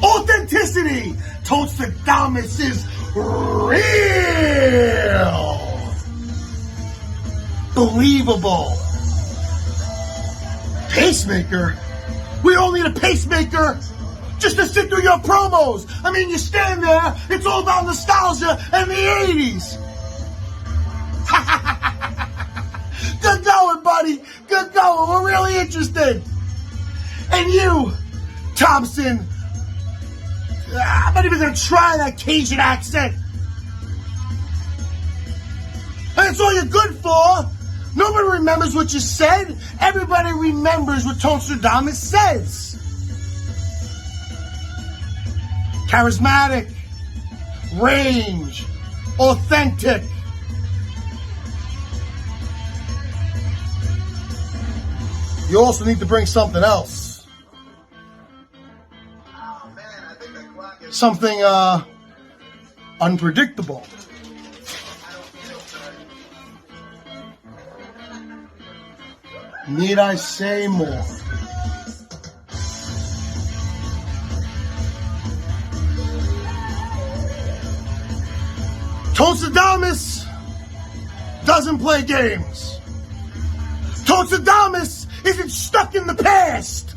Authenticity. DAMUS is real. Believable. Pacemaker? We all need a pacemaker just to sit through your promos. I mean, you stand there, it's all about nostalgia and the 80s. Good going, buddy. Good going. We're really interested. And you, Thompson, I'm not even going to try that Cajun accent. And that's all you're good for. Nobody remembers what you said. Everybody remembers what DAMUS says. Charismatic, range, authentic. You also need to bring something else. Something unpredictable. Need I say more? DAMUS doesn't play games. DAMUS isn't stuck in the past.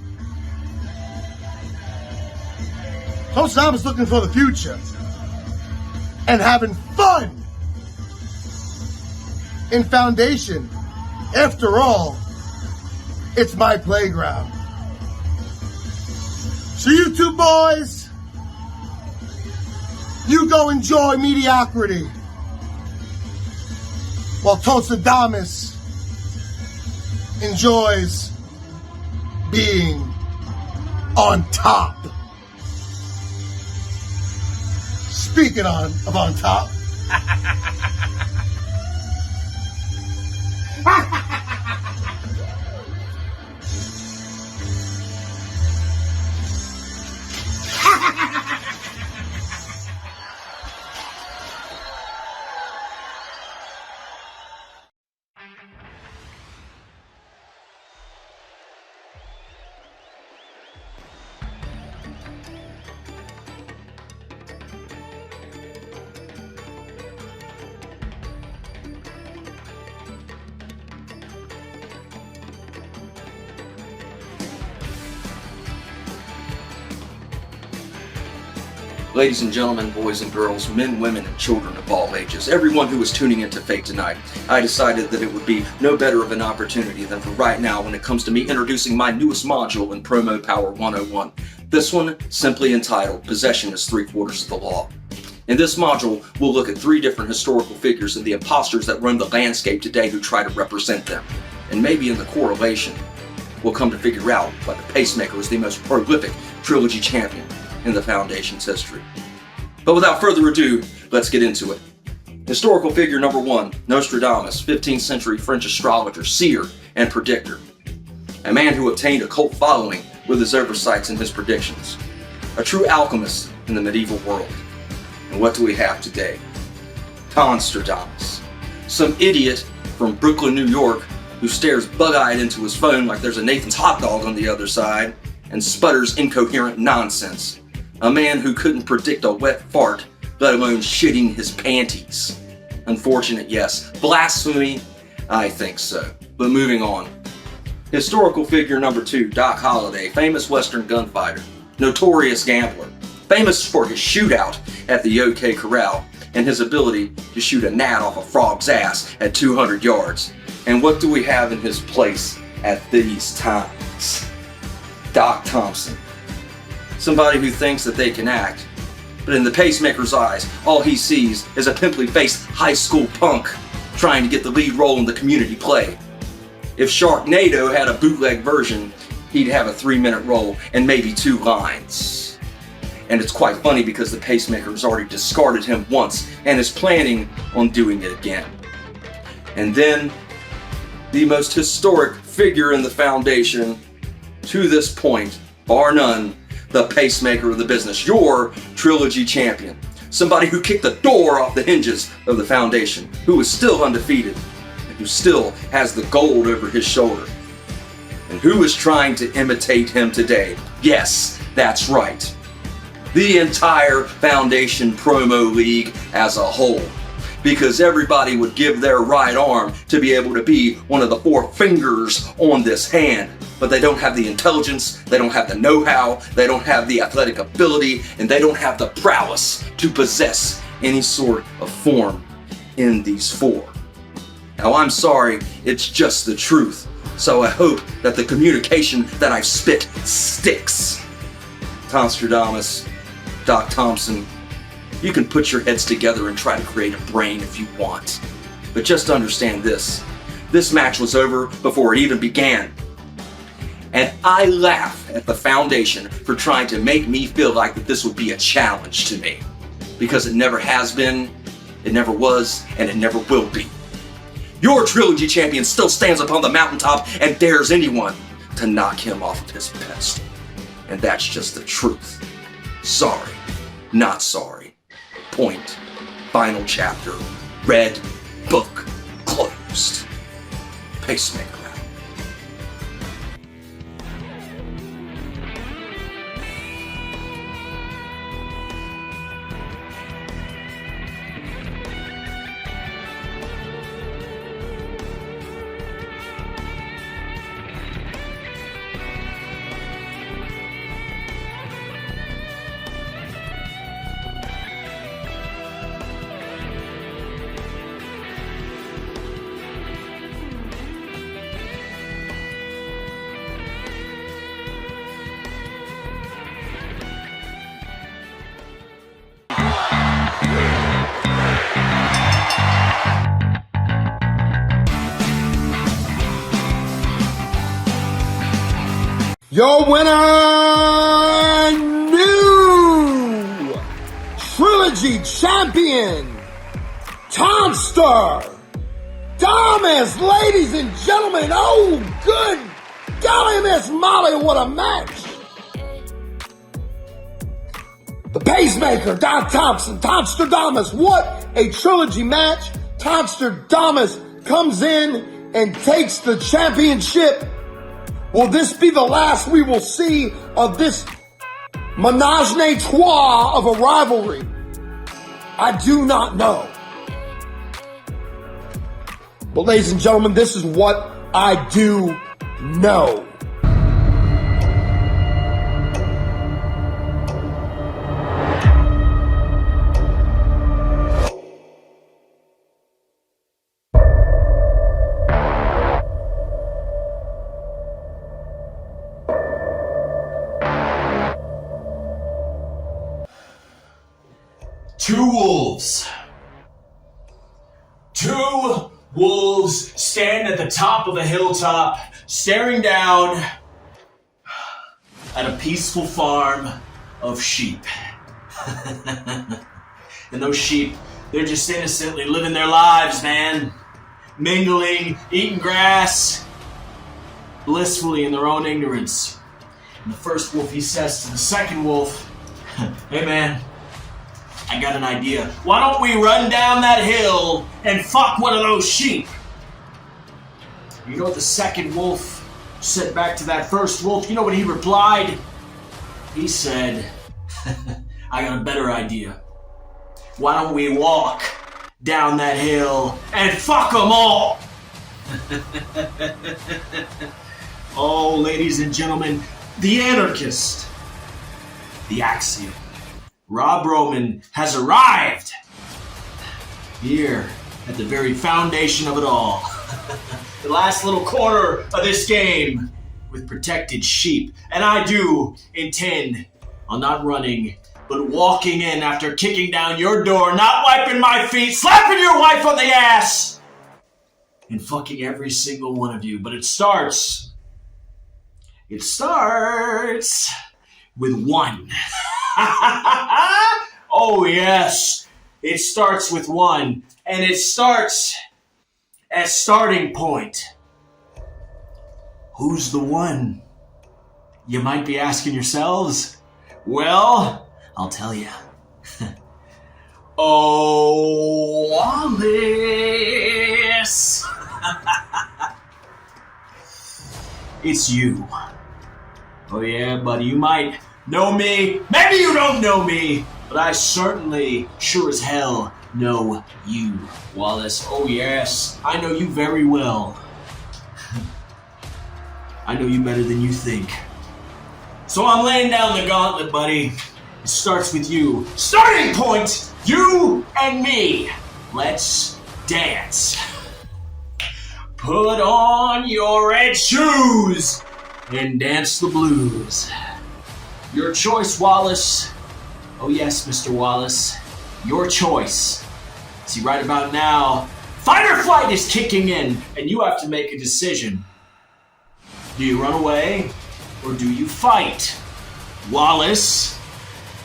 DAMUS looking for the future and having fun in Foundation. After all, it's my playground. So you two boys, you go enjoy mediocrity while DAMUS enjoys being on top. Speaking of on top. Ladies and gentlemen, boys and girls, men, women, and children of all ages, everyone who is tuning into Fate tonight, I decided that it would be no better of an opportunity than for right now when it comes to me introducing my newest module in Promo Power 101. This one simply entitled Possession is 3/4 of the Law. In this module, we'll look at 3 different historical figures and the imposters that roam the landscape today who try to represent them. And maybe in the correlation, we'll come to figure out why the Pacemaker is the most prolific trilogy champion in the Foundation's history. But without further ado, let's get into it. Historical figure number 1, Nostradamus, 15th century French astrologer, seer, and predictor. A man who obtained a cult following with his oversights and his predictions. A true alchemist in the medieval world. And what do we have today? TONSTER, some idiot from Brooklyn, New York, who stares bug-eyed into his phone like there's a Nathan's hot dog on the other side, and sputters incoherent nonsense. A man who couldn't predict a wet fart, let alone shitting his panties. Unfortunate, yes. Blasphemy? I think so. But moving on. Historical figure number 2, Doc Holliday, famous Western gunfighter, notorious gambler, famous for his shootout at the OK Corral, and his ability to shoot a gnat off a frog's ass at 200 yards. And what do we have in his place at these times? Doc Thompson. Somebody who thinks that they can act, but in the Pacemaker's eyes, all he sees is a pimply-faced high school punk trying to get the lead role in the community play. If Sharknado had a bootleg version, he'd have a 3-minute roll and maybe 2 lines. And it's quite funny because the Pacemaker has already discarded him once and is planning on doing it again. And then, the most historic figure in the Foundation to this point, bar none, the Pacemaker of the business, your Trilogy champion. Somebody who kicked the door off the hinges of the Foundation, who is still undefeated, and who still has the gold over his shoulder. And who is trying to imitate him today? Yes, that's right. The entire Foundation Promo League as a whole. Because everybody would give their right arm to be able to be one of the 4 fingers on this hand. But they don't have the intelligence, they don't have the know-how, they don't have the athletic ability, and they don't have the prowess to possess any sort of form in these 4. Now I'm sorry, it's just the truth. So I hope that the communication that I've spit sticks. TONSTER, Doc Thompson, you can put your heads together and try to create a brain if you want. But just understand this. This match was over before it even began. And I laugh at the Foundation for trying to make me feel like that this would be a challenge to me. Because it never has been, it never was, and it never will be. Your Trilogy champion still stands upon the mountaintop and dares anyone to knock him off of his pedestal. And that's just the truth. Sorry, not sorry. Point. Final chapter. Red book closed. Pacemaker. Your winner, new Trilogy champion, TONSTER, DAMUS, ladies and gentlemen. Oh, good golly, Miss Molly, what a match. The Pacemaker, Doc Thompson, TONSTER, DAMUS, what a Trilogy match. TONSTER, DAMUS comes in and takes the championship. Will this be the last we will see of this menage a trois of a rivalry? I do not know. But ladies and gentlemen, this is what I do know. Two wolves stand at the top of a hilltop, staring down at a peaceful farm of sheep. And those sheep, they're just innocently living their lives, man. Mingling, eating grass, blissfully in their own ignorance. And the first wolf, he says to the second wolf, "Hey man, I got an idea. Why don't we run down that hill and fuck one of those sheep?" You know what the second wolf said back to that first wolf? You know what he replied? He said, "I got a better idea. Why don't we walk down that hill and fuck them all?" Oh, ladies and gentlemen, the anarchist, the axiom, Rob Roman has arrived here at the very foundation of it all. The last little corner of this game with protected sheep. And I do intend on not running, but walking in after kicking down your door, not wiping my feet, slapping your wife on the ass, and fucking every single one of you. But it starts with one. Oh yes, it starts with one, and it starts as starting point. Who's the one? You might be asking yourselves. Well, I'll tell you. Oh, Wallace! It's you. Oh yeah, buddy, you might know me. Maybe you don't know me, but I certainly, sure as hell, know you, Wallace. Oh yes, I know you very well. I know you better than you think. So I'm laying down the gauntlet, buddy. It starts with you. Starting point, you and me. Let's dance. Put on your red shoes and dance the blues. Your choice, Wallace. Oh yes, Mr. Wallace. Your choice. See, right about now, fight or flight is kicking in, and you have to make a decision. Do you run away, or do you fight? Wallace?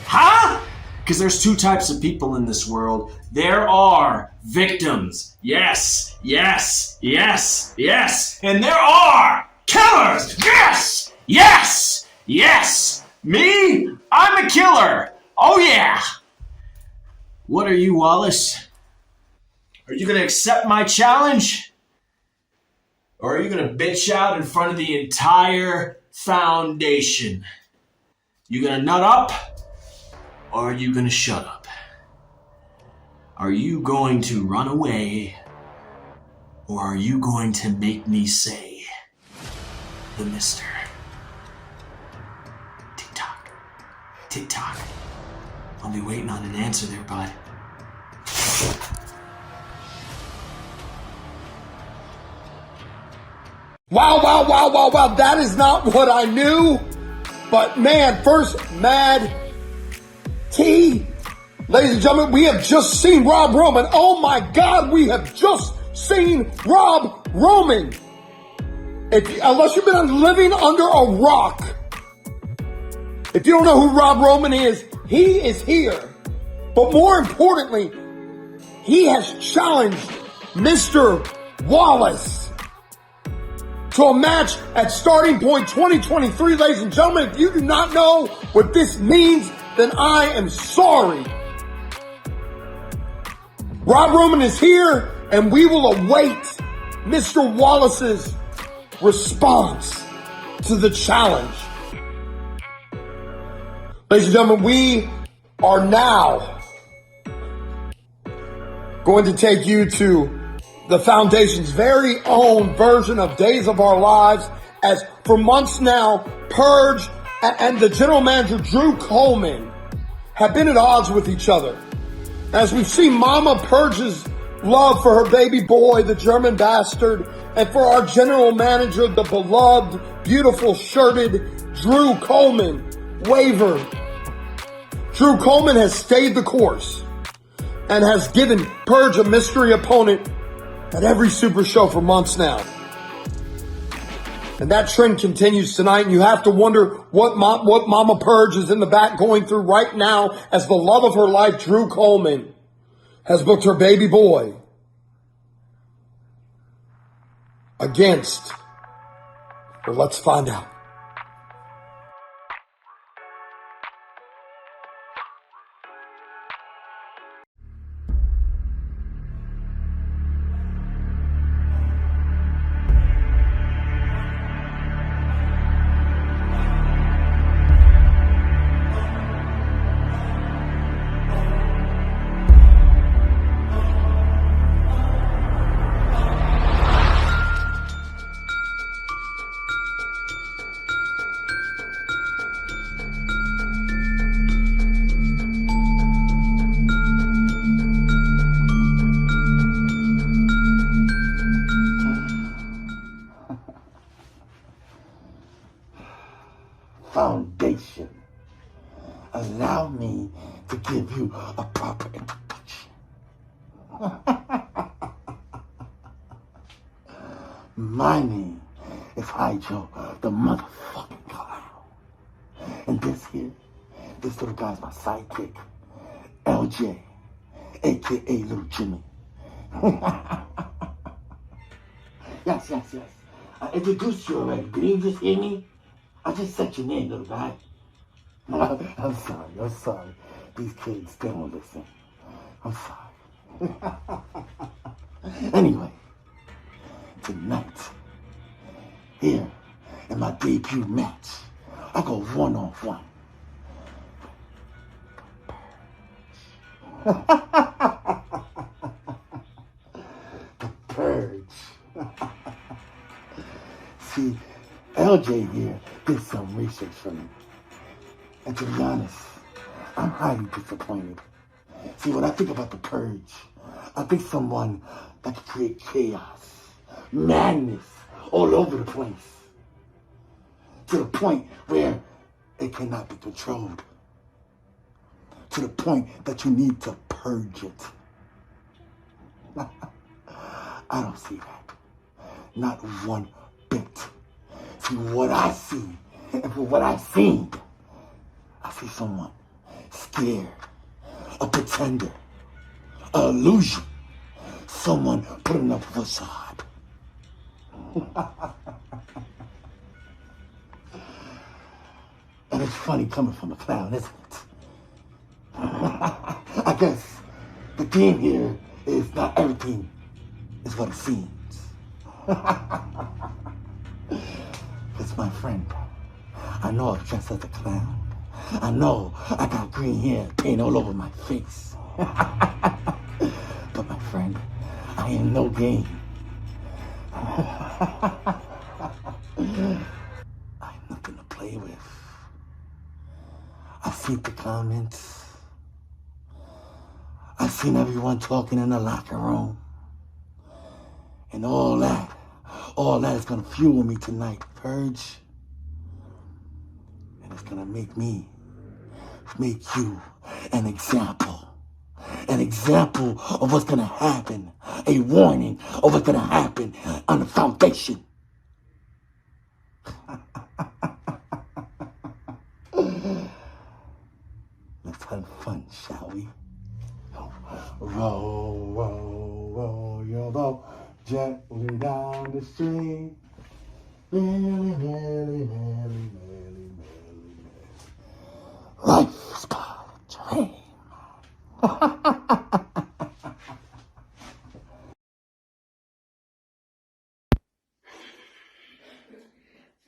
Huh? Because there's two types of people in this world. There are victims. Yes, yes, yes, yes. And there are killers. Yes, yes, yes. Me? I'm a killer. Oh yeah. What are you, Wallace? Are you going to accept my challenge? Or are you going to bitch out in front of the entire foundation? You going to nut up? Or are you going to shut up? Are you going to run away? Or are you going to make me say the mister? Tick-tock. Tick-tock. I'll be waiting on an answer there, bud. Wow, wow, wow, wow, wow. That is not what I knew. But man, first, Mad T. Ladies and gentlemen, we have just seen Rob Roman. Oh my God, we have just seen Rob Roman. Unless you've been living under a rock, if you don't know who Rob Roman is, he is here. But more importantly, he has challenged Mr. Wallace to a match at Starting Point 2023. Ladies and gentlemen, if you do not know what this means, then I am sorry. Rob Roman is here, and we will await Mr. Wallace's response to the challenge. Ladies and gentlemen, we are now going to take you to the Foundation's very own version of Days of Our Lives, as for months now, Purge and the general manager, Drew Coleman, have been at odds with each other. As we've seen Mama Purge's love for her baby boy, the German bastard, and for our general manager, the beloved, beautiful, shirted Drew Coleman, waver. Drew Coleman has stayed the course and has given Purge a mystery opponent at every Super Show for months now. And that trend continues tonight, and you have to wonder what Mama Purge is in the back going through right now, as the love of her life, Drew Coleman, has booked her baby boy against. Well, let's find out. Foundation. Allow me to give you a proper introduction. My name is Hydro, the motherfucking clown. And this little guy's my sidekick, LJ, aka Little Jimmy. Yes. I introduced you already. Didn't you just hear me? I just said your name, little guy. I'm sorry. These kids, they don't listen. I'm sorry. Anyway, tonight, here in my debut match, I go one-on-one. The Purge. See, LJ here did some research for me. And to be honest, I'm highly disappointed. See, when I think about the Purge, I think someone that can create chaos, madness all over the place. To the point where it cannot be controlled. To the point that you need to purge it. I don't see that. Not one bit. See, what I see, and for what I've seen, I see someone scared, a pretender, an illusion, someone putting up a facade. And it's funny coming from a clown, isn't it? I guess the game here is not everything is what it seems. It's my friend. I know I'm dressed as a clown. I know I got green hair paint all over my face. But my friend, I ain't no game. I'm nothing to play with. I see the comments. I've seen everyone talking in the locker room. And all that is gonna fuel me tonight, Purge. And it's gonna make you an example. An example of what's gonna happen. A warning of what's gonna happen on the foundation. Let's have fun, shall we? Roll, roll, roll your boat gently down the stream. Life is but a dream.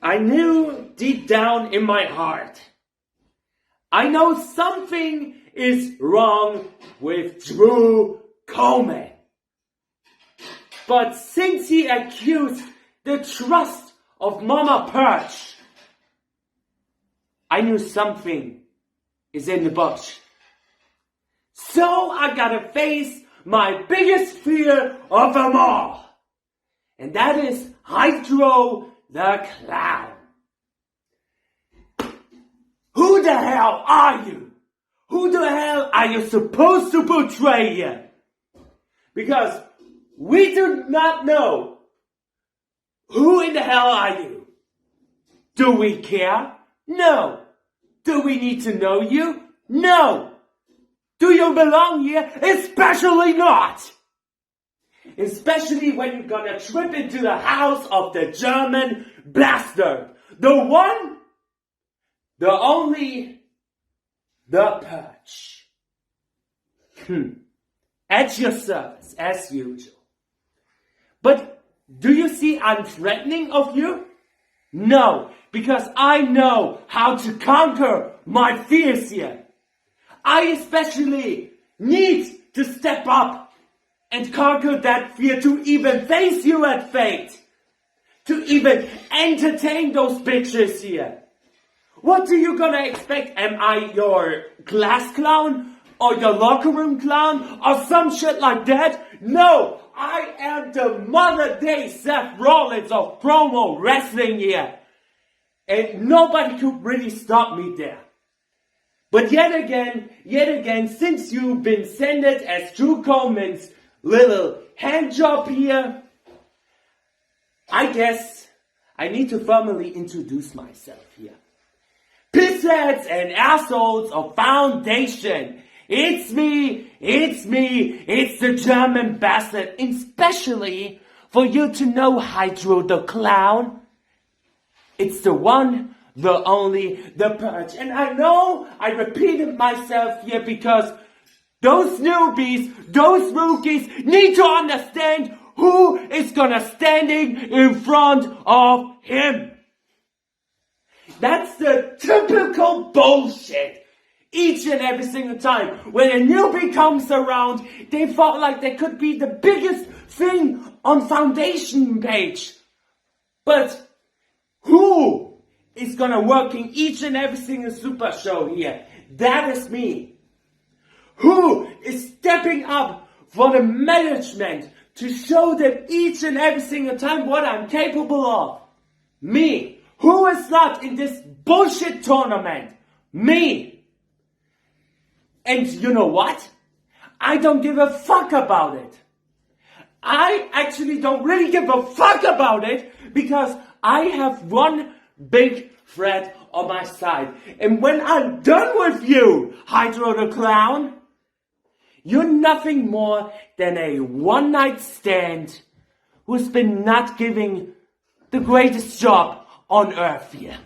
I knew deep down in my heart, I know something is wrong with Drew Coleman. But since he accused the trust of Mama Purge, I knew something is in the bush. So I gotta face my biggest fear of them all. And that is Hydro the Clown. Who the hell are you? Who the hell are you supposed to portray here? Because we do not know. Who in the hell are you? Do we care? No. Do we need to know you? No. Do you belong here? Especially not. Especially when you're gonna trip into the house of the German bastard. The one, the only, the Purge. At your service, as usual. But do you see I'm threatening of you? No, because I know how to conquer my fears here. I especially need to step up and conquer that fear to even face you at fate. To even entertain those bitches here. What are you gonna expect? Am I your class clown? Or your locker room clown? Or some shit like that? No! I am the modern day Seth Rollins of promo wrestling here. And nobody could really stop me there. But yet again, since you've been sent as Drew Coleman's little hand job here, I guess I need to formally introduce myself here. Pissheads and assholes of Foundation. It's me, it's the German bastard, especially for you to know, Hydro the Clown. It's the one, the only, the Purge. And I know I repeated myself here because those newbies, those rookies need to understand who is gonna standing in front of him. That's the typical bullshit. Each and every single time when a newbie comes around, they felt like they could be the biggest thing on Foundation page. But who is gonna work in each and every single super show here? That is me. Who is stepping up for the management to show them each and every single time what I'm capable of? Me. Who is not in this bullshit tournament? Me. And you know what? I don't give a fuck about it. I actually don't really give a fuck about it because I have one big thread on my side. And when I'm done with you, Hydro the Clown, you're nothing more than a one-night stand who's been not giving the greatest job on earth here.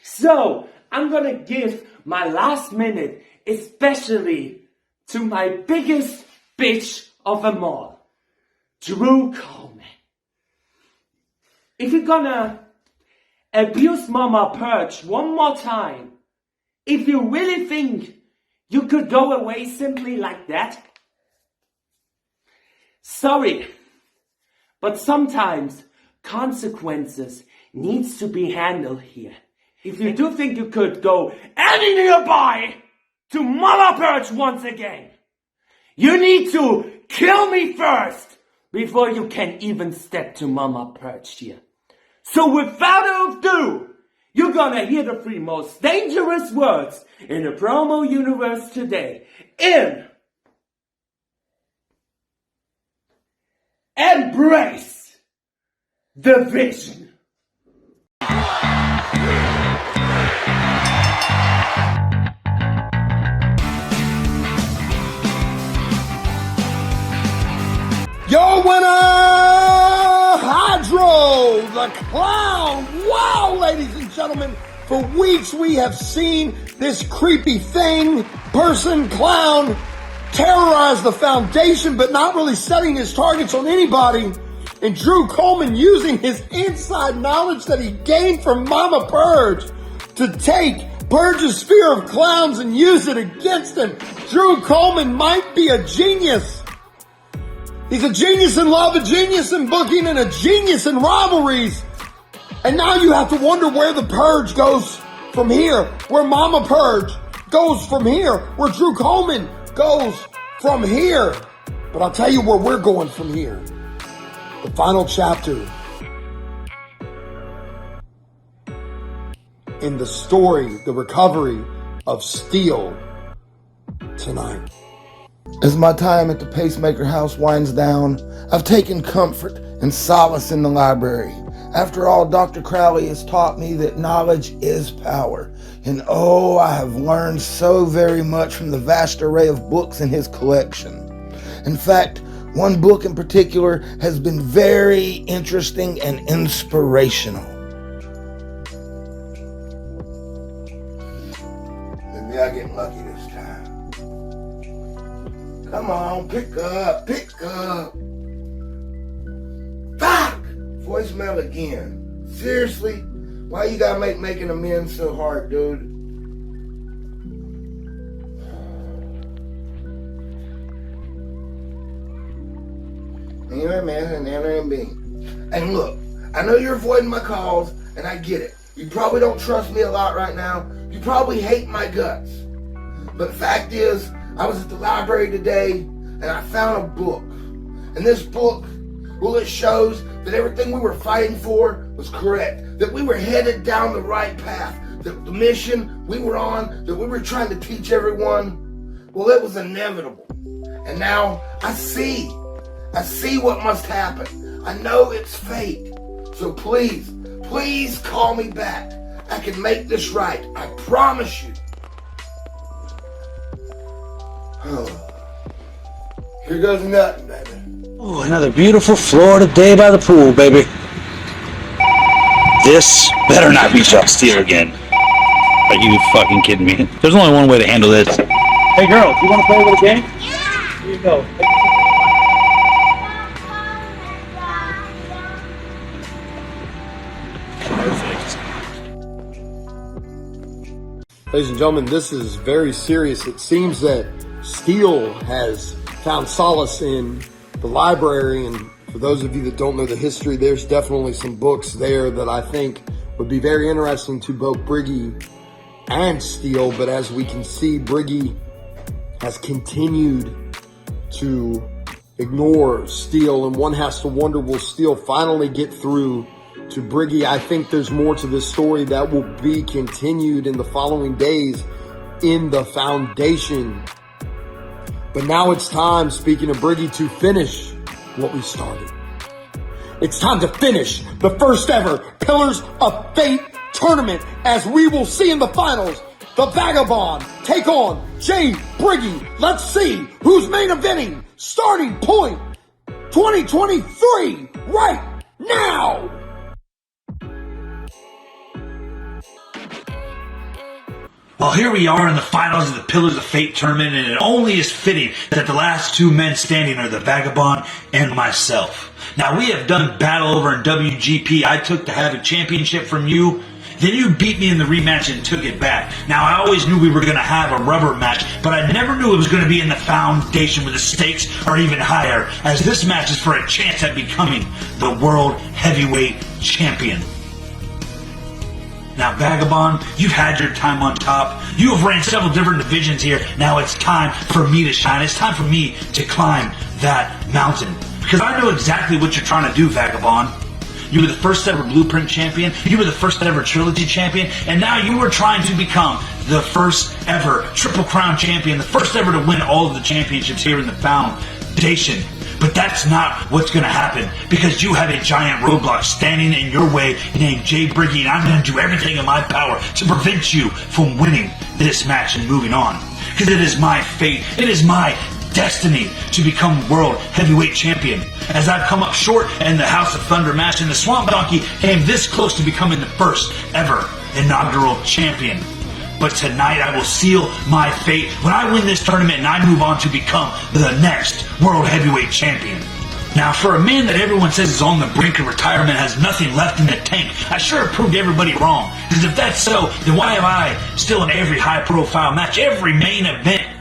So, I'm gonna give my last minute especially to my biggest bitch of them all, Drew Coleman. If you're gonna abuse Mama Purge one more time, if you really think you could go away simply like that, sorry, but sometimes consequences needs to be handled here. If you do think you could go any nearby to Mama Purge once again, you need to kill me first before you can even step to Mama Purge here. So without ado, you're gonna hear the three most dangerous words in the promo universe today. Embrace the vision. Your winner, Hydro the Clown. Wow, ladies and gentlemen, for weeks we have seen this creepy thing, person, clown, terrorize the Foundation, but not really setting his targets on anybody. And Drew Coleman using his inside knowledge that he gained from Mama Purge to take Purge's fear of clowns and use it against him. Drew Coleman might be a genius. He's a genius in love, a genius in booking, and a genius in rivalries. And now you have to wonder where the Purge goes from here, where Mama Purge goes from here, where Drew Coleman goes from here. But I'll tell you where we're going from here. The final chapter in the story, the recovery of Steel tonight. As my time at the Pacemaker house winds down, I've taken comfort and solace in the library. After all, Dr. Crowley has taught me that knowledge is power. And oh, I have learned so very much from the vast array of books in his collection. In fact, one book in particular has been very interesting and inspirational. Maybe I get lucky this time. Come on, pick up. Fuck! Voicemail again. Seriously? Why you gotta make making amends so hard, dude? Anyway, man, and Airbnb. And look, I know you're avoiding my calls, and I get it. You probably don't trust me a lot right now. You probably hate my guts. But fact is, I was at the library today, and I found a book. And this book, well, it shows that everything we were fighting for was correct. That we were headed down the right path. That the mission we were on, that we were trying to teach everyone, well, it was inevitable. And now I see what must happen. I know it's fate. So please, please call me back. I can make this right. I promise you. Oh. Here goes nothing, baby. Ooh, another beautiful Florida day by the pool, baby. This better not be Chuck Steele again. Are you fucking kidding me? There's only one way to handle this. Hey girl, do you want to play with a game? Yeah. Here you go. Ladies and gentlemen, this is very serious. It seems that Steele has found solace in the library, and for those of you that don't know the history, there's definitely some books there that I think would be very interesting to both Briggy and Steele. But as we can see, Briggy has continued to ignore Steele, and one has to wonder, will Steele finally get through to Briggy? I think there's more to this story that will be continued in the following days in the foundation. But now it's time, speaking of Briggy, to finish what we started. It's time to finish the first ever Pillars of Fate tournament, as we will see in the finals the Vagabond take on Jay Briggy. Let's see who's main eventing starting point 2023 right now. Well, here we are in the finals of the Pillars of Fate tournament, and it only is fitting that the last two men standing are the Vagabond and myself. Now, we have done battle over in WGP. I took the Havoc Championship from you. Then you beat me in the rematch and took it back. Now, I always knew we were going to have a rubber match, but I never knew it was going to be in the foundation where the stakes are even higher, as this match is for a chance at becoming the World Heavyweight Champion. Now, Vagabond, you've had your time on top. You have ran several different divisions here. Now it's time for me to shine. It's time for me to climb that mountain. Because I know exactly what you're trying to do, Vagabond. You were the first ever Blueprint champion. You were the first ever Trilogy champion. And now you are trying to become the first ever Triple Crown champion. The first ever to win all of the championships here in the foundation. But that's not what's going to happen, because you have a giant roadblock standing in your way named Jay Briggy, and I'm going to do everything in my power to prevent you from winning this match and moving on. Because it is my fate, it is my destiny to become World Heavyweight Champion. As I've come up short in the House of Thunder match, and the Swamp Donkey came this close to becoming the first ever inaugural champion. But tonight I will seal my fate when I win this tournament and I move on to become the next World Heavyweight Champion. Now, for a man that everyone says is on the brink of retirement, has nothing left in the tank, I sure have proved everybody wrong. Because if that's so, then why am I still in every high-profile match, every main event?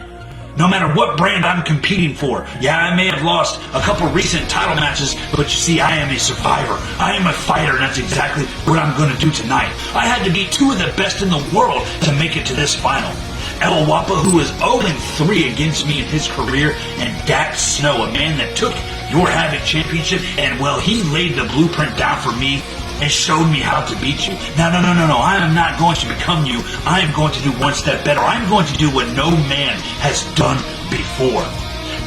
No matter what brand I'm competing for. Yeah, I may have lost a couple recent title matches, but you see, I am a survivor. I am a fighter, and that's exactly what I'm going to do tonight. I had to beat two of the best in the world to make it to this final. El Wapa, who is 0-3 against me in his career, and Dax Snow, a man that took your Havoc Championship, and well, he laid the blueprint down for me and showed me how to beat you. No, I am not going to become you. I am going to do one step better. I'm going to do what no man has done before.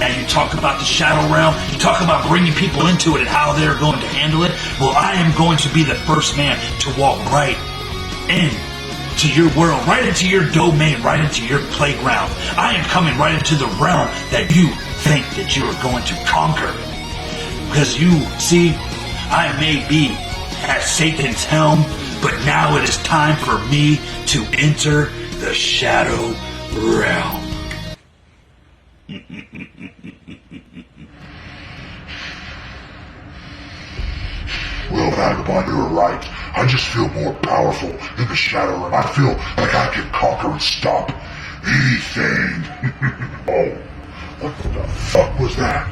Now, you talk about the Shadow Realm, you talk about bringing people into it and how they're going to handle it. Well, I am going to be the first man to walk right into your world, right into your domain, right into your playground. I am coming right into the realm that you think that you are going to conquer. Because you see, I may be at Satan's helm, but now it is time for me to enter the Shadow Realm. Well, Vagabond, you were right. I just feel more powerful in the Shadow Realm. I feel like I can conquer and stop anything. Oh, what the fuck was that?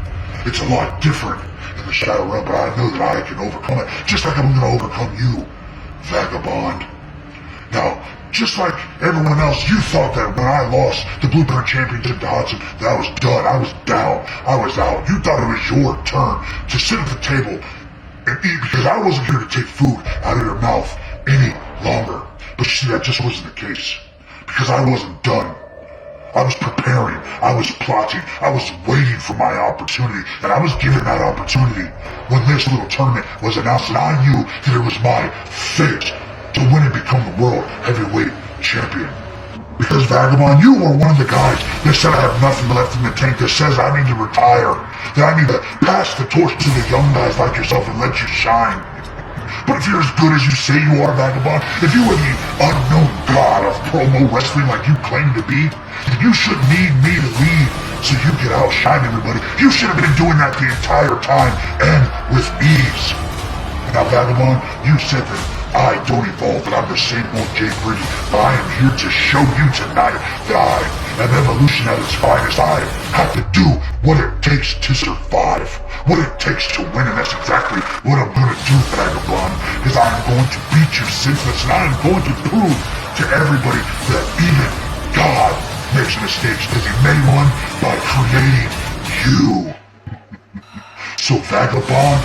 It's a lot different in the Shadow Realm, but I know that I can overcome it, just like I'm gonna overcome you, Vagabond. Now, just like everyone else, you thought that when I lost the Blueprint Championship to Hudson, that I was done, I was down, I was out. You thought it was your turn to sit at the table and eat, because I wasn't here to take food out of your mouth any longer. But you see, that just wasn't the case, because I wasn't done. I was preparing, I was plotting, I was waiting for my opportunity, and I was given that opportunity when this little tournament was announced, and I knew that it was my fate to win and become the world heavyweight champion. Because Vagabond, you were one of the guys that said I have nothing left in the tank, that says I need to retire, that I need to pass the torch to the young guys like yourself and let you shine. But if you're as good as you say you are, Vagabond, if you were the unknown god of promo wrestling like you claim to be, then you shouldn't need me to leave so you can outshine everybody. You should have been doing that the entire time, and with ease. Now, Vagabond, you said that I don't evolve, that I'm the same old Jay Brady, but I am here to show you tonight that I am evolution at its finest. I have to do what it takes to survive, what it takes to win, and that's exactly what I'm going to do, Vagabond, because I'm going to beat you senseless, and I'm going to prove to everybody that even God makes mistakes, because he made one by creating you. So, Vagabond,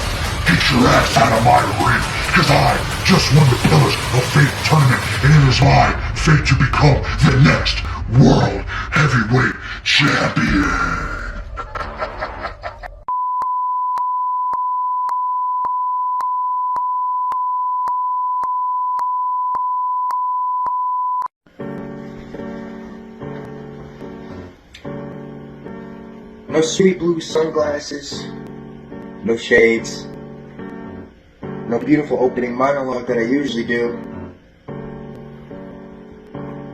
get your ass out of my ring, because I just won the Pillars of Fate tournament, and it is my fate to become the next World Heavyweight Champion. No sweet blue sunglasses, no shades, no beautiful opening monologue that I usually do.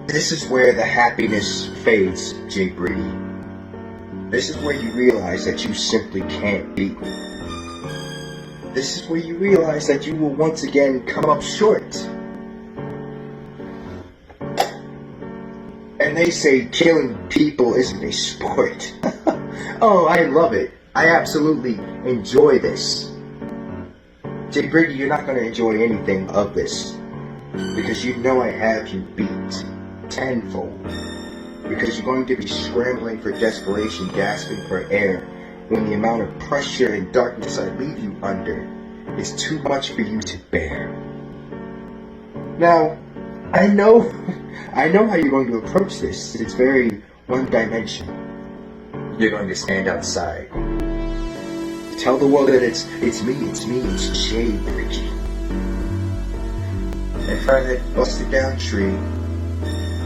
This is where the happiness fades, Jay Brady. This is where you realize that you simply can't beat me. This is where you realize that you will once again come up short. And they say killing people isn't a sport. Oh, I love it. I absolutely enjoy this. Jay Brady, you're not going to enjoy anything of this, because you know I have you beat tenfold. Because you're going to be scrambling for desperation, gasping for air, when the amount of pressure and darkness I leave you under is too much for you to bear. Now, I know how you're going to approach this. It's very one-dimensional. You're going to stand outside. Tell the world that it's me, it's Jay Brady. In front of that busted down tree,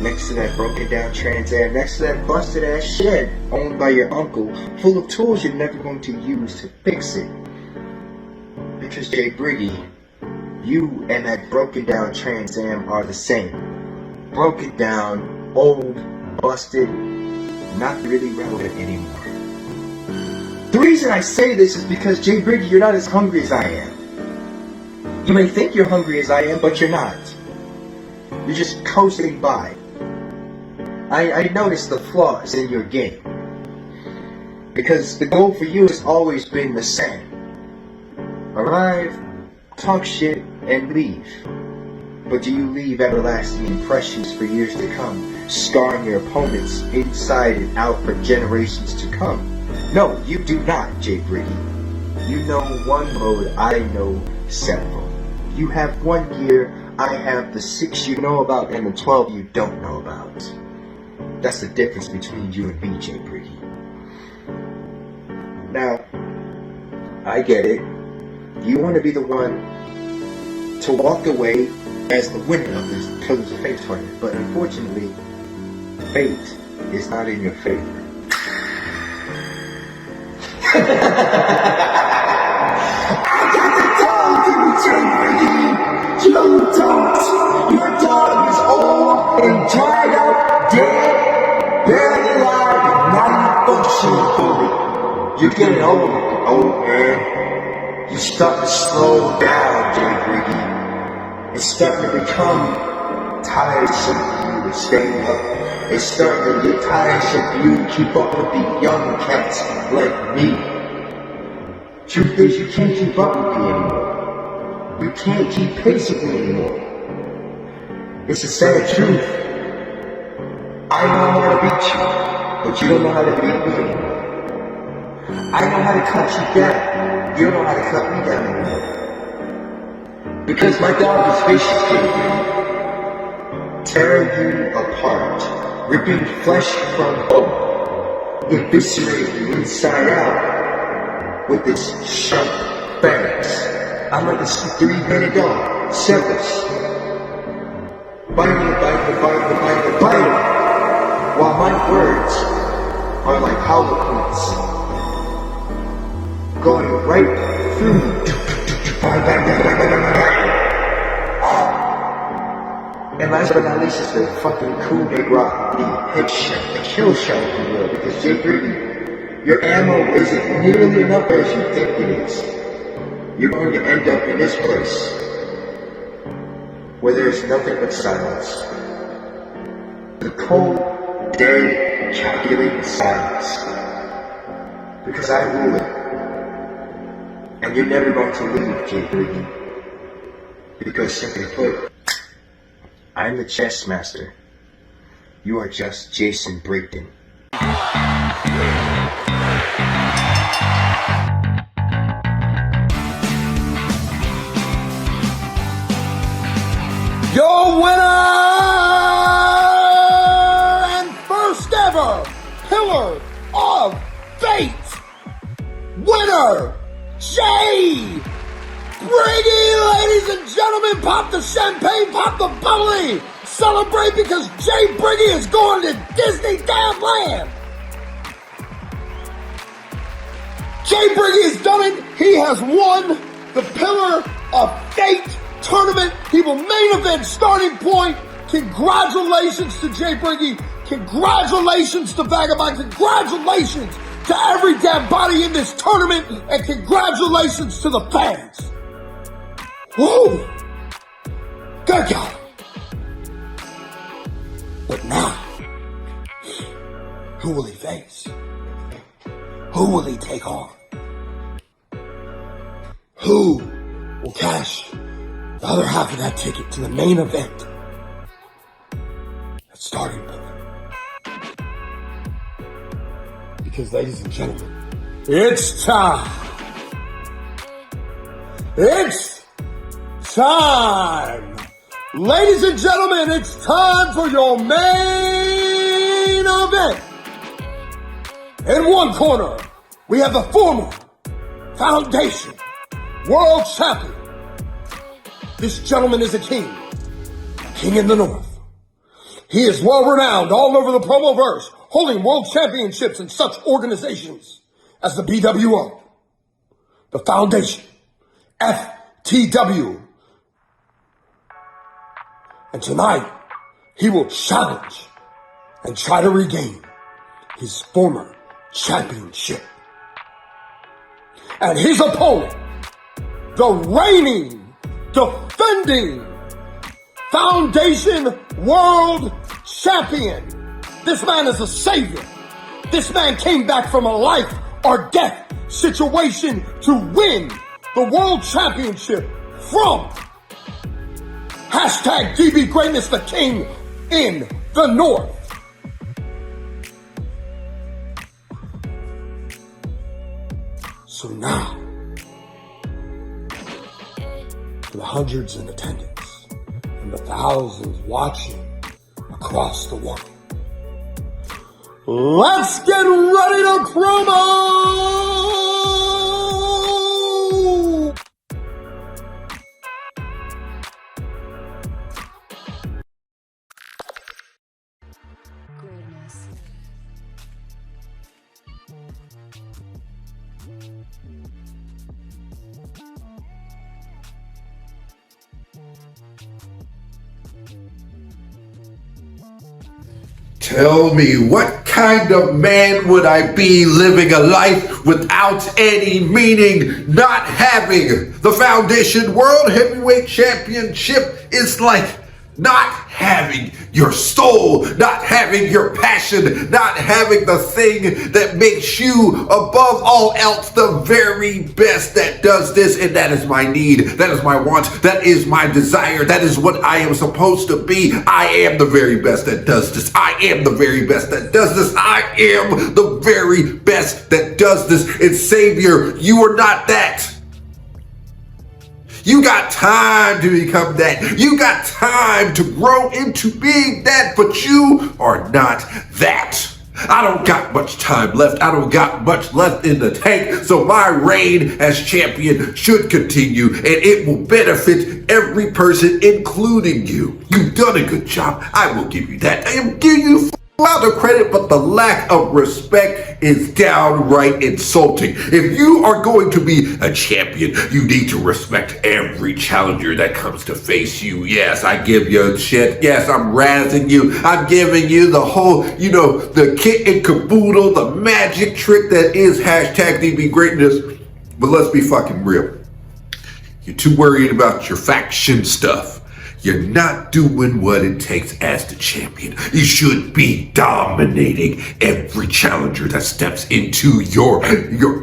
next to that broken down Trans Am, next to that busted ass shed owned by your uncle, full of tools you're never going to use to fix it. Because Jay Brady, you and that broken down Trans Am are the same. Broken down, old, busted, not really relevant anymore. The reason I say this is because, Jay Brady, you're not as hungry as I am. You may think you're hungry as I am, but you're not. You're just coasting by. I noticed the flaws in your game. Because the goal for you has always been the same. Arrive, talk shit, and leave. But do you leave everlasting impressions for years to come, scarring your opponents inside and out for generations to come? No, you do not, Jay Brady. You know one mode, I know several. You have 1 year, I have the 6 you know about and the 12 you don't know about. That's the difference between you and me, Jay Brady. Now, I get it. You want to be the one to walk away as the winner of this Pillars of Fate tournament, but unfortunately, fate is not in your favor. I got the dog in the Jay Brady. You don't. Your dog is old and dried up, dead, barely alive, and not even functioning fully. You're getting old man. You're starting to slow down, Jay Brady. It's starting to become tiresome for you to stay up. It's starting to get tiresome for you to keep up with the young cats like me. Truth is, you can't keep up with me anymore. You can't keep pace with me anymore. It's a sad truth. I know how to beat you, but you don't know how to beat me anymore. I know how to cut you down. You don't know how to cut me down anymore. Because my dog is vicious, Jay Brady. Tearing you apart, ripping flesh from bone, eviscerating you inside out with its sharp fangs. I'm like a three-headed dog, Cerberus, biting the bite, while my words are like harlequins, going right through you. And last but not least is the fucking cool big rock, the headshot, the kill shot, if you will, because Jay Brady, your ammo isn't nearly enough as you think it is. You're going to end up in this place where there's nothing but silence. The cold, dead, calculating silence. Because I rule it. And you're never going to leave, Jay Brady. Because simply put, I'm the chess master. You are just Jason Brayton. Your winner and first ever Pillar of Fate winner, Jay Brady. Ladies and gentlemen, pop the champagne, pop the bubbly, celebrate because Jay Brady is going to Disney damn land. Jay Brady has done it. He has won the Pillar of Fate tournament. He will main event Starting Point. Congratulations to Jay Brady. Congratulations to Vagabond. Congratulations to every damn body in this tournament. And congratulations to the fans. Woo! Good God. But now, who will he face? Who will he take on? Who will cash the other half of that ticket to the main event at Starting Point? Because, ladies and gentlemen, it's time. It's time. Ladies and gentlemen, it's time for your main event. In one corner, we have the former Foundation World Champion. This gentleman is a king in the North. He is well renowned all over the promoverse, holding world championships in such organizations as the BWO, the Foundation, FTW. And tonight, he will challenge and try to regain his former championship. And his opponent, the reigning, defending Foundation World Champion. This man is a savior. This man came back from a life or death situation to win the World Championship from hashtag DB Greatness, the King in the North. So now, for the hundreds in attendance and the thousands watching across the world, let's get ready to promo! Tell me, what kind of man would I be living a life without any meaning? Not having the Foundation World Heavyweight Championship is like not having your soul, not having your passion, not having the thing that makes you above all else the very best that does this. And that is my need, that is my want, that is my desire, that is what I am supposed to be. I am the very best that does this. I am the very best that does this. I am the very best that does this. And Savior, you are not that. You got time to become that. You got time to grow into being that, but you are not that. I don't got much time left. I don't got much left in the tank. So my reign as champion should continue, and it will benefit every person, including you. You've done a good job. I will give you that. I am giving you a lot of credit, but the lack of respect is downright insulting. If you are going to be a champion, you need to respect every challenger that comes to face you. Yes, I give you shit. Yes, I'm razzing you. I'm giving you the whole, the kit and caboodle, the magic trick that is hashtag DB greatness. But let's be fucking real. You're too worried about your faction stuff. You're not doing what it takes as the champion. You should be dominating every challenger that steps into your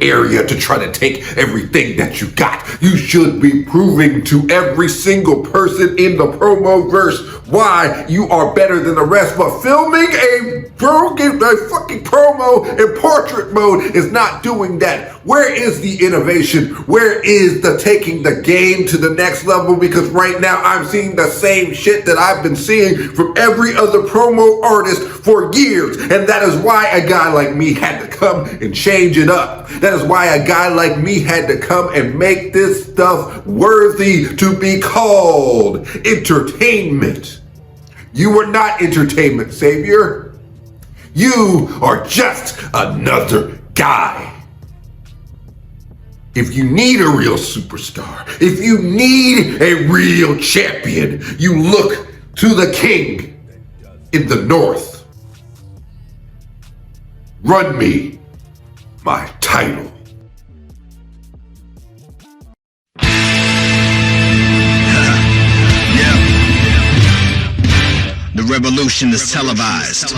area to try to take everything that you got. You should be proving to every single person in the promo verse why you are better than the rest. But filming a fucking promo in portrait mode is not doing that. Where is the innovation? Where is the taking the game to the next level? Because right now I'm seeing the same shit that I've been seeing from every other promo artist for years. And that is why a guy like me had to come and change it up. That is why a guy like me had to come and make this stuff worthy to be called entertainment. You are not entertainment, Savior. You are just another guy. If you need a real superstar, if you need a real champion, you look to the king in the north. Run me my title. The revolution is televised.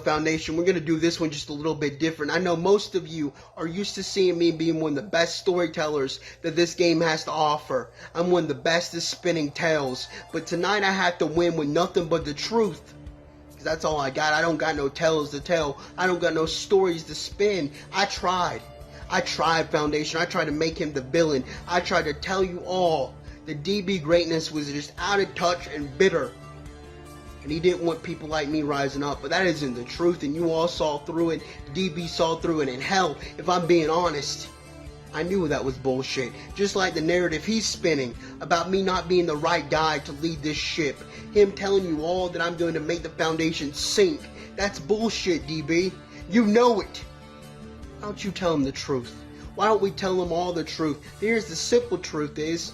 Foundation, we're going to do this one just a little bit different. I know most of you are used to seeing me being one of the best storytellers that this game has to offer. I'm one of the best at spinning tales, but tonight I have to win with nothing but the truth, because that's all I got. I don't got no tales to tell. I don't got no stories to spin. I tried, Foundation. I tried to make him the villain. I tried to tell you all that DB greatness was just out of touch and bitter. And he didn't want people like me rising up, but that isn't the truth, and you all saw through it. DB saw through it, and hell, if I'm being honest, I knew that was bullshit. Just like the narrative he's spinning about me not being the right guy to lead this ship. Him telling you all that I'm going to make the Foundation sink. That's bullshit, DB. You know it. Why don't you tell him the truth? Why don't we tell him all the truth? Here's the simple truth is,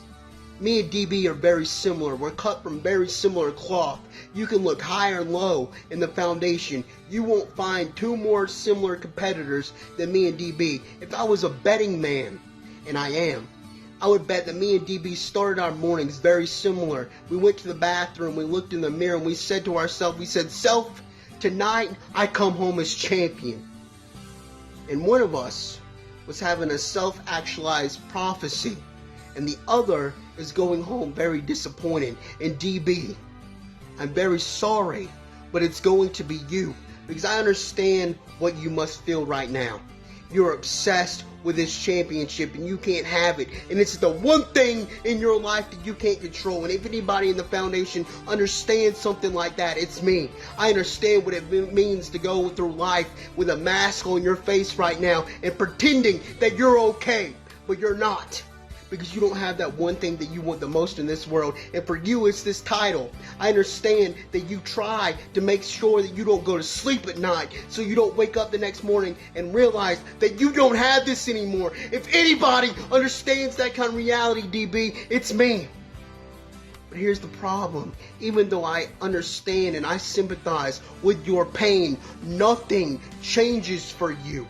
me and DB are very similar. We're cut from very similar cloth. You can look high or low in the Foundation. You won't find two more similar competitors than me and DB. If I was a betting man, and I am, I would bet that me and DB started our mornings very similar. We went to the bathroom, we looked in the mirror, and we said to ourselves, self, tonight I come home as champion. And one of us was having a self-actualized prophecy, and the other is going home very disappointed. And DB, I'm very sorry, but it's going to be you, because I understand what you must feel right now. You're obsessed with this championship and you can't have it, and it's the one thing in your life that you can't control. And if anybody in the Foundation understands something like that, it's me. I understand what it means to go through life with a mask on your face right now and pretending that you're okay, but you're not. Because you don't have that one thing that you want the most in this world. And for you, it's this title. I understand that you try to make sure that you don't go to sleep at night, so you don't wake up the next morning and realize that you don't have this anymore. If anybody understands that kind of reality, DB, it's me. But here's the problem. Even though I understand and I sympathize with your pain, nothing changes for you.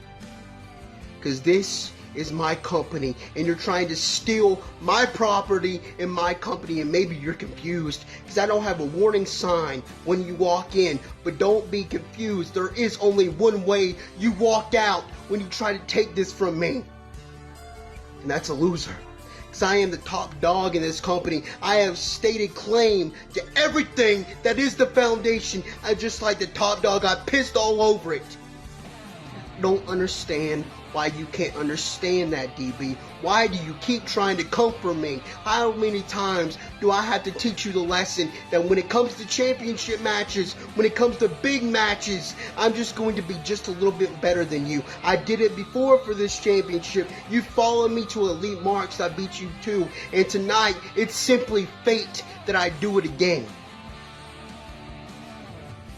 Because this is my company, and you're trying to steal my property and my company, and maybe you're confused because I don't have a warning sign when you walk in, but don't be confused. There is only one way you walk out when you try to take this from me, and that's a loser. Because I am the top dog in this company. I have stated claim to everything that is the foundation. I just like the top dog, I pissed all over it. Don't understand why you can't understand that, DB. Why do you keep trying to comfort me? How many times do I have to teach you the lesson that when it comes to championship matches, when it comes to big matches, I'm just going to be just a little bit better than you. I did it before for this championship. You followed me to elite marks, I beat you too. And tonight, it's simply fate that I do it again.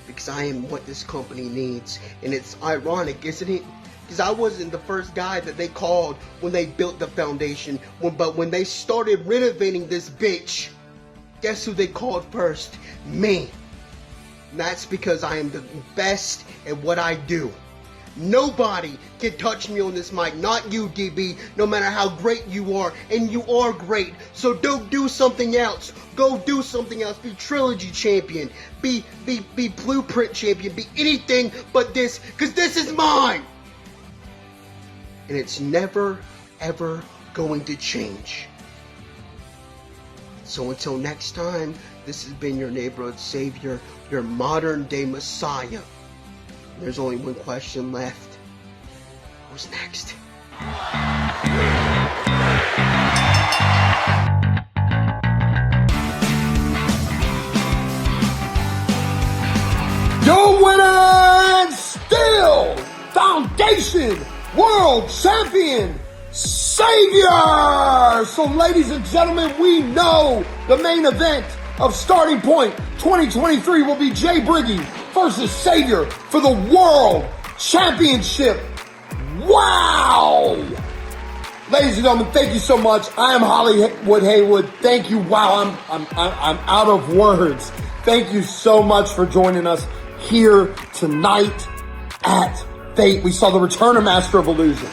Because I am what this company needs. And it's ironic, isn't it? Because I wasn't the first guy that they called when they built the foundation. But when they started renovating this bitch, guess who they called first? Me. And that's because I am the best at what I do. Nobody can touch me on this mic, not you, DB, no matter how great you are, and you are great. So don't do something else. Go do something else. Be Trilogy champion. Be Blueprint champion. Be anything but this, because this is mine. And it's never, ever going to change. So until next time, this has been your neighborhood savior, your modern day messiah. There's only one question left. Who's next? Your winner and still Foundation World Champion Savior! So ladies and gentlemen, we know the main event of Starting Point 2023 will be Jay Briggy versus Savior for the World Championship. Wow! Ladies and gentlemen, thank you so much. I am Hollywood Haywood. Thank you. Wow, I'm out of words. Thank you so much for joining us here tonight at Fate. We saw the return of Master of Illusion.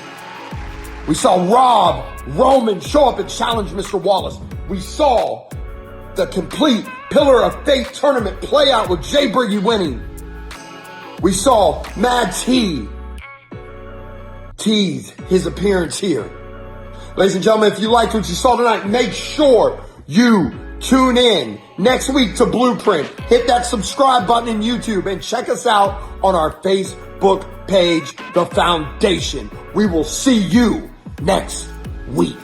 We saw Rob Roman show up and challenge Mr. Wallace. We saw the complete Pillar of Fate tournament play out with Jay Briggy winning. We saw Mad T tease his appearance here. Ladies and gentlemen, if you liked what you saw tonight, make sure you tune in next week to Blueprint. Hit that subscribe button in YouTube and check us out on our Facebook page, The Foundation. We will see you next week.